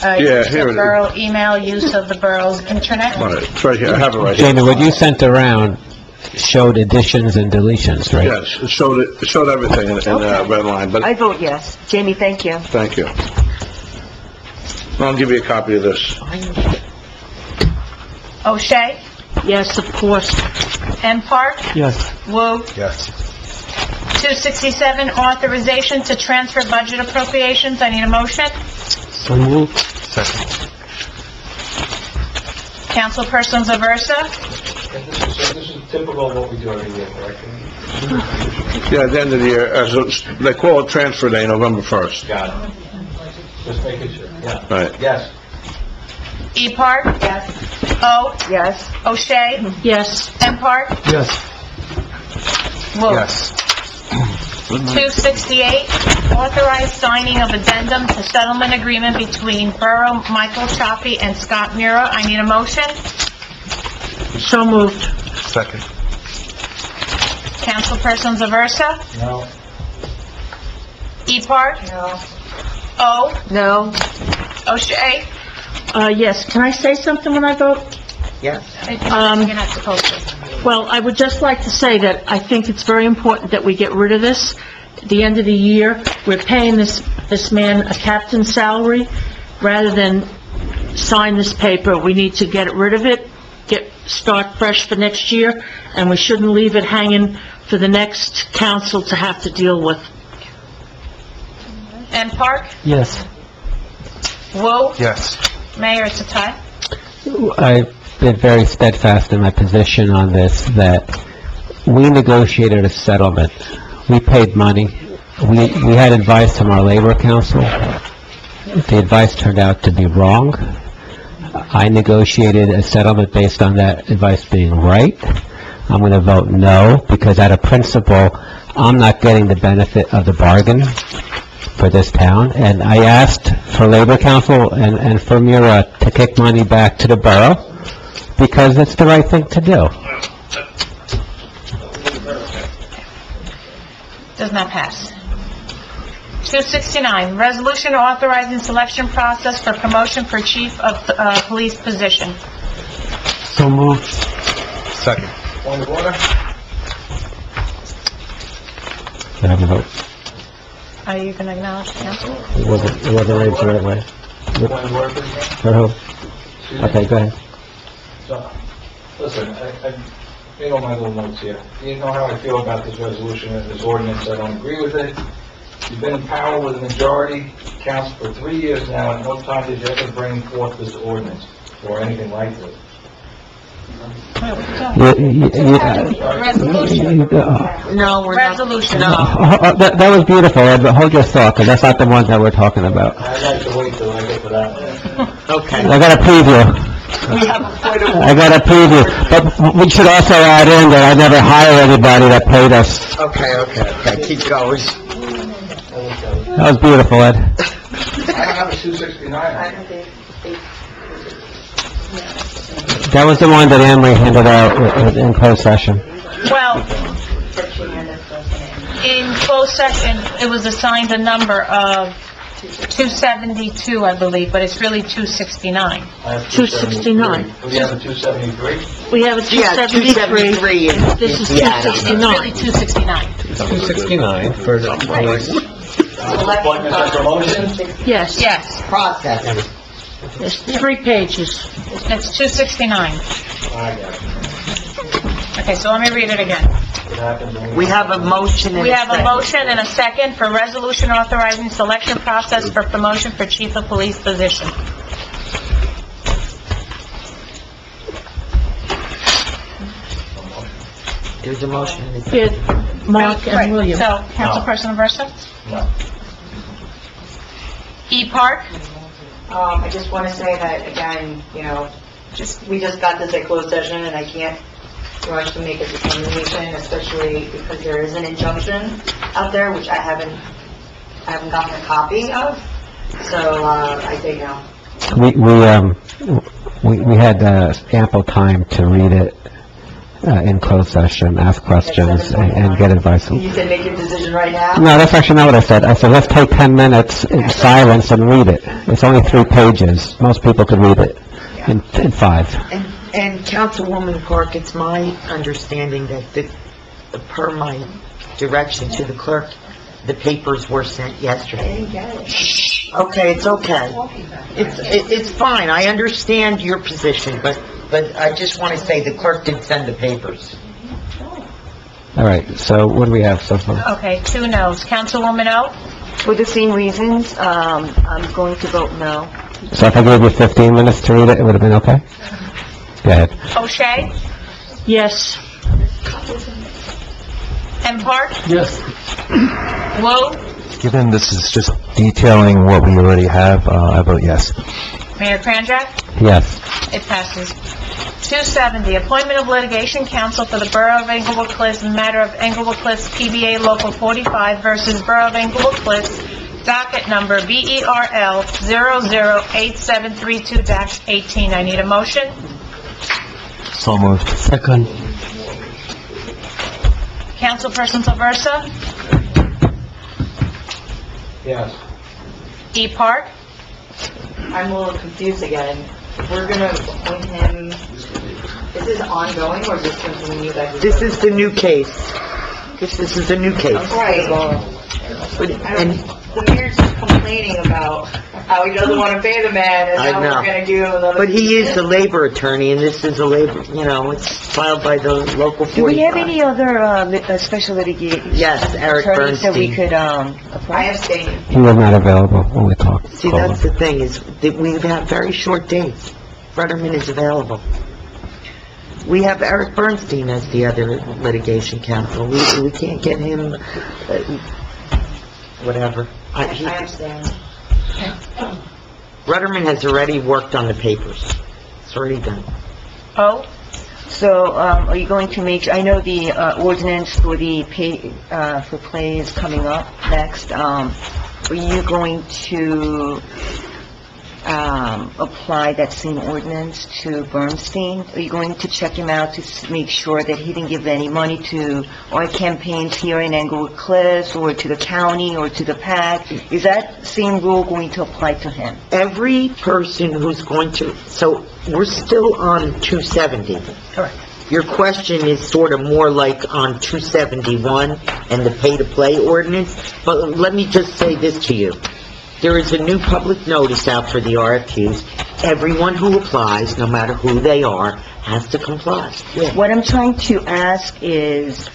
Yeah, use here of it is. borough email, use of the borough's internet. Right, it's right here, I have it right here. Jamie, what you sent around showed additions and deletions, right? Yes, it showed everything in red line, but I vote yes. Jamie, thank you. thank you. I'll give you a copy of this. O'Shea? Yes, of course. M. Park? Yes. Woo. Yes. 267, authorization to transfer budget appropriations. I need a motion. So moved. Second. Councilpersons Aversa? This is typical of what we do every year, correct? Yeah, at the end of the year, they call it transfer day, November 1st. Got it. Just making sure, yeah. Right. Yes. E. Park? Yes. O. Yes. O'Shea? Yes. M. Park? Yes. Woo. Yes. 268, authorized signing of addendum to settlement agreement between Borough Michael Choppy and Scott Mura. I need a motion. So moved. Second. Councilpersons Aversa? No. E. Park? No. O. No. O'Shea? Yes. Can I say something when I vote? Yes. You're not supposed to. Well, I would just like to say that I think it's very important that we get rid of this. At the end of the year, we're paying this man a captain's salary. Rather than sign this paper, we need to get rid of it, start fresh for next year, and we shouldn't leave it hanging for the next council to have to deal with. M. Park? Yes. Woo. Yes. Mayor, it's a tie. I've been very steadfast in my position on this, that we negotiated a settlement. We paid money. We had advice from our labor council. The advice turned out to be wrong. I negotiated a settlement based on that advice being right. I'm going to vote no, because out of principle, I'm not getting the benefit of the bargain for this town, and I asked for Labor Council and for Mura to kick money back to the borough, because it's the right thing to do. Does not pass. 269, resolution authorizing selection process for promotion for chief of police position. So moved. Second. Point of order? Can I have a vote? Are you going to acknowledge the council? It wasn't raised the right way. Point of order, please. For who? Okay, go ahead. So, listen, I made all my little notes here. You know how I feel about this resolution and this ordinance. I don't agree with it. You've been in power with a majority council for 3 years now, and no time did you ever bring forth this ordinance or anything like this. No, we're not. Resolution. That was beautiful, Ed, but hold your thought, because that's not the one that we're talking about. I'd like to wait till I get to that one. Okay. I got a preview. We have a point of I got a preview, but we should also add in that I never hire anybody that paid us. Okay, keep going. That was beautiful, Ed. I don't have a 269. That was the one that Anne Marie handed out in closed session. Well, in closed session, it was assigned a number of 272, I believe, but it's really 269. I have 269. We have a 273? We have a 273. This is 269. Really 269. 269 for the police. Appointments and promotions? Yes. Yes, Process. There's 3 pages. it's 269. I got it. Okay, so let me read it again. What happens when We have a motion and We a have a second. motion and a second for resolution authorizing selection process for promotion for chief of police position. There's a motion and a second. Here's Mark Right, and William. So, Councilperson Aversa? No. E. Park? I just want to say that, again, we just got this at closed session, and I can't rush to make a determination, especially because there is an injunction out there, which I haven't gotten a copy of, so, I say no. We had ample time to read it in closed session, ask questions, and get advice. You can make your decision right now? No, that's actually not what I said. I said, let's take 10 minutes in silence and read it. It's only 3 pages. Most people could read it in 5. And Councilwoman Park, it's my understanding that per my direction to the clerk, the papers were sent yesterday. I didn't get it. Okay, it's okay. It's fine. I understand your position, but I just want to say the clerk did send the papers. All right, so what do we have so far? Okay, 2 noes. Councilwoman O? For the same reasons, I'm going to vote no. So if I gave you 15 minutes to read it, it would have been okay? Go ahead. O'Shea? Yes. M. Park? Yes. Wu? Given this is just detailing what we already have, I vote yes. Mayor Kranjak? Yes. It passes. 270, appointment of litigation counsel for the Borough of Englewood Cliffs in matter of Englewood Cliffs PBA Local 45 versus Borough of Englewood Cliffs, docket number BERL 008732-18. I need a motion. So moved. Second. Councilperson Aversa? Yes. E. Park? I'm a little confused again. If we're gonna appoint him, is this ongoing, or is this something you guys? This is the new case. This is a new case. Right. And The mayor's just complaining about how he doesn't want to pay the man, and I now know. we're gonna do another... But he is the labor attorney, and this is a labor, it's filed by the local 45. Do we have any other special litigation? Yes, Eric attorneys that we Bernstein. could, I apply? abstain. He was not available when we talked. See, that's the thing, is that we have very short dates. Fretterman is available. We have Eric Bernstein as the other litigation counsel. We can't get him, whatever. I abstain. Rudderman has already worked on the papers. It's already done. O? So, are you going to make, I know the, ordinance for the pay, for play is coming up next. Are you going to apply that same ordinance to Bernstein? Are you going to check him out to make sure that he didn't give any money to our campaigns here in Englewood Cliffs, or to the county, or to the PAC? Is that same rule going to apply to him? Every person who's going to, so we're still on 270. Correct. Your question is sort of more like on 271 and the pay-to-play ordinance, but let me just say this to you. There is a new public notice out for the RFQs. Everyone who applies, no matter who they are, has to comply. What I'm trying to ask is,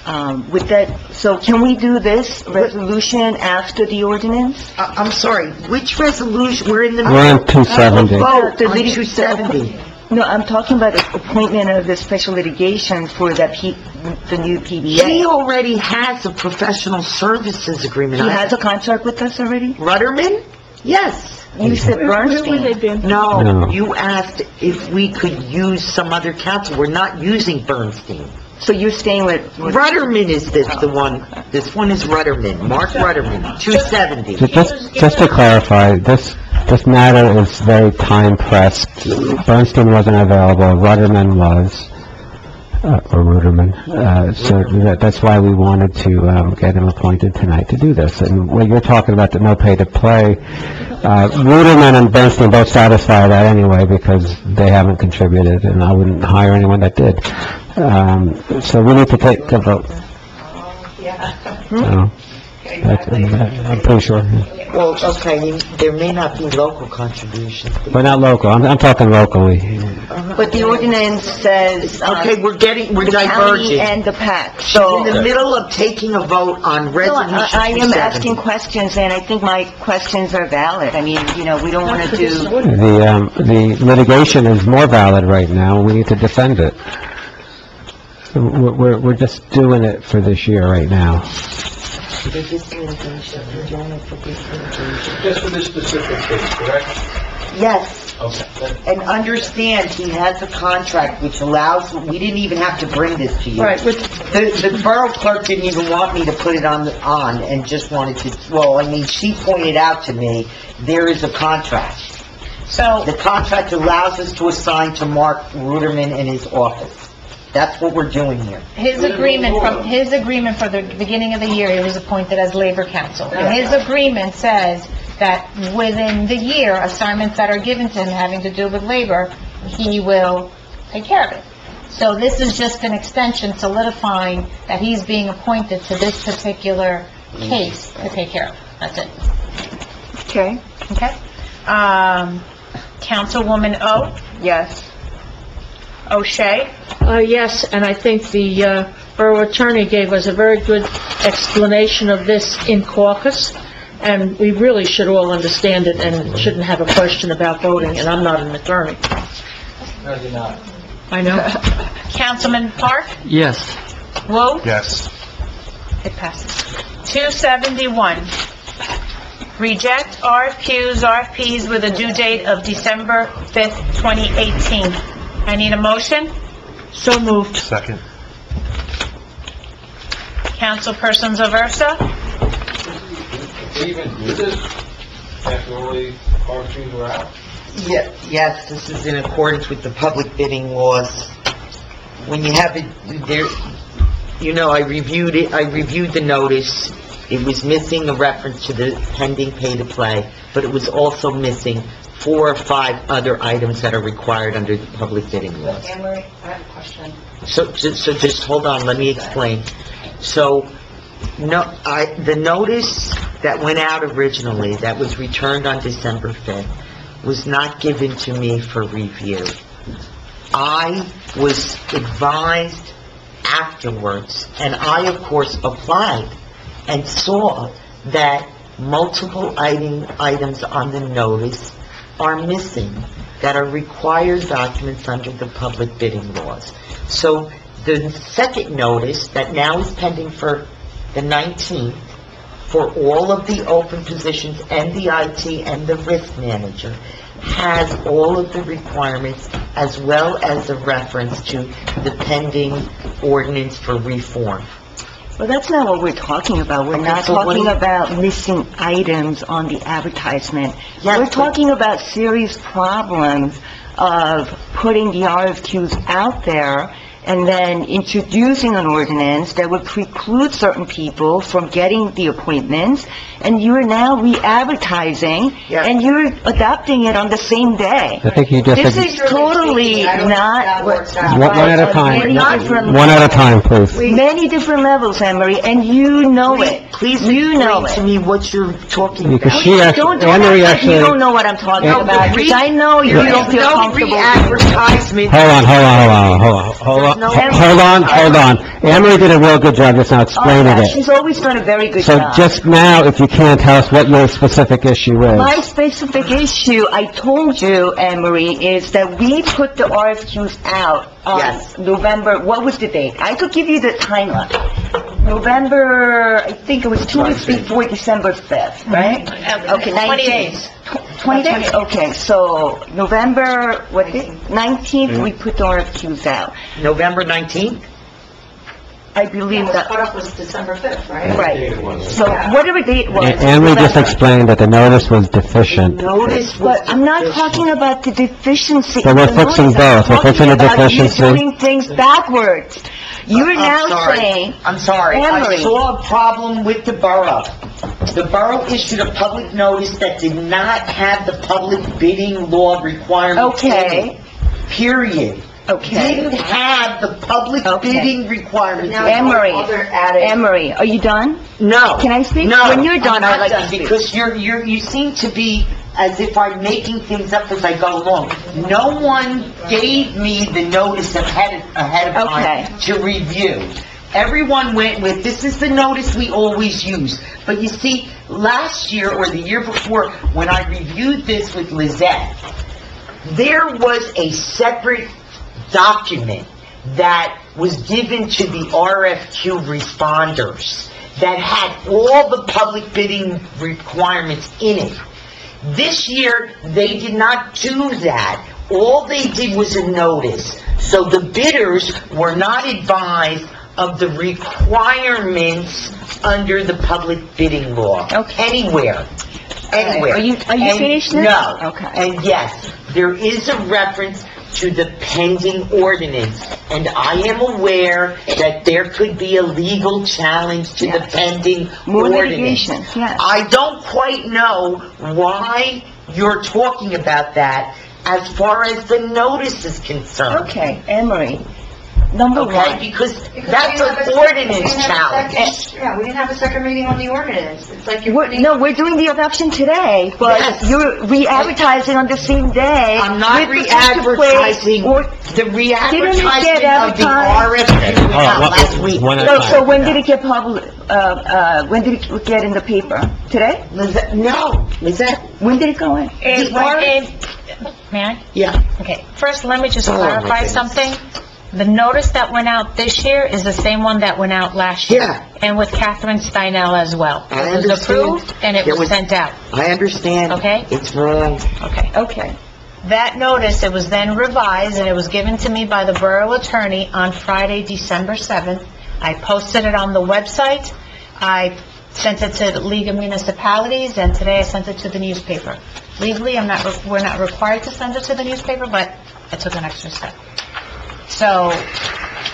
with that, so can we do this resolution after the ordinance? I'm sorry, which resolution? We're in the... We're on 270. Vote on 270. No, I'm talking about the appointment of the special litigation for that the new PBA. He already has a professional services agreement. He has a contract with us already? Rudderman? Yes. You said Bernstein. No, you asked if we could use some other council. We're not using Bernstein. So you're staying with... Rudderman is the one. This one is Rudderman, Mark Rudderman, 270. Just to clarify, this matter is very time-pressed. Bernstein wasn't available, Rudderman was, or Ruderman. So that's why we wanted to get him appointed tonight to do this. And when you're talking about the no pay-to-play, Ruderman and Bernstein both satisfy that anyway, because they haven't contributed, and I wouldn't hire anyone that did. So we need to take a vote. So, I'm pretty sure. Well, okay, there may not be local contributions. But not local, I'm talking locally. But the ordinance says... Okay, we're diverging. The county and the PAC, so... In the middle of taking a vote on resolution 270. I am asking questions, and I think my questions are valid. I mean, we don't want to do... The litigation is more valid right now, and we need to defend it. So we're just doing it for this year right now. Just for this specific case, correct? Yes. Okay. And understand, he has a contract which allows, we didn't even have to bring this to you. Right, The borough clerk didn't even want me to put it on, and just wanted to, she pointed out to me, there is a contract. So... The contract allows us to assign to Mark Ruderman in his office. That's what we're doing here. His agreement for the beginning of the year, he was appointed as labor counsel. And his agreement says that within the year, assignments that are given to him having to do with labor, he will take care of it. So this is just an extension solidifying that he's being appointed to this particular case to take care of. That's it. Okay. Okay? Councilwoman O? Yes. O'Shea? Yes, and I think the borough attorney gave us a very good explanation of this in caucus, and we really should all understand it and shouldn't have a question about voting, and I'm not an attorney. No, you're not. I know. Councilman Park? Yes. Wu? Yes. It passes. 271, reject RFPs with a due date of December 5th, 2018. I need a motion. So moved. Second. Councilperson Zaversa? We even do this after all the RFPs were out? Yes, this is in accordance with the public bidding laws. When you have it, I reviewed the notice. It was missing a reference to the pending pay-to-play, but it was also missing 4 or 5 other items that are required under the public bidding laws. Anne-Marie, I have a question. So just hold on, let me explain. So, the notice that went out originally, that was returned on December 5th, was not given to me for review. I was advised afterwards, and I, of course, applied and saw that multiple items on the notice are missing that are required documents under the public bidding laws. So the second notice that now is pending for the 19th for all of the open positions and the IT and the risk manager has all of the requirements as well as a reference to the pending ordinance for reform. Well, that's not what we're talking about. We're not so what talking do you- about missing items on the advertisement. Yes, We're but- talking about serious problems of putting the RFQs out there and then introducing an ordinance that would preclude certain people from getting the appointments, and you're now re-advertising, and you're adopting it on the same day. I think you just... This is totally not... One at a time. Many different One at a time, please. Many different levels, Anne Marie, and you know it. Please You know explain it. to me what you're talking about. Because she actually, Don't Anne Marie act like you actually... don't know what I'm talking No, about, because I know you don't feel comfortable. Re-advertisement. Hold on. Anne Marie did a real good job just now explaining it. She's always done a very good So job. just now, if you can, tell us what your specific issue My is. specific issue, I told you, Anne Marie, is that we put the RFQs out on November, what was the date? I could give you the timeline. November, I think it was 2 weeks before December 5th, right? Okay, 20 days. 20 days? Okay, so November, what day? 19th, we put the RFQs out. November 19th? I believe that, Cutoff was December 5th, right? right. So whatever date it was. Anne Marie just explained that the notice was deficient. Notice was But I'm not talking about the deficiency. But we're of the fixing notice. both. We're I'm fixing the talking about you deficiency. doing things backwards. You're now saying... I'm sorry. Anne I Marie. saw a problem with the borough. The borough issued a public notice that did not have the public bidding law requirements in Okay. it. Period. Okay. Didn't have the public bidding requirements. Anne Marie, are you done? No. Can I speak? No. When you're done, I'm I'd not like to done, speak. because you seem to be as if I'm making things up as I go along. No one gave me the notice ahead of time to review. Everyone went with, this is the notice we always use. But you see, last year or the year before, when I reviewed this with Lizette, there was a separate document that was given to the RFQ responders that had all the public bidding requirements in it. This year, they did not do that. All they did was a notice. So the bidders were not advised of the requirements under the public bidding law. Anywhere. Anywhere. Are you finished now? No. Okay. And yes, there is a reference to the pending ordinance, and I am aware that there could be a legal challenge to the pending More ordinance. litigation, yes. I don't quite know why you're talking about that as far as the notice is concerned. Okay, Anne Marie, number Okay, one. because that's an ordinance challenge. Yeah, we didn't have a second reading on the ordinance. It's like you're... No, we're doing the adoption today, but Yes. you're re-advertising on the same day. I'm not with the future place, re-advertising, or- the re-advertisement of the advertised? RFQ went out last week. So when did it get public, when did it get in the paper? Today? No, Lizette. When did it go in? May I? Yeah. Okay, first, let me just Oh, my clarify goodness. something. The notice that went out this year is the same one that went out last year. Yeah. And with Catherine Steinel as well. I It was understand. approved and it was sent out. I understand. Okay. It's wrong. Okay. That notice, it was then revised, and it was given to me by the borough attorney on Friday, December 7th. I posted it on the website. I sent it to the League of Municipalities, and today I sent it to the newspaper. Legally, we're not required to send it to the newspaper, but I took an extra step. So,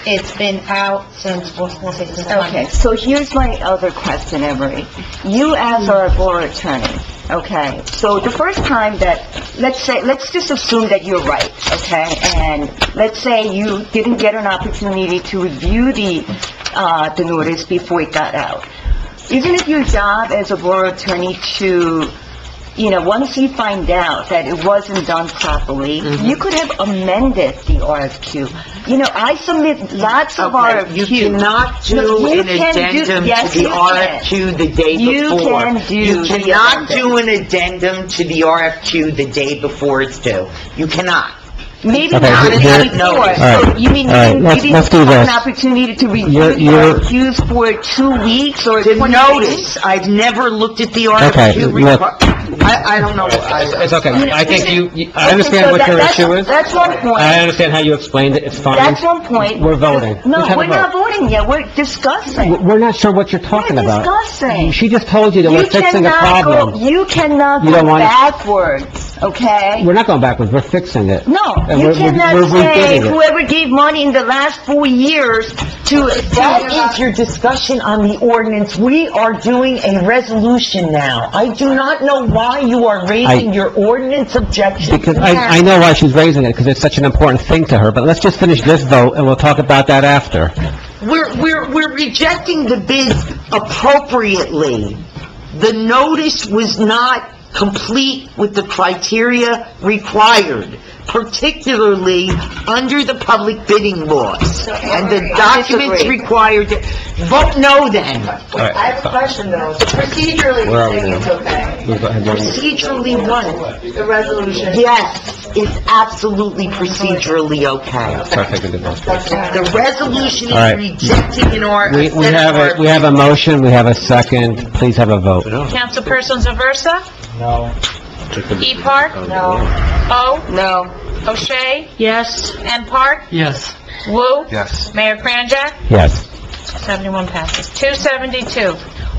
it's been out since, we'll say since Okay, Monday. so here's my other question, Emery. You as our borough attorney, okay, so the first time that, let's just assume that you're right, okay? And let's say you didn't get an opportunity to review the notice before it got out. Isn't it your job as a borough attorney to, once you find out that it wasn't done properly, you could have amended the RFQ. I submit lots of RFQs. You cannot do No, you an can do- addendum yes, to the you can. RFQ the day You before. can do You the cannot addendum. do an addendum to the RFQ the day before it's due. You cannot. Maybe Okay, not here- before. here- all right. So you mean All right, you let's didn't do have this. an opportunity to review You're- the you're- RFQs for 2 weeks or The 20 notice, days? I've never looked at the Okay, RFQ. look, I don't know. It's okay. I think I understand what your issue is. That's one point. I understand how you explained it. It's fine. That's one point. We're voting. No, Let's have a we're not vote. voting yet, we're discussing. We're not sure what you're talking about. Discussing. She just told you that we're fixing a problem. You cannot You don't go want- backwards, okay? We're not going backwards, we're fixing it. No, And you we're cannot say rebidding it. whoever gave money in the last 4 years That is your discussion on the ordinance. We are doing a resolution now. I do not know why you are raising your ordinance objection. Because I know why she's raising it, because it's such an important thing to her, but let's just finish this vote, and we'll talk about that after. We're rejecting the bids appropriately. The notice was not complete with the criteria required, particularly under the public bidding laws. And the documents required, vote no then. I have a question though. Procedurally, Where are you we think now? it's okay? Procedurally what? The resolution? Yes, it's absolutely procedurally okay. The resolution All right. is rejected in our... We have a motion, we have a second, please have a vote. Councilperson Zaversa? No. E. Park? No. O? No. O'Shea? Yes. M. Park? Yes. Wu? Yes. Mayor Kranjak? Yes. 71 passes. 272,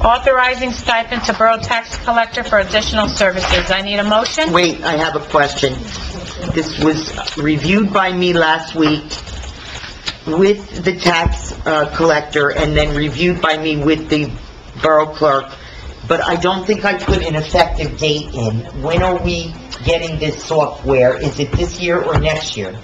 authorizing stipend to Borough Tax Collector for additional services. I need a motion? Wait, I have a question. This was reviewed by me last week with the tax collector and then reviewed by me with the borough clerk, but I don't think I put an effective date in. When are we getting this software? Is it this year or next year?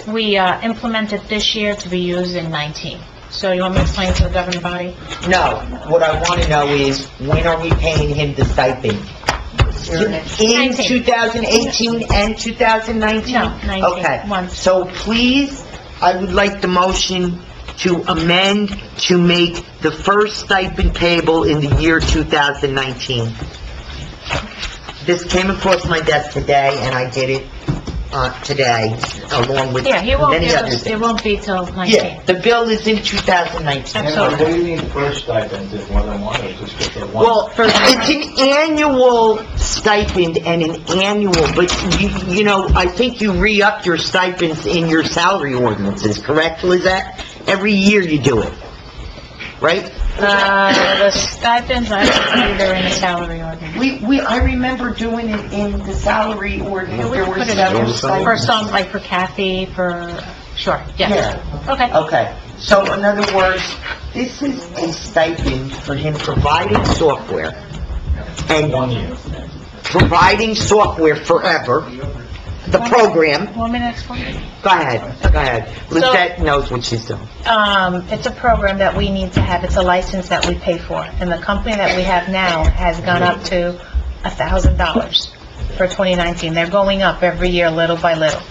We implemented this year to be used in 19. So you want me to explain to the governing body? No. What I want to know is, when are we paying him the stipend? In 2018 and 2019? No, 19. Okay. So please, I would like the motion to amend to make the first stipend payable in the year 2019. This came across my desk today, and I did it today, along with Yeah, he won't many give other us, it things. won't be till 19. Yeah, the bill is in 2019. Absolutely. What do you mean first stipend, is more than one, or just the one? Well, it's an annual stipend and an annual, but you know, I think you re-up your stipends in your salary ordinances, correct, Lizette? Every year you do it, right? The stipends, I don't either in the salary ordinance. I remember doing it in the salary ordinance. There were Put it several up for stipends. some, like for Kathy, sure, yes. Yeah. Okay. Okay, so in other words, this is a stipend for him providing software and 1 year. providing software forever, the program. Want me to explain? Go ahead. Lizette knows what she's doing. It's a program that we need to have, it's a license that we pay for, and the company that we have now has gone up to $1,000 for 2019. They're going up every year, little by little.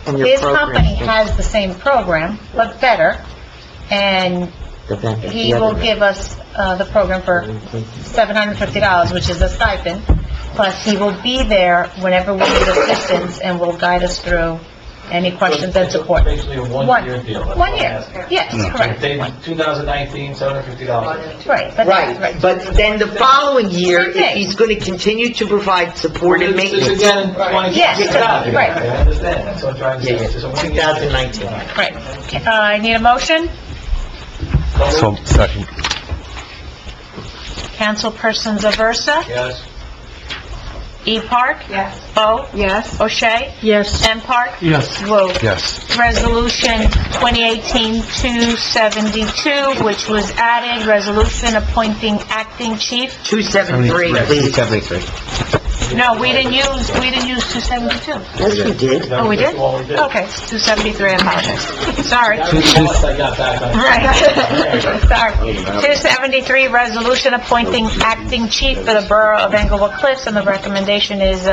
And your His program- company has the same program, but better, and he will give us the program for $750, which is a stipend, plus he will be there whenever we need assistance and will guide us through any questions and support. Basically a one-year deal. That's 1 what I'm year, asking. yes, correct. They, 2019, $750. Right, but... Right, but then the following year, if he's going to continue to provide support and maintenance. It's again, 20... Yes, right. I understand, that's what I'm trying to say. It's just a 1 year. 2019. Right. I need a motion? So, second. Councilperson Zaversa? Yes. E. Park? Yes. O? Yes. O'Shea? Yes. M. Park? Yes. Wu? Yes. Resolution 2018-272, which was added, resolution appointing acting chief. 273, please. 273. No, we didn't use 272. Yes, we did. Oh, we did? Okay, 273, I apologize. Sorry. Once I got back on... Right. Sorry. 273, resolution appointing acting chief for the Borough of Englewood Cliffs, and the recommendation is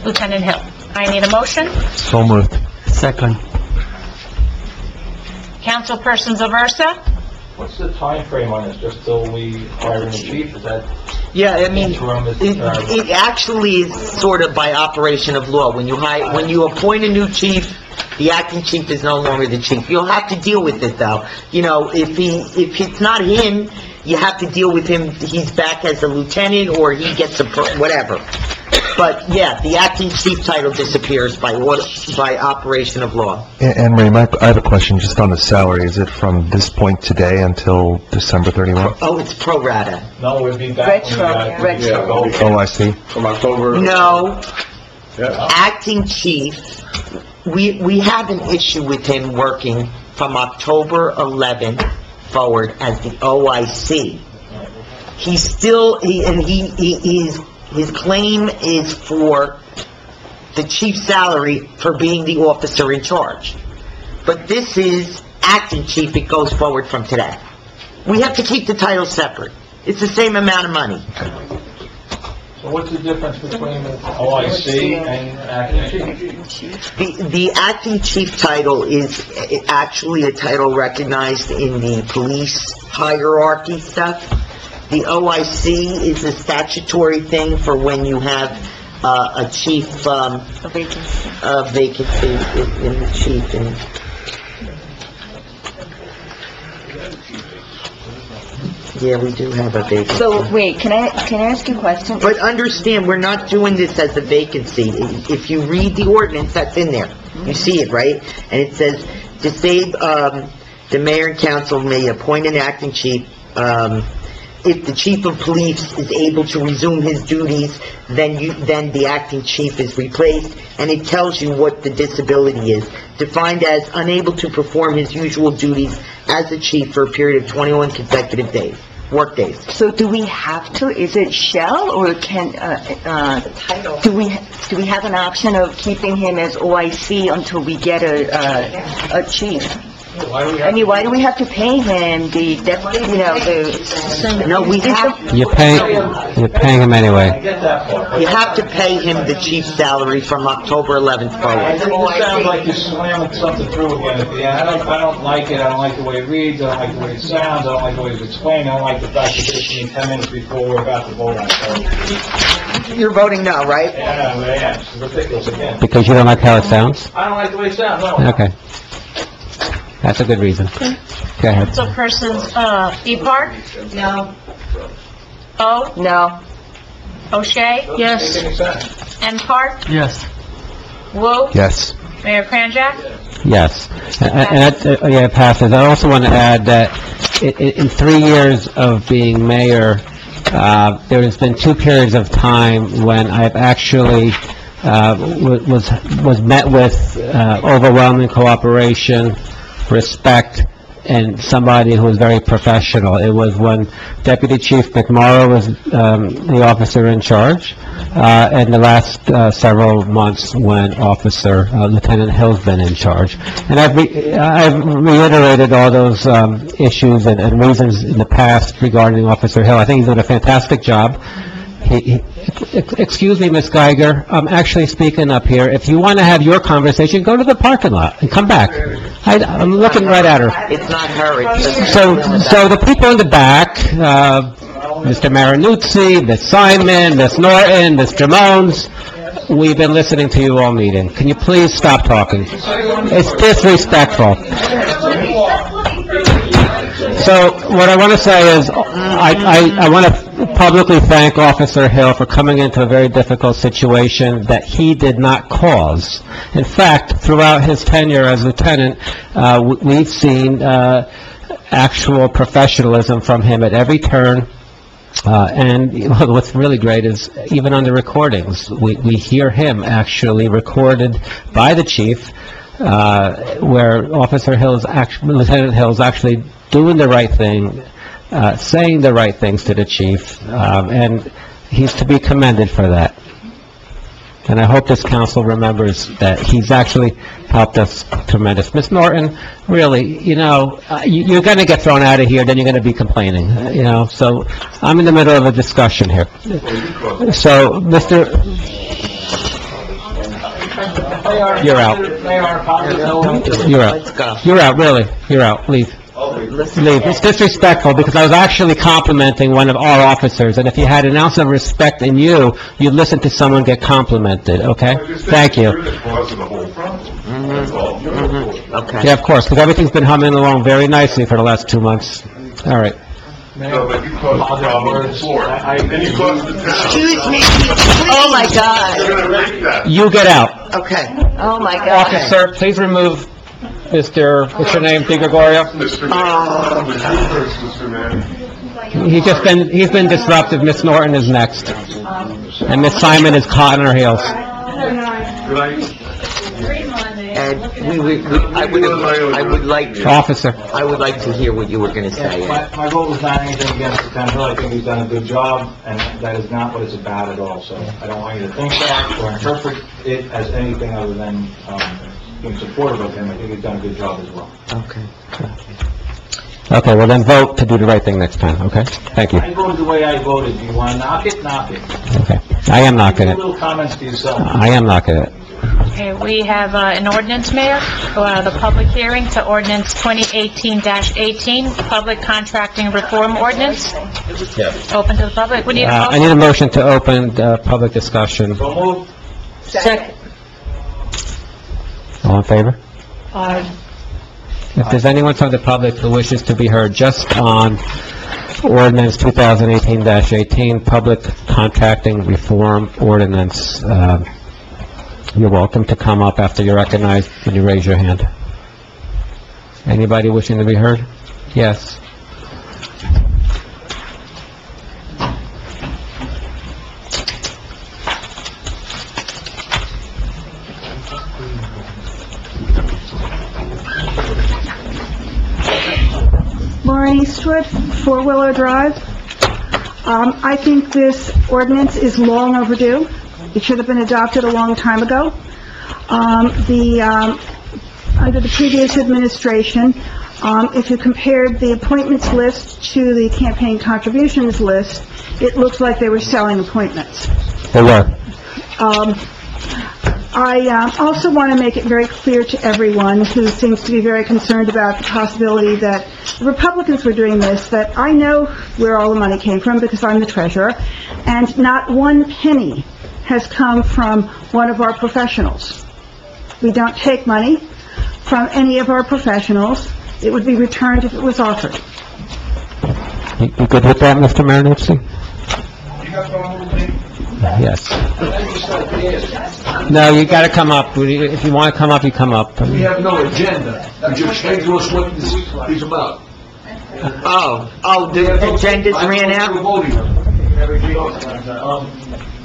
Lieutenant Hill. I need a motion. So moved. Second. Councilperson Zaversa? What's the time frame on this, just till we hire a new chief, is that... Yeah, I mean, interim is it actually is sort of by operation of law. When you appoint a new chief, the acting chief is no longer the chief. You'll have to deal with it, though. You know, if it's not him, you have to deal with him, he's back as a lieutenant, or he gets whatever. But, yeah, the acting chief title disappears by operation of law. Anne Marie, I have a question just on the salary. Is it from this point today until December 31? Oh, it's pro rata. No, we'd be back. Retro. Oh, I see. From October? No, Yeah. acting chief, we have an issue with him working from October 11th forward as the OIC. He's still, his claim is for the chief's salary for being the officer in charge. But this is acting chief, it goes forward from today. We have to keep the title separate. It's the same amount of money. So what's the difference between OIC and acting chief? The acting chief title is actually a title recognized in the police hierarchy stuff. The OIC is a statutory thing for when you have a chief, a vacancy in the chief. And yeah, we do have a vacancy. So, wait, can I ask you a question? But understand, we're not doing this as a vacancy. If you read the ordinance, that's in there. You see it, right? And it says, to say, the mayor and council may appoint an acting chief, if the chief of police is able to resume his duties, then the acting chief is replaced, and it tells you what the disability is. Defined as unable to perform his usual duties as a chief for a period of 21 consecutive days, work days. So do we have to, is it shall, or can, do we have an option of keeping him as OIC until we get a chief? I mean, why do we have to pay him the deputy, No, we have, You're paying him anyway. I get that part. you have to pay him the chief's salary from October 11th forward. It sounds like you're slamming something through again at the end. I don't like it, I don't like the way it reads, I don't like the way it sounds, I don't like the way it's explained, I don't like the fact that this means 10 minutes before we're about to vote on it. You're voting no, right? Yeah, it's ridiculous again. Because you don't like how it sounds? I don't like the way it sounds, no. Okay. That's a good reason. Go ahead. So persons, E. Park? No. O? No. O'Shea? Yes. Make any sense. M. Park? Yes. Wu? Yes. Mayor Kranjak? Yes. And that, yeah, it passes. I also want to add that in 3 years of being mayor, there has been 2 periods of time when I've actually was met with overwhelming cooperation, respect, and somebody who was very professional. It was when Deputy Chief McMorrow was the officer in charge, and the last several months when Lieutenant Hill's been in charge. And I've reiterated all those issues and reasons in the past regarding Officer Hill. I think he's done a fantastic job. Excuse me, Ms. Geiger, I'm actually speaking up here. If you want to have your conversation, go to the parking lot and come back. I'm looking right at her. It's not her, it's So the people in the back, Mr. Marinuzzi, Ms. Simon, Ms. Norton, Mr. Mons, we've been listening to you all meeting. Can you please stop talking? It's disrespectful. So what I want to say is, I want to publicly thank Officer Hill for coming into a very difficult situation that he did not cause. In fact, throughout his tenure as lieutenant, we've seen actual professionalism from him at every turn. And what's really great is, even on the recordings, we hear him actually recorded by the chief, where Lieutenant Hill is actually doing the right thing, saying the right things to the chief, and he's to be commended for that. And I hope this council remembers that he's actually helped us tremendous. Ms. Norton, really, you're going to get thrown out of here, then you're going to be complaining, so I'm in the middle of a discussion here. So, you're out. You're out. You're out, really. You're out. Leave. Leave. It's disrespectful, because I was actually complimenting one of our officers, and if you had an ounce of respect in you, you'd listen to someone get complimented, okay? Thank you. Okay. Yeah, of course, because everything's been humming along very nicely for the last 2 months. All right. No, but you caused the problem before, and you caused the town. Excuse me, Oh, my God. You're gonna make that. You get out. Okay. Oh, my God. Officer, please remove Mr., what's your name, Di Gregorio? Mr. Mayor, with you first, Mr. Mayor. He's been disruptive. Miss Norton is next. And Miss Simon is caught on her heels. And I would like to... Officer. I would like to hear what you were going to say. My vote was not anything against Lieutenant Hill. I think he's done a good job, and that is not what it's about at all. So I don't want you to think that or interpret it as anything other than being supportive of him. I think he's done a good job as well. Okay. Okay, well then vote to do the right thing next time, okay? Thank you. I voted the way I voted. Do you want to knock it? Knock it. Okay. I am knocking Give it. little comments to yourself. I am knocking it. Okay, we have an ordinance, Mayor, the public hearing to ordinance 2018-18, public contracting reform ordinance. Open to the public. We need a I motion. need a motion to open public discussion. So moved. Second. All in favor? If there's anyone from the public who wishes to be heard just on ordinance 2018-18, public contracting reform ordinance, you're welcome to come up after you're recognized when you raise your hand. Anybody wishing to be heard? Yes. Lauren Eastwood, Four Willow Drive. I think this ordinance is long overdue. It should have been adopted a long time ago. Under the previous administration, if you compared the appointments list to the campaign contributions list, it looked like they were selling appointments. They were. I also want to make it very clear to everyone who seems to be very concerned about the possibility that the Republicans were doing this, that I know where all the money came from because I'm the treasurer, and not one penny has come from one of our professionals. We don't take money from any of our professionals. It would be returned if it was offered. You good with that, Mr. Marinuzzi? You got problem with me? Yes. No, you gotta come up. If you wanna come up, you come up. We have no agenda. Could you explain to us what this is about? The agendas ran out?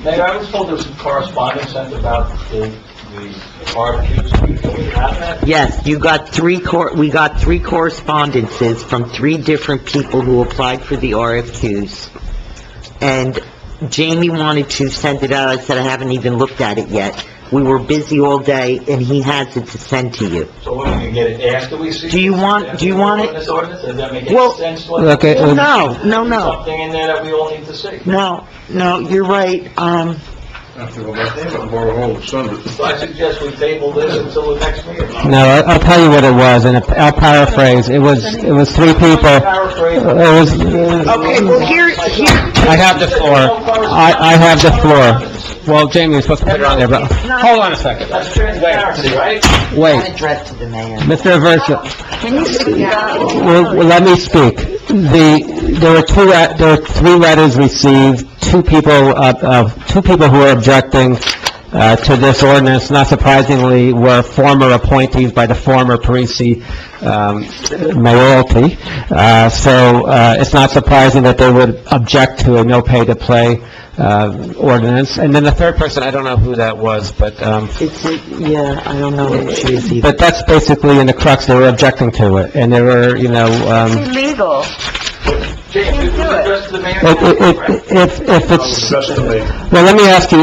Mayor, I was told there was some correspondence sent about the RFQs. Do we have that? Yes, we got three correspondences from three different people who applied for the RFQs. And Jamie wanted to send it out. I said I haven't even looked at it yet. We were busy all day, and he has it to send to you. So what, we can get it after we see? Do you want it? This ordinance, does that make Well, any sense? okay, No. Something in there that we all need to see. No, you're right. After go back there, but borrow a whole Sunday. So I suggest we table this until the next meeting. No, I'll tell you what it was, and I'll paraphrase. It was three people. Paraphrase. It was, Okay, well, here... I have the floor. I have the floor. Well, Jamie, you're supposed to put it on there, but, hold on a second. That's transparency, right? Wait. Address to the mayor. Mr. Aversa, Can you speak out? well, let me speak. There were three letters received, two people who were objecting to this ordinance, not surprisingly, were former appointees by the former Parisi mayoralty. So it's not surprising that they would object to a no-pay-to-play ordinance. And then the third person, I don't know who that was, but... Yeah, I don't know who she is either. But that's basically in the crux, they were objecting to it. And there were, It's illegal. James, did we address to the mayor? if it's... Well, let me ask you,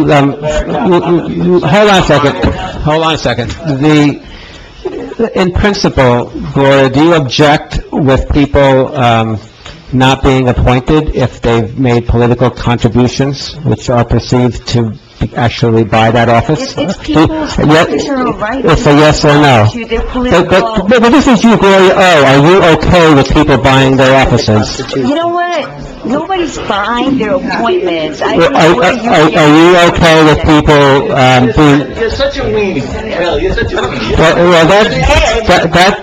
hold on a second. In principle, Gloria, do you object with people not being appointed if they've made political contributions which are perceived to actually buy that office? It's people's Yeah, natural right. It's a yes or no. To their But political... this is you, Gloria O. Are you okay with people buying their offices? You know what? Nobody's buying their appointments. I Are you okay with people, being... You're such a weenie, really, you're such a weenie. Well,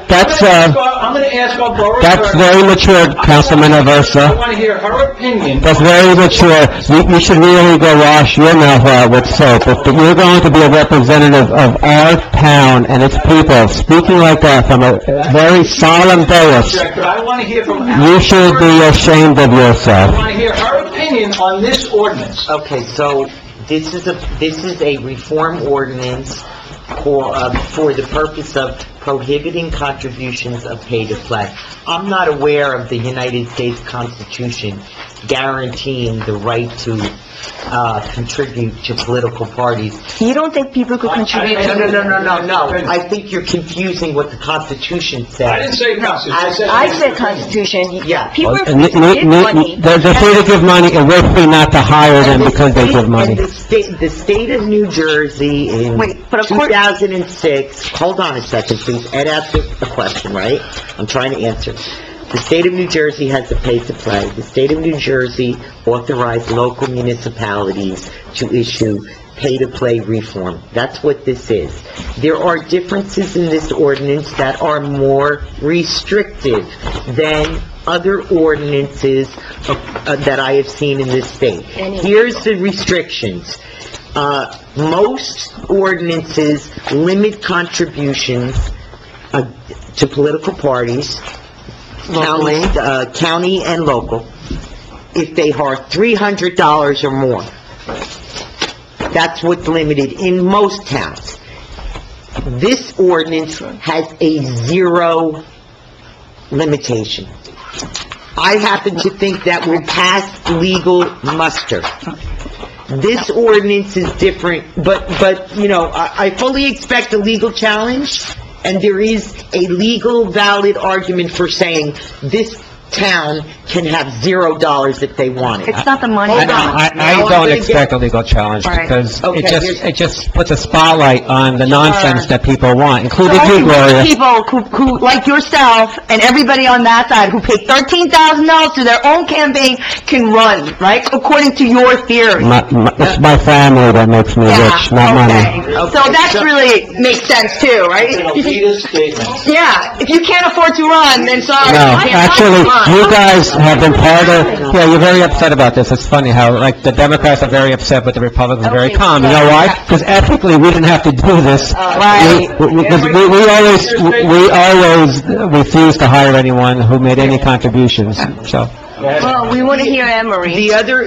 that's I'm gonna ask our borough that's attorney. very mature, Councilman I Aversa. want to hear her opinion. That's very mature. You should really go wash your mouth out with soap. If you're going to be a representative of our town and its people, speaking like that from a very solemn dais, Director, I want to hear from... you should be ashamed of I yourself. want to hear her opinion on this ordinance. Okay, so this is a reform ordinance for the purpose of prohibiting contributions of pay-to-play. I'm not aware of the United States Constitution guaranteeing the right to contribute to political parties. You don't think people could contribute to... No. I think you're confusing what the Constitution says. I didn't say Constitution. I said Constitution. Yeah. People are And free to give money. They're free to give money, and we're free not to hire them because they give money. And the state of New Jersey in 2006, hold on a second, please, Ed asked a question, right? I'm trying to answer. The state of New Jersey has the pay-to-play. The state of New Jersey authorized local municipalities to issue pay-to-play reform. That's what this is. There are differences in this ordinance that are more restrictive than other ordinances that I have seen in this state. Here's the restrictions. Most ordinances limit contributions to political parties, county and local, if they are $300 or more. That's what's limited in most towns. This ordinance has a zero limitation. I happen to think that will pass legal muster. This ordinance is different, but, I fully expect a legal challenge, and there is a legal valid argument for saying this town can have $0 if they want it. It's not the money. I don't expect a legal challenge, because it just puts a spotlight on the nonsense that people want, including you, Gloria. People who, like yourself, and everybody on that side, who pay $13,000 to their own campaign, can run, right? According to your theory. It's my family that makes me rich, not money. So that really makes sense too, right? Yeah, if you can't afford to run, then sorry. No, you can't actually, run. you guys have been part of, you're very upset about this. It's funny how, the Democrats are very upset, but the Republicans are very calm. You know why? Because ethically, we didn't have to do this. Right. We always refuse to hire anyone who made any contributions, so. Well, we want to hear Anne Marie. The other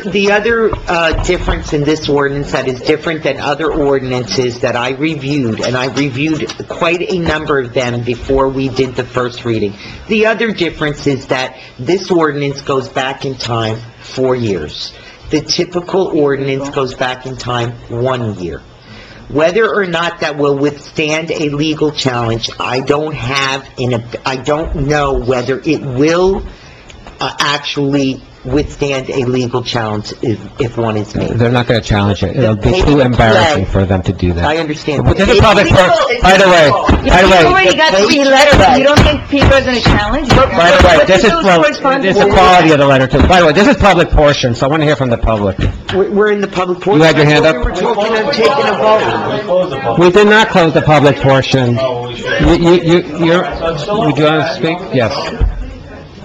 difference in this ordinance that is different than other ordinances that I reviewed, and I reviewed quite a number of them before we did the first reading. The other difference is that this ordinance goes back in time 4 years. The typical ordinance goes back in time 1 year. Whether or not that will withstand a legal challenge, I don't know whether it will actually withstand a legal challenge if one is made. They're not going to challenge it. It'll be too embarrassing for them to do that. I understand. But this is public, by the way, You already got 3 letters. You don't think people are going to challenge? by the way, this is the quality of the letter too. By the way, this is public portion, so I want to hear from the public. We're in the public portion. You had your hand up? We were talking of taking a vote. We did not close the public portion. Would you want to speak? Yes.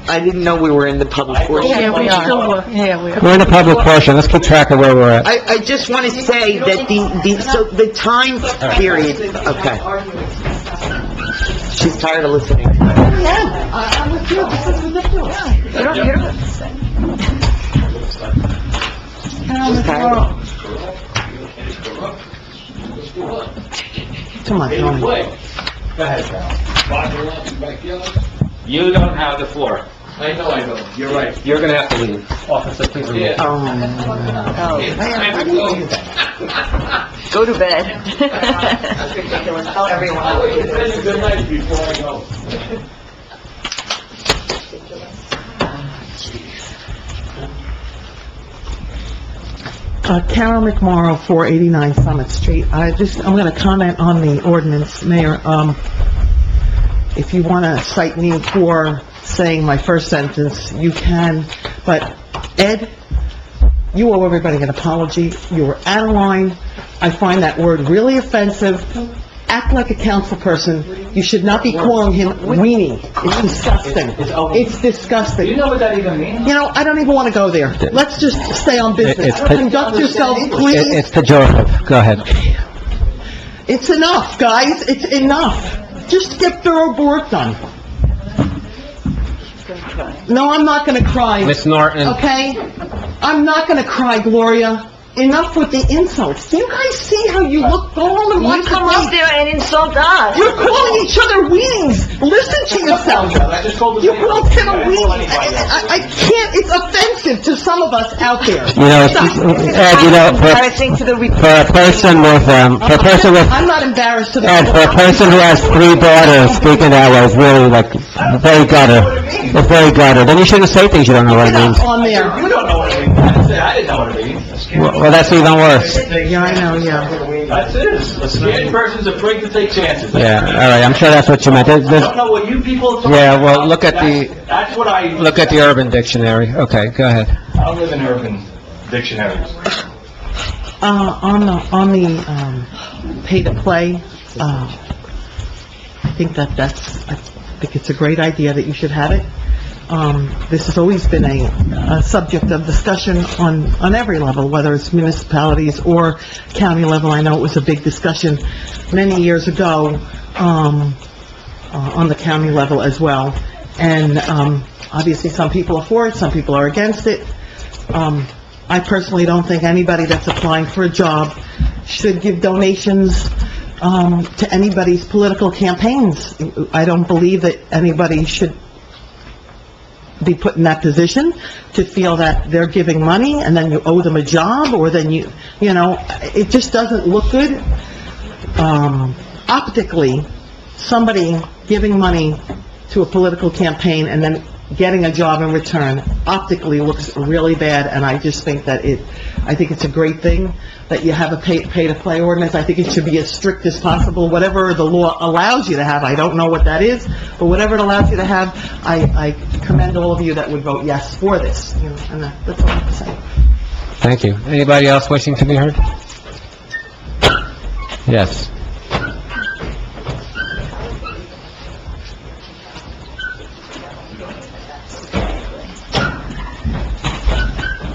I didn't know we were in the public portion. Yeah, we are. Yeah, we are. We're in the public portion. Let's keep track of where we're at. I just want to say that the time period, okay. She's tired of listening. I'm with you, this is ridiculous. Come on, Tony. Go ahead, Carol. You don't have the floor. I know I don't. You're right. You're going to have to leave. Officer, please leave. Go to bed. That's ridiculous. Tell everyone. Good night before I go. Carol McMorro, 489 Summit Street. I'm going to comment on the ordinance, Mayor. If you want to cite me for saying my first sentence, you can, but Ed, you owe everybody an apology. You were out of line. I find that word really offensive. Act like a council person. You should not be calling him weenie. It's disgusting. It's disgusting. Do you know what that even means? You know, I don't even want to go there. Let's just stay on business. Conduct yourself, please. It's pejorative. Go ahead. It's enough, guys. It's enough. Just get thorough work done. No, I'm not going to cry. Ms. Norton. Okay? I'm not going to cry, Gloria. Enough with the insults. Do you guys see how you look? Go home and watch You come the up there and insult us. You're calling each other weenies. Listen to yourself. You called him a weenie. I can't. It's offensive to some of us out there. You know, Ed, you know, for a person with, I'm not embarrassed to the... Ed, for a person who has 3 daughters, speaking that way is really, like, very gutter. It's very gutter. Then you shouldn't say things you don't know what it means. On there. You don't know what it means. I didn't know what it means. Well, that's even worse. Yeah, I know, yeah. That's it. A scared person's afraid to take chances. Yeah, all right, I'm sure that's what you meant. I don't know what you people are talking Yeah, well, about. look at the... That's what I... Look at the Urban Dictionary. Okay, go ahead. I don't live in urban dictionaries. On the pay-to-play, I think it's a great idea that you should have it. This has always been a subject of discussion on every level, whether it's municipalities or county level. I know it was a big discussion many years ago, on the county level as well. And, obviously, some people are for it, some people are against it. I personally don't think anybody that's applying for a job should give donations, to anybody's political campaigns. I don't believe that anybody should be put in that position to feel that they're giving money and then you owe them a job, or then you know, it just doesn't look good. Optically, somebody giving money to a political campaign and then getting a job in return optically looks really bad, and I just think that I think it's a great thing that you have a pay-to-play ordinance. I think it should be as strict as possible, whatever the law allows you to have. I don't know what that is, but whatever it allows you to have, I commend all of you that would vote yes for this, you know, and that's all I have to say. Thank you. Anybody else wishing to be heard? Yes.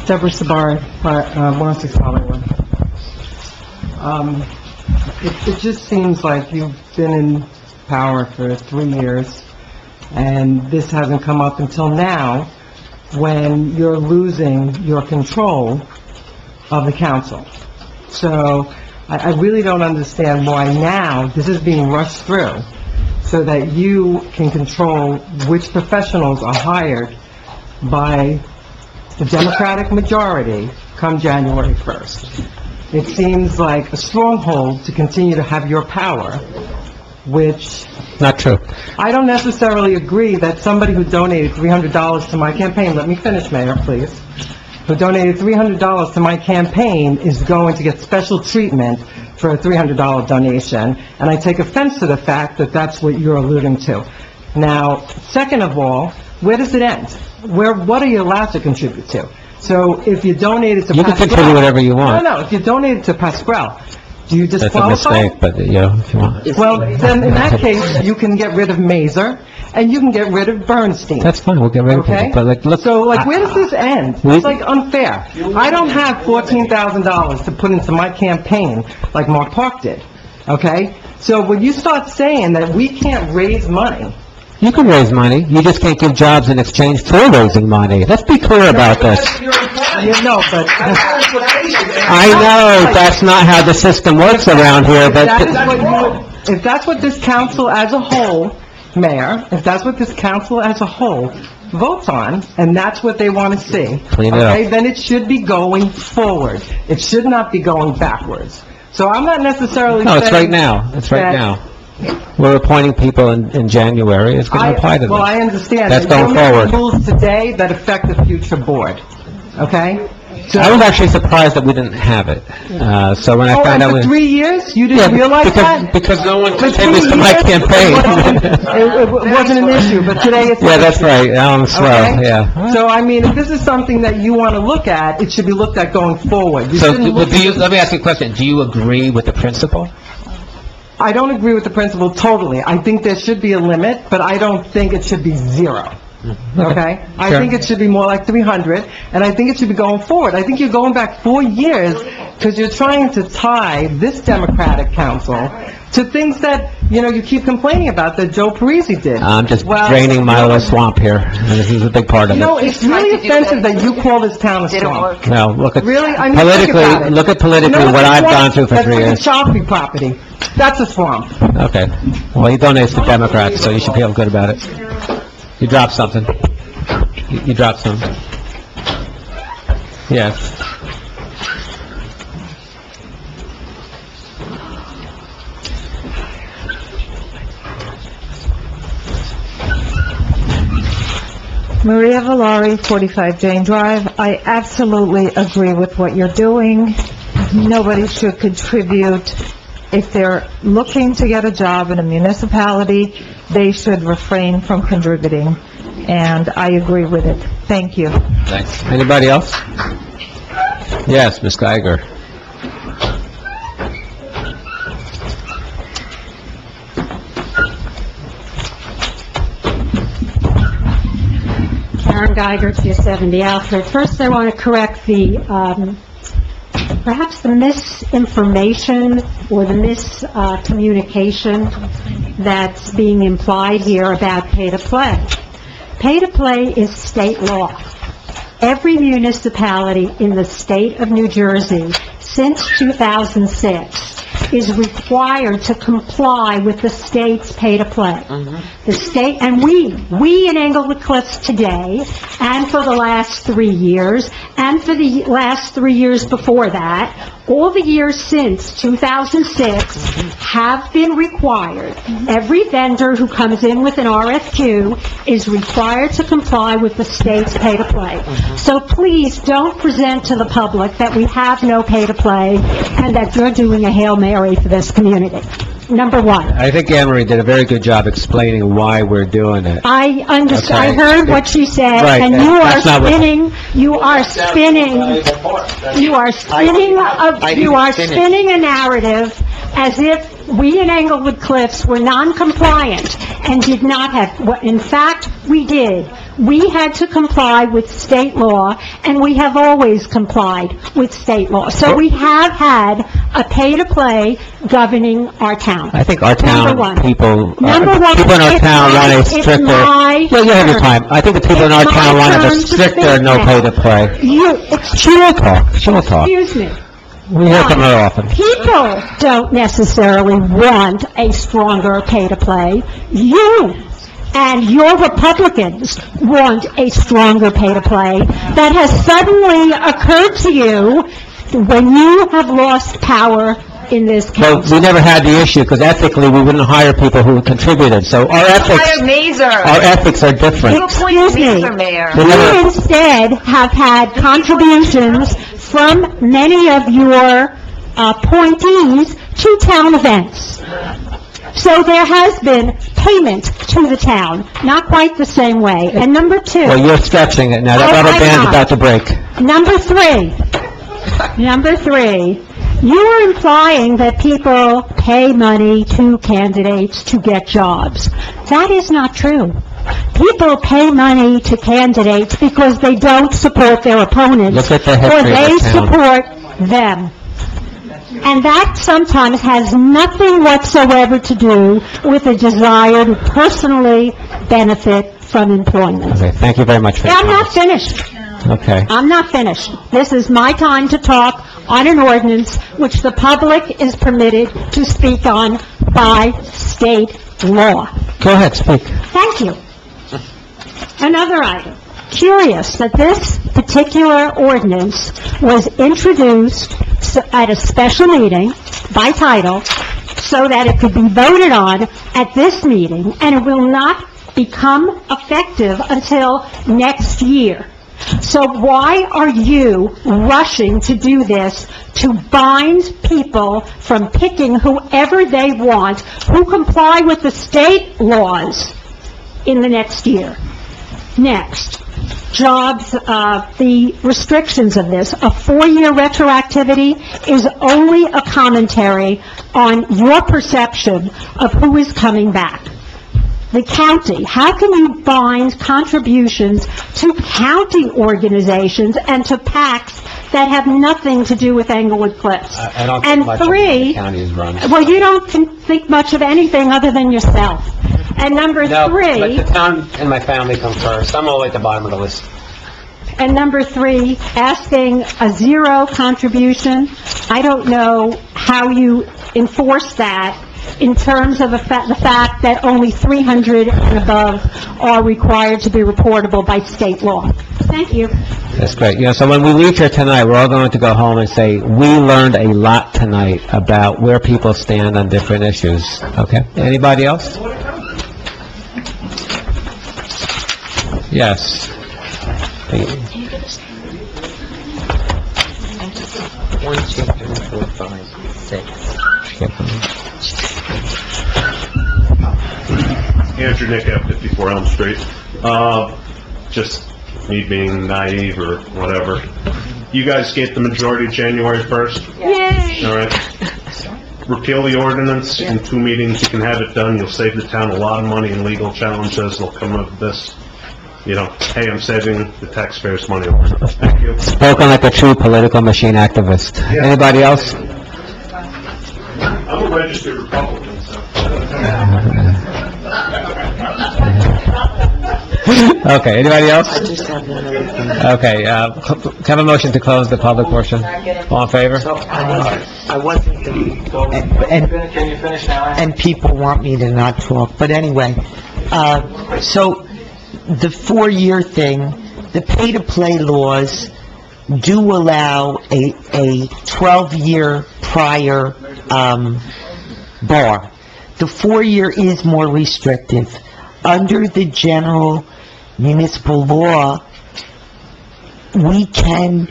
Deborah Sabari, 106 Hollywood. It just seems like you've been in power for 3 years, and this hasn't come up until now, when you're losing your control of the council. So, I really don't understand why now this is being rushed through, so that you can control which professionals are hired by the Democratic majority come January 1st. It seems like a stronghold to continue to have your power, which... Not true. I don't necessarily agree that somebody who donated $300 to my campaign, let me finish, Mayor, please, who donated $300 to my campaign is going to get special treatment for a $300 donation, and I take offense to the fact that that's what you're alluding to. Now, second of all, where does it end? What are you allowed to contribute to? So if you donated to You can contribute whatever you want. No, if you donated to Pasquale, do you That's a disqualify? mistake, but, yeah, if you want. Well, then in that case, you can get rid of Mazer, and you can get rid of Bernstein. That's fine, we'll get rid of Okay? people, but like, look... So, like, where does this end? It's like unfair. I don't have $14,000 to put into my campaign like Mark Park did, okay? So when you start saying that we can't raise money... You can raise money, you just can't give jobs in exchange for raising money. Let's be clear about this. No, but... I know that's not how the system works around here, but... If that's what this council as a whole, Mayor, if that's what this council as a whole votes on, and that's what they want to see, Clean it up. okay, then it should be going forward. It should not be going backwards. So I'm not necessarily No, saying... it's right now, it's right that- now. We're appointing people in January, it's going to apply to them. Well, I understand. That's that going you're making forward. rules today that affect the future board, okay? I was actually surprised that we didn't have it. So when I Oh, found and out... for 3 years? You didn't realize that? Because no one For 3 contributes to my years, campaign. It wasn't an issue, but today it's... Yeah, that's right, swell, Okay? yeah. So, I mean, if this is something that you want to look at, it should be looked at going forward. You So, shouldn't look let me ask you a question. Do you agree with the principle? I don't agree with the principle totally. I think there should be a limit, but I don't think it should be zero. Okay? I Sure. think it should be more like 300, and I think it should be going forward. I think you're going back 4 years because you're trying to tie this Democratic council to things that, you keep complaining about that Joe Parisi did. I'm just Well, draining my little swamp here, and this is a big part of it. It's really offensive that you call this town a swamp. No, look at, Really? I mean, think about it. look at politically what I've gone through for 3 years. That's like a Chaffee property. That's a swamp. Okay. Well, he donates to Democrats, so you should feel good about it. You dropped something. You dropped something. Yes. Maria Valari, 45 Jane Drive. I absolutely agree with what you're doing. Nobody should contribute. If they're looking to get a job in a municipality, they should refrain from contributing, and I agree with it. Thank you. Thanks. Anybody else? Yes, Ms. Geiger. Karen Geiger, 270 Alfred. First, I want to correct perhaps the misinformation or the miscommunication that's being implied here about pay-to-play. Pay-to-play is state law. Every municipality in the state of New Jersey since 2006 is required to comply with the state's pay-to-play. The state, and we in Englewood Cliffs today, and for the last 3 years, and for the last 3 years before that, all the years since 2006 have been required. Every vendor who comes in with an RFQ is required to comply with the state's pay-to-play. So please don't present to the public that we have no pay-to-play and that you're doing a Hail Mary for this community. Number one. I think Anne Marie did a very good job explaining why we're doing it. I understand, Okay. I heard what she said, Right, and and that's not what- you are spinning a narrative as if we in Englewood Cliffs were non-compliant and did not have, in fact, we did. We had to comply with state law, and we have always complied with state law. So we have had a pay-to-play governing our town. I think our Number one. town people, Number one, people in our it's town run a my stricter... turn. Yeah, you have your time. I think the people in our It's town my run a turn to stricter speak no now. pay-to-play. She will talk. Excuse me. We hear from her often. People don't necessarily want a stronger pay-to-play. You and your Republicans want a stronger pay-to-play that has suddenly occurred to you when you have lost power in this Well, council. we never had the issue, because ethically, we wouldn't hire people who contributed, so our ethics are different. Excuse me. We You never- instead have had contributions from many of your appointees to town events. So there has been payment to the town, not quite the same way. And number two... Well, you're stretching it now. That Oh, rubber I'm band's not. about to break. Number three, you are implying that people pay money to candidates to get jobs. That is not true. People pay money to candidates because they don't support their opponents, Look at the or history they of the town. support them. And that sometimes has nothing whatsoever to do with a desire to personally benefit from employment. Okay, thank you very much for your I'm not comments. finished. Okay. I'm not finished. This is my time to talk on an ordinance which the public is permitted to speak on by state law. Go ahead, speak. Thank you. Another item. Curious that this particular ordinance was introduced at a special meeting by title so that it could be voted on at this meeting, and it will not become effective until next year. So why are you rushing to do this to bind people from picking whoever they want, who comply with the state laws in the next year? Next, jobs, the restrictions of this, a 4-year retroactivity is only a commentary on your perception of who is coming back. The county, how can you bind contributions to county organizations and to PACs that have nothing to do with Englewood Cliffs? I don't And think much of three, the county is run. well, you don't think much of anything other than yourself. And number No, three... but the town and my family come first. I'm all the way at the bottom of the list. And number three, asking a zero contribution, I don't know how you enforce that in terms of the fact that only 300 and above are required to be reportable by state law. Thank you. That's great. So when we leave here tonight, we're all going to go home and say, we learned a lot tonight about where people stand on different issues. Okay? Anybody else? Yes. 1, 2, 3, 4, 5, 6. Andrew Nick at 54 Elm Street. Just me being naive or whatever. You guys get the majority January 1st? Yay! All right. Repeal the ordinance. In 2 meetings, you can have it done. You'll save the town a lot of money in legal challenges. They'll come up with this. Hey, I'm saving the taxpayers' money. Thank you. Spoken like a true political machine activist. Yeah. Anybody else? I'm a registered Republican, so. Okay, anybody else? I just have one other thing. Okay, have a motion to close the public portion. All in favor? So I wasn't going Can you finish now? and people want me to not talk, but anyway, so the 4-year thing, the pay-to-play laws do allow a 12-year prior, bar. The 4-year is more restrictive. Under the general municipal law, we can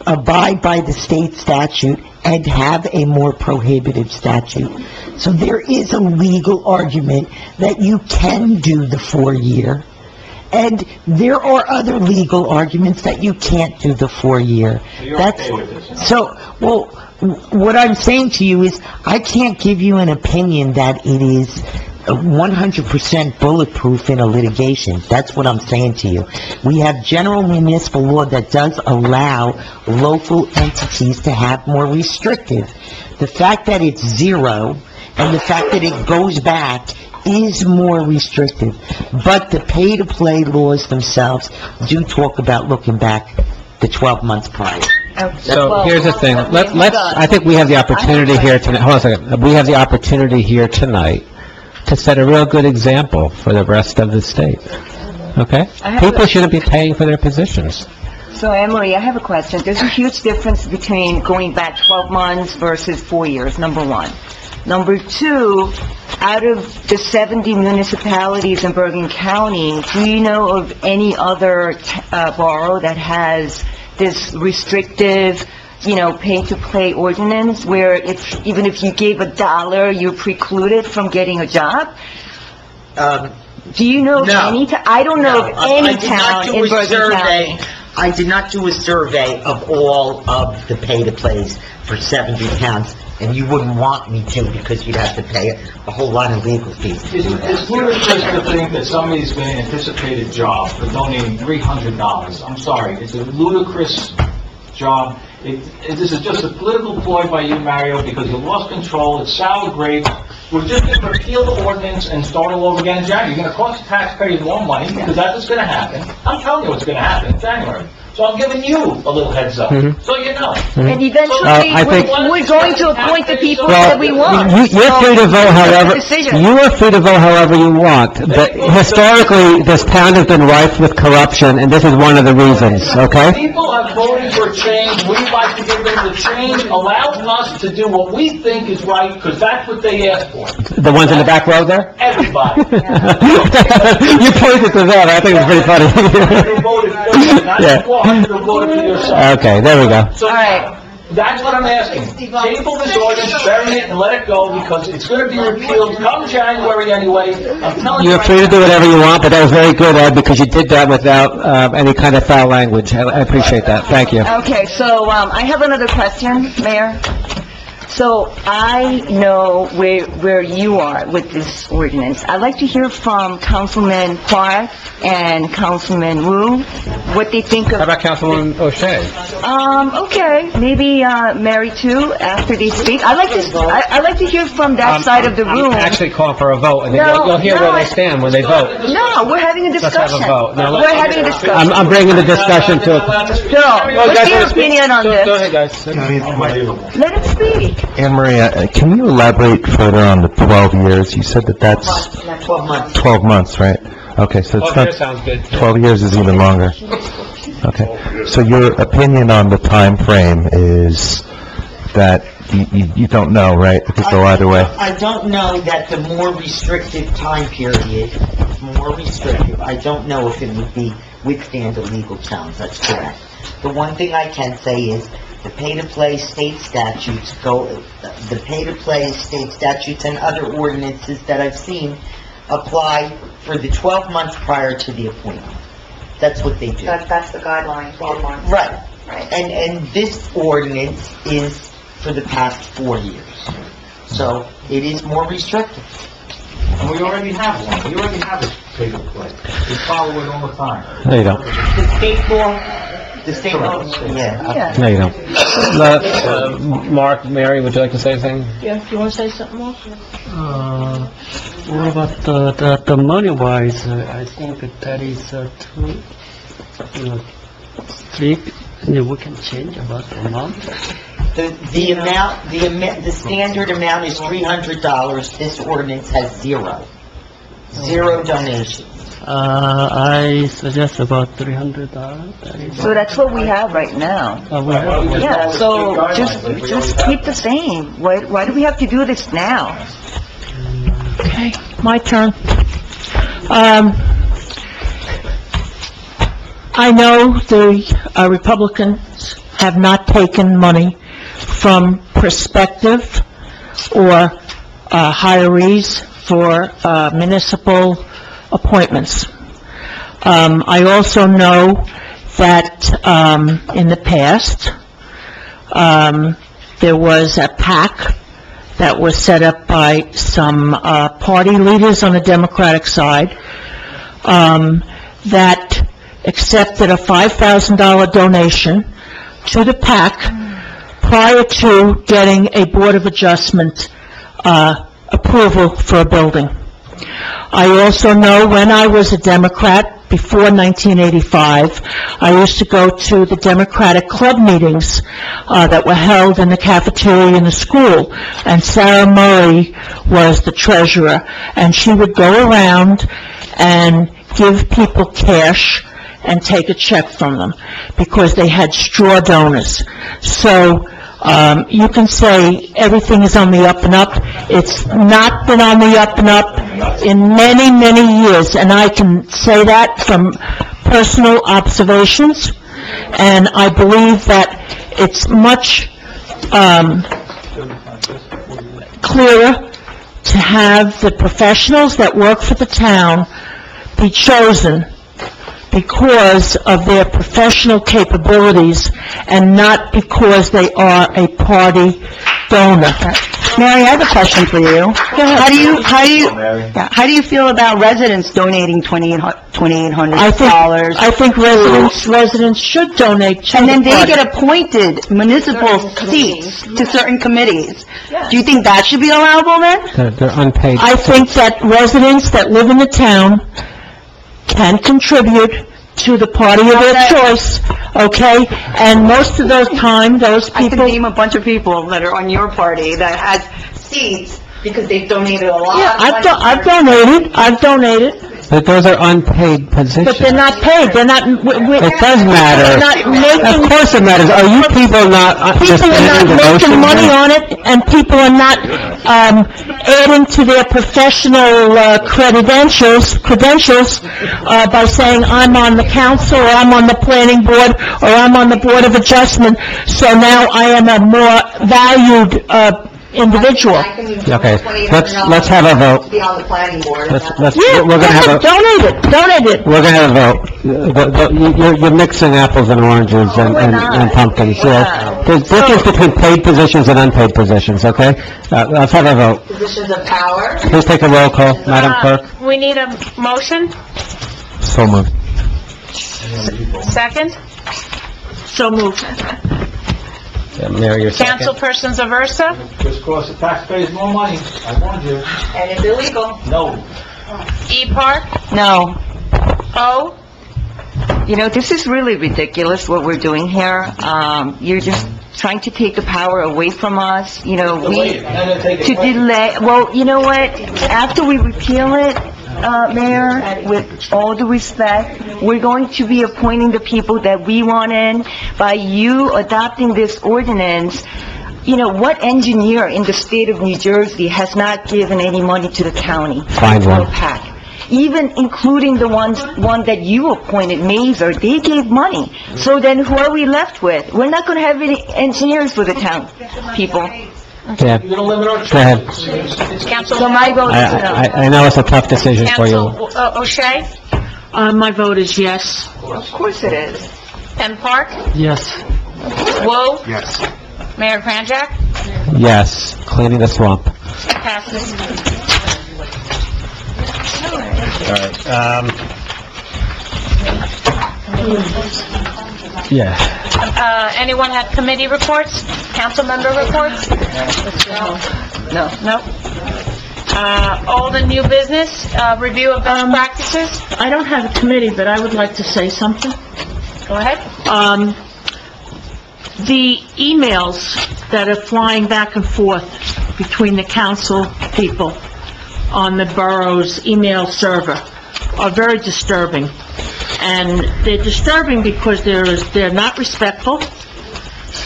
abide by the state statute and have a more prohibitive statute. So there is a legal argument that you can do the 4-year, and there are other legal arguments that you can't do the 4-year. You're okay with this? So, well, what I'm saying to you is, I can't give you an opinion that it is 100% bulletproof in a litigation. That's what I'm saying to you. We have general municipal law that does allow local entities to have more restrictive. The fact that it's zero and the fact that it goes back is more restrictive. But the pay-to-play laws themselves do talk about looking back the 12 months prior. So here's the thing. I think we have the opportunity here tonight. Hold on a second. We have the opportunity here tonight to set a real good example for the rest of the state. Okay? People shouldn't be paying for their positions. So, Emery, I have a question. There's a huge difference between going back 12 months versus 4 years, number one. Number two, out of the 70 municipalities in Bergen County, do you know of any other borough that has this restrictive, pay-to-play ordinance where even if you gave $1, you're precluded from getting a job? Do you know of any? I don't know of any town in Bergen County. I did not do a survey of all of the pay-to-plays for 70 towns, and you wouldn't want me to because you'd have to pay a whole lot of legal fees. It's ludicrous to think that somebody's going to anticipate a job for donating $300. I'm sorry, it's a ludicrous job. This is just a political ploy by you, Mario, because you lost control. It's sour grapes. We're just going to repeal the ordinance and start all over again in January. You're going to cost the taxpayers more money because that's what's going to happen. I'm telling you what's going to happen in January. So I'm giving you a little heads up, so you know. And eventually, we're going to appoint the people that we want. You're free to vote however, you are free to vote however you want, but historically, this town has been rife with corruption, and this is one of the reasons, okay? People have voted for change. We like to give them the change, allow us to do what we think is right, because that's what they asked for. The ones in the back row there? Everybody. You pointed to them, I think it was pretty funny. You voted for it, not Yeah. for us, you voted for yourself. Okay, there we go. So, that's what I'm asking. Table this ordinance, bury it, and let it go, because it's gonna be repealed come January anyway. I'm telling you. You're free to do whatever you want, but that was very good, Ed, because you did that without any kind of foul language. I appreciate that. Thank you. Okay, so, I have another question, Mayor. So, I know where you are with this ordinance. I'd like to hear from Councilman Park and Councilman Wu, what they think of... How about Councilwoman O'Shea? Okay, maybe, Mary too, after they speak. I'd like to hear from that side of the room. I'm actually calling for a vote, and then No, you'll hear no, where they stand when they vote. No, we're having a Let's discussion. have a vote. No, We're having a discussion. I'm bringing the discussion to... Joe, what's your opinion on Go this? ahead, guys. Let him speak. Anne Marie, can you elaborate further on the 12 years? You said that's 12 months. 12 months, right? Okay, so it's 12 not... years sounds good. 12 years is even longer. Okay, so your opinion on the time frame is that you don't know, right? It could go either way. I don't know that the more restrictive time period, more restrictive, I don't know if it would withstand a legal challenge, that's correct. The one thing I can say is the pay-to-play state statutes and other ordinances that I've seen apply for the 12 months prior to the appointment. That's what they do. That's the guideline, 12 months. Right. Right. And this ordinance is for the past 4 years. So it is more restrictive. And we already have one. We already have a pay-to-play. We follow it all the time. No, you don't. The state law, yeah. No, you don't. Mark, Mary, would you like to say anything? Yeah, you want to say something more? What about the money-wise? I think that is too, strict, and we can change about the amount. The standard amount is $300. This ordinance has zero donations. I suggest about $300. So that's what we have right now. Yeah, so just keep the same. Why do we have to do this now? Okay, my turn. I know the Republicans have not taken money from prospective or hirees for municipal appointments. I also know that in the past, there was a PAC that was set up by some party leaders on the Democratic side that accepted a $5,000 donation to the PAC prior to getting a Board of Adjustment approval for a building. I also know when I was a Democrat, before 1985, I used to go to the Democratic club meetings that were held in the cafeteria in the school, and Sarah Murray was the treasurer, and she would go around and give people cash and take a check from them, because they had straw donors. So, you can say everything is on the up and up. It's not been on the up and up in many, many years, and I can say that from personal observations, and I believe that it's much clearer to have the professionals that work for the town be chosen because of their professional capabilities and not because they are a party donor. Mary, I have a question for you. How do you feel about residents donating $2,800? I think residents should donate to and then the they party. get appointed municipal seats to certain committees. Do you think that should be allowable then? They're unpaid. I think that residents that live in the town can contribute to the party of their choice, okay? And most of those time, those people... I can name a bunch of people that are on your party that has seats because they've donated a lot. Yeah, I've donated. But those are unpaid positions. But they're not paid, they're not, It does matter. They're not making... Of course it matters. Are you people not People are not understanding the making motion? money on it, and people are not adding to their professional credentials by saying, I'm on the council, or I'm on the planning board, or I'm on the Board of Adjustment, so now I am a more valued individual. Okay, let's have a vote. To be on the planning board. Yeah, we're gonna have a... donate it. We're gonna have a vote. You're mixing apples and oranges and pumpkins, yeah. There's difference between paid positions and unpaid positions, okay? Let's have a vote. Positions of power. Please take a roll call, Madam Clerk. We need a motion, So moved. second. So moved. Mary, your second. Councilperson Aversa? Just cost the taxpayers more money, I warned you. And it's illegal. No. E. Park? No. O. You know, this is really ridiculous, what we're doing here. You're just trying to take the power away from us, you know, to delay, well, you know what? After we repeal it, Mayor, with all due respect, we're going to be appointing the people that we want in. By you adopting this ordinance, you know, what engineer in the state of New Jersey has not given any money to the county? Find one. PAC. Even including the one that you appointed, Mazer, they gave money. So then who are we left with? We're not going to have any engineers for the town, people. Yeah. Go ahead. So my vote is no. I know it's a tough decision for you. Council O'Shea? My vote is yes. Of course it is. M. Park? Yes. Wu? Yes. Mayor Kranjak? Yes, cleaning the swamp. Passes. All right, yeah. Anyone have committee reports? Council member reports? No. No. All the new business, review of best practices? I don't have a committee, but I would like to say something. Go ahead. The emails that are flying back and forth between the council people on the borough's email server are very disturbing. And they're disturbing because they're not respectful,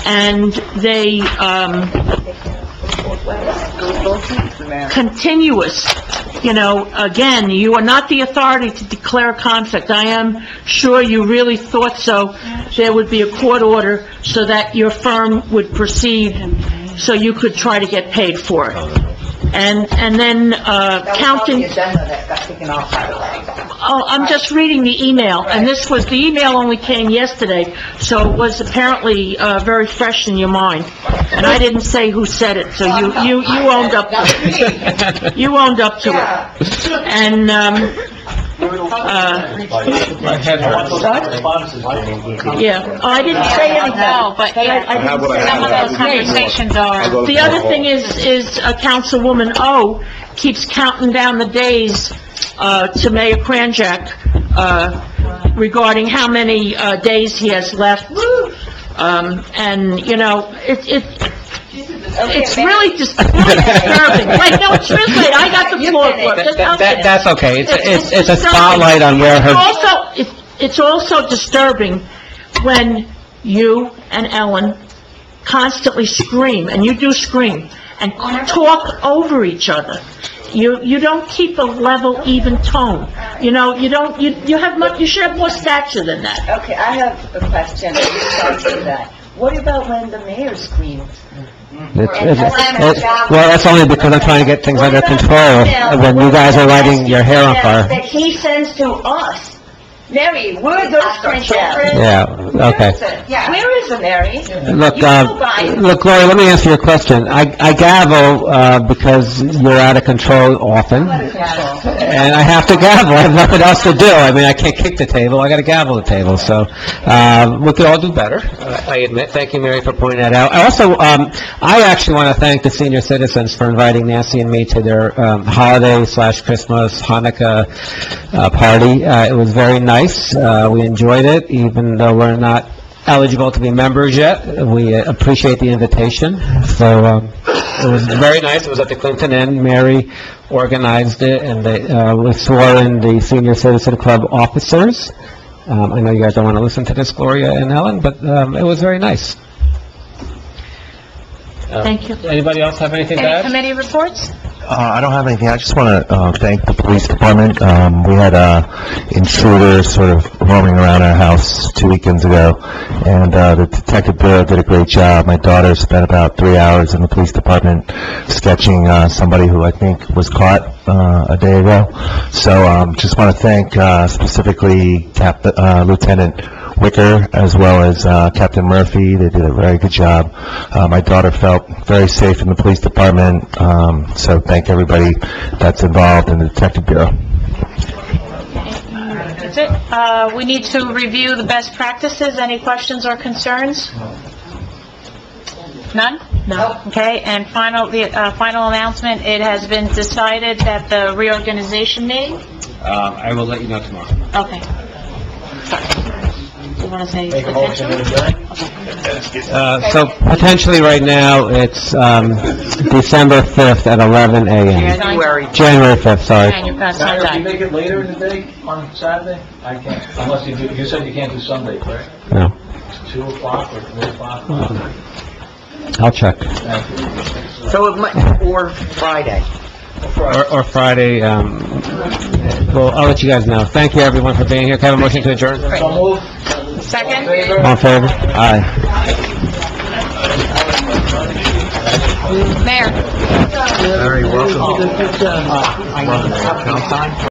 and they, continuous. You know, again, you are not the authority to declare a conflict. I am sure you really thought so. There would be a court order so that your firm would proceed, so you could try to get paid for it. And then, counting... The agenda that got taken off, by the way. Oh, I'm just reading the email, and the email only came yesterday, so it was apparently, very fresh in your mind. And I didn't say who said it, so you owned up to it. You owned up to it. And, yeah, I didn't say anything. No, but some of those conversations are... The other thing is Councilwoman O keeps counting down the days, to Mayor Kranjak, regarding how many, days he has left. And, you know, it's really just disturbing. Wait, no, it's really, I got the floor for it. Just help me. That's okay. It's a spotlight on where her... It's also disturbing when you and Ellen constantly scream, and you do scream, and talk over each other. You don't keep a level, even tone. You know, you should have more stature than that. Okay, I have a question. What about when the mayor screams? Well, that's only because I'm trying to get things under control when you guys are lighting your hair on fire. That he sends to us. Mary, where are those children? Yeah, okay. Where is it, Mary? Look, Gloria, let me answer your question. I gavel, because you're out of control often, and I have to gavel. I have nothing else to do. I mean, I can't kick the table, I gotta gavel the table, so, we could all do better, I admit. Thank you, Mary, for pointing that out. I also, I actually want to thank the senior citizens for inviting Nancy and me to their, holiday/Christmas, Hanukkah, party. It was very nice. We enjoyed it, even though we're not eligible to be members yet. We appreciate the invitation. So, it was very nice. It was at the Clinton Inn. Mary organized it, and we swore in the Senior Citizen Club officers. I know you guys don't want to listen to this, Gloria and Ellen, but it was very nice. Thank you. Anybody else have anything to Any add? committee reports? I don't have anything. I just want to thank the police department. We had intruders sort of roaming around our house 2 weekends ago, and the detective bureau did a great job. My daughter spent about 3 hours in the police department sketching somebody who I think was caught a day ago. So just want to thank specifically Lieutenant Wicker as well as Captain Murphy. They did a very good job. My daughter felt very safe in the police department, so thank everybody that's involved in the Detective Bureau. That's it. We need to review the best practices. Any questions or concerns? None? No. Okay, and final announcement, it has been decided that the reorganization meeting? I will let you know tomorrow. Okay. Do you want to say potentially? So potentially right now, it's December 5th at 11 a.m. January 5th, sorry. And you've got Can Sunday. you make it later in the day on Saturday? I can't, unless you said you can't do Sunday, correct? No, 2 o'clock or 3 o'clock? I'll check. So it might, or Friday. Or Friday, well, I'll let you guys know. Thank you, everyone, for being here. Can I have a motion to adjourn? So moved. Second? All in favor? Aye. Mayor? Very welcome. Welcome to our council.